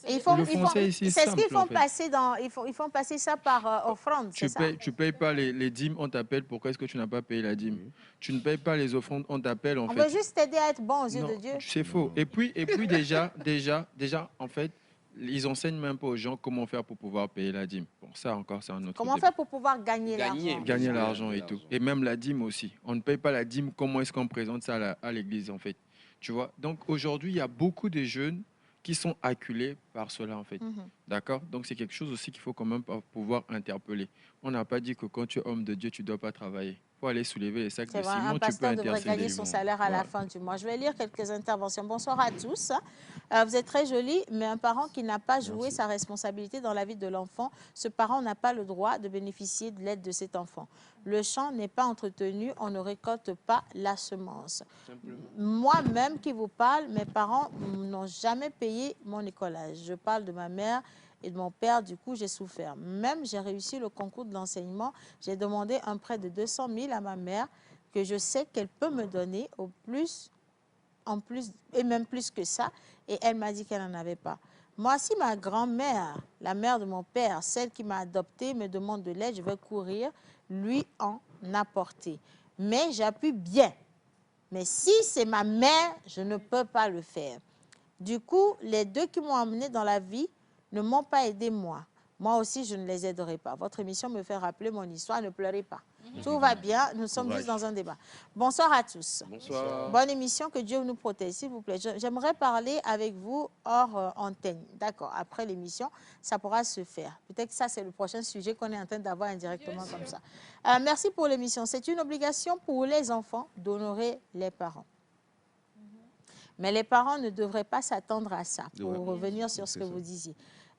Et c'est ce qu'ils font en fait. passer dans, ils font passer ça par offrande, c'est ça? Tu payes pas les dîmes, on t'appelle. Pourquoi est-ce que tu n'as pas payé la dîme? Tu ne payes pas les offrandes, on t'appelle en fait. On veut juste t'aider à être bon aux yeux de Dieu. C'est faux. Et puis déjà, en fait, ils enseignent même pas aux gens comment faire pour pouvoir payer la dîme. Bon, ça encore, c'est un autre Comment débat. faire pour pouvoir gagner l'argent? Gagner l'argent et tout. Et même la dîme aussi. On ne paye pas la dîme. Comment est-ce qu'on présente ça à l'église en fait? Tu vois? Donc aujourd'hui, il y a beaucoup de jeunes qui sont acculés par cela en fait. D'accord? Donc c'est quelque chose aussi qu'il faut quand même pouvoir interpeller. On n'a pas dit que quand tu es homme de Dieu, tu ne dois pas travailler. Il faut aller soulever les sacs de ciment, un tu peux pasteur devrait intercéder. gagner son salaire à la fin du mois. Je vais lire quelques interventions. Bonsoir à tous. Vous êtes très jolis, mais un parent qui n'a pas joué sa responsabilité dans la vie de l'enfant, ce parent n'a pas le droit de bénéficier de l'aide de cet enfant. Le champ n'est pas entretenu, on ne récolte pas la semence. Moi-même qui vous parle, mes parents n'ont jamais payé mon écolage. Je parle de ma mère et de mon père, du coup, j'ai souffert. Même, j'ai réussi le concours de l'enseignement. J'ai demandé un prêt de 200 000 à ma mère que je sais qu'elle peut me donner en plus, et même plus que ça. Et elle m'a dit qu'elle n'en avait pas. Moi, si ma grand-mère, la mère de mon père, celle qui m'a adoptée, me demande de l'aide, je vais courir, lui en apporter. Mais j'appuie bien. Mais si c'est ma mère, je ne peux pas le faire. Du coup, les deux qui m'ont amené dans la vie ne m'ont pas aidé moi. Moi aussi, je ne les aiderai pas. Votre émission me fait rappeler mon histoire. Ne pleurez pas. Tout va bien. Nous sommes juste dans un débat. Bonsoir à tous. Bonsoir. Bonne émission. Que Dieu nous protège, s'il vous plaît. J'aimerais parler avec vous hors antenne. D'accord. Après l'émission, ça pourra se faire. Peut-être que ça, c'est le prochain sujet qu'on est en train d'avoir indirectement comme ça. Merci pour l'émission. C'est une obligation pour les enfants d'honorer les parents. Mais les parents ne devraient pas s'attendre à ça, pour revenir sur ce que vous disiez.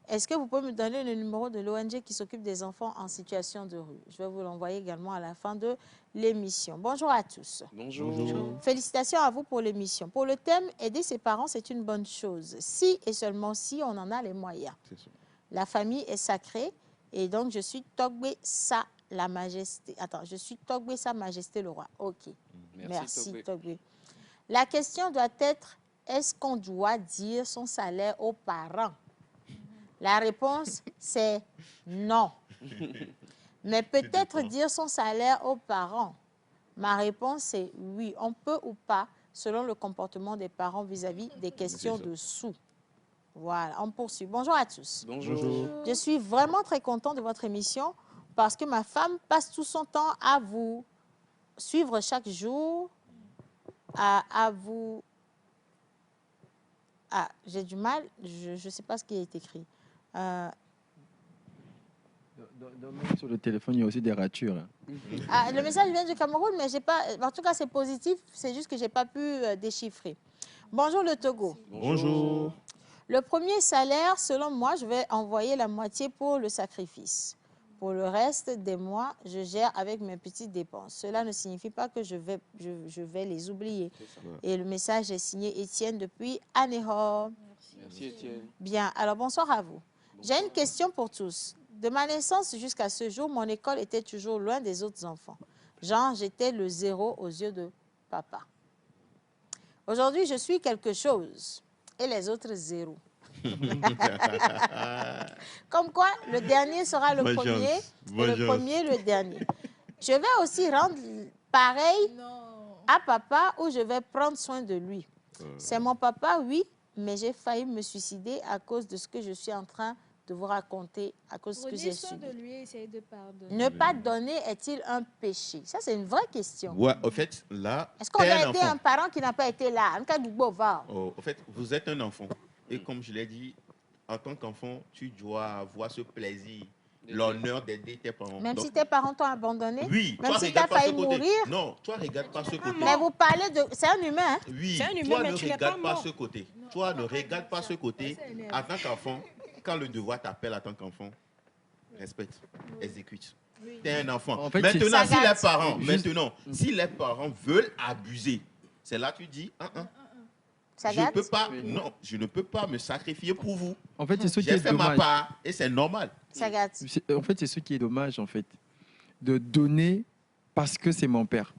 Est-ce que vous pouvez me donner le numéro de l'ONG qui s'occupe des enfants en situation de rue? Je vais vous l'envoyer également à la fin de l'émission. Bonjour à tous. Bonjour. Félicitations à vous pour l'émission. Pour le thème, aider ses parents, c'est une bonne chose. Si et seulement si on en a les moyens. La famille est sacrée et donc je suis Togbe Sa la Majesté. Attends, je suis Togbe Sa Majesté le Roi. Ok. Merci Togbe. La question doit être, est-ce qu'on doit dire son salaire aux parents? La réponse, c'est non. Mais peut-être dire son salaire aux parents. Ma réponse, c'est oui. On peut ou pas, selon le comportement des parents vis-à-vis des questions de sous. Voilà, on poursuit. Bonjour à tous. Bonjour. Je suis vraiment très contente de votre émission parce que ma femme passe tout son temps à vous suivre chaque jour, à vous... Ah, j'ai du mal, je ne sais pas ce qui est écrit. Sur le téléphone, il y a aussi des ratures. Le message vient du Cameroun, mais j'ai pas. En tout cas, c'est positif. C'est juste que j'ai pas pu déchiffrer. Bonjour le Togo. Bonjour. Le premier salaire, selon moi, je vais envoyer la moitié pour le sacrifice. Pour le reste des mois, je gère avec mes petites dépenses. Cela ne signifie pas que je vais les oublier. Et le message est signé Étienne depuis Anéhor. Merci Étienne. Bien, alors bonsoir à vous. J'ai une question pour tous. De ma naissance jusqu'à ce jour, mon école était toujours loin des autres enfants. Genre, j'étais le zéro aux yeux de papa. Aujourd'hui, je suis quelque chose et les autres zéro. Comme quoi, le dernier sera le premier et le premier le dernier. Je vais aussi rendre pareil à papa où je vais prendre soin de lui. C'est mon papa, oui, mais j'ai failli me suicider à cause de ce que je suis en train de vous raconter, à cause de ce que j'ai subi. de lui et essayez de pardonner. Ne pas donner est-il un péché? Ça, c'est une vraie question. Ouais, au fait, là... Est-ce qu'on a été un parent qui n'a pas été là? En fait, vous êtes un enfant. Et comme je l'ai dit, en tant qu'enfant, tu dois avoir ce plaisir, l'honneur d'aider tes parents. Même si tes parents t'ont abandonné? Oui. Même si tu as failli mourir? Non, toi, regarde pas ce côté. Mais vous parlez de... C'est un humain, hein? Oui, C'est un humain, toi, mais ne tu n'es regarde pas pas mort. ce côté. Toi, ne regarde pas ce côté. En tant qu'enfant, quand le devoir t'appelle en tant qu'enfant, respecte, exécute. Tu es un enfant. En fait, maintenant, si les parents veulent abuser, c'est là que tu dis, je ne peux pas me sacrifier pour vous. En fait, c'est ce qui est J'ai fait ma dommage. part et c'est normal. En fait, c'est ce qui est dommage, en fait, de donner parce que c'est mon père.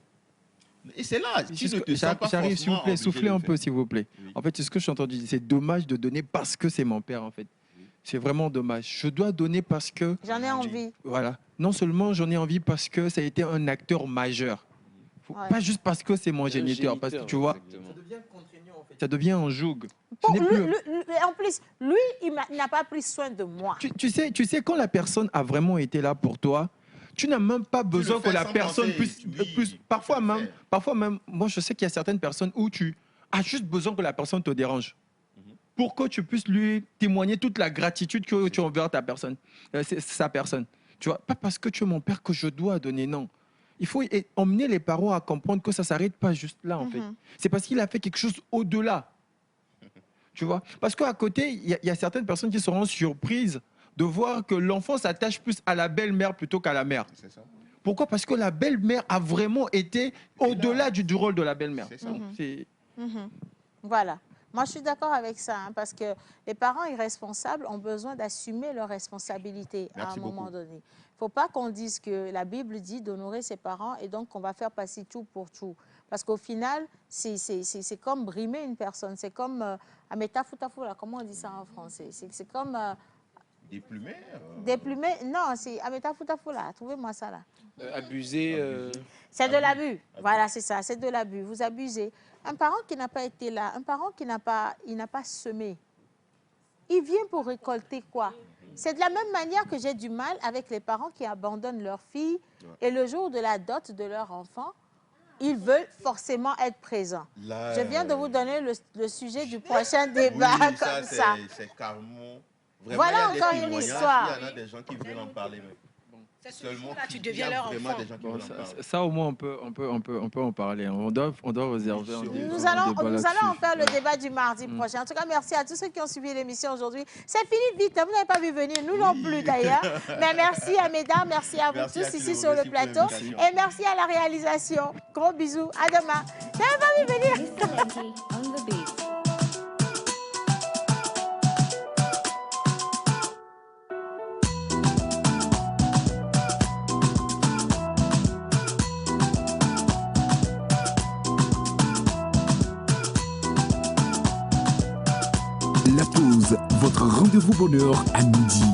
Et c'est là, tu ne te sens pas J'arrive, s'il vous forcément plaît, obligé soufflez de le un faire. peu, s'il vous plaît. En fait, c'est ce que je suis en train de dire. C'est dommage de donner parce que c'est mon père, en fait. C'est vraiment dommage. Je dois donner parce que... J'en ai envie. Voilà. Non seulement j'en ai envie parce que ça a été un acteur majeur. Ouais. Pas juste parce que c'est mon géniteur. Parce que tu vois, exactement. ça devient contraignant, en fait. Ça devient un joug. Bon, Ce n'est plus- en plus, lui, il n'a pas pris soin de moi. Tu sais, quand la personne a vraiment été là pour toi, tu n'as même pas besoin le que fais la sans personne penser. puisse parfois même, moi je sais qu'il y a certaines personnes où tu as juste besoin que la personne te dérange. Pour que tu puisses lui témoigner toute la gratitude que tu as envers ta personne, c'est sa personne. Tu vois, pas parce que tu es mon père que je dois donner, non. Il faut emmener les parents à comprendre que ça ne s'arrête pas juste là, en fait. C'est parce qu'il a fait quelque chose au-delà. Tu vois, parce qu'à côté, il y a certaines personnes qui seront surprises de voir que l'enfant s'attache plus à la belle-mère plutôt qu'à la mère. C'est ça. Pourquoi? Parce que la belle-mère a vraiment été au-delà du rôle de la belle-mère. Donc, c'est- Voilà. Moi, je suis d'accord avec ça, hein, parce que les parents irresponsables ont besoin d'assumer leurs responsabilités à Merci un moment beaucoup. donné. Il ne faut pas qu'on dise que la Bible dit d'honorer ses parents et donc qu'on va faire passer tout pour tout. Parce qu'au final, c'est comme brimer une personne. C'est comme ametafutafu, là, comment on dit ça en français? C'est comme Déplumer. déplumer. Non, c'est ametafutafu, là. Trouvez-moi ça, là. Abuser. C'est de l'abus. Voilà, c'est ça, c'est de l'abus. Vous abusez. Un parent qui n'a pas été là, un parent qui n'a pas semé, il vient pour récolter quoi? C'est de la même manière que j'ai du mal avec les parents qui abandonnent leur fille et le jour de la dot de leur enfant, ils veulent forcément être présents. Là, Je viens de vous donner le sujet du prochain débat oui, comme ça. C'est carrément... Vraiment, Voilà il y a encore des une témoignages, histoire. Il y en a des gens qui veulent en parler. Mais seulement là, tu il y a deviens leur vraiment enfant. des gens qui Bon, veulent en parler. ça, au moins, on peut en parler. On doit réserver un débat. Nous allons en là-dessus. faire le débat du mardi prochain. En tout cas, merci à tous ceux qui ont suivi l'émission aujourd'hui. C'est fini vite, hein, vous n'avez pas vu venir, nous non plus d'ailleurs. Mais merci à mesdames, merci à vous Merci à tous tout ici le sur monde, le merci pour plateau. l'invitation. Et merci à la réalisation. Gros bisous, à demain. Vous n'avez pas vu venir. Mr. Lenky on the beat. La pause, votre rendez-vous bonheur à midi.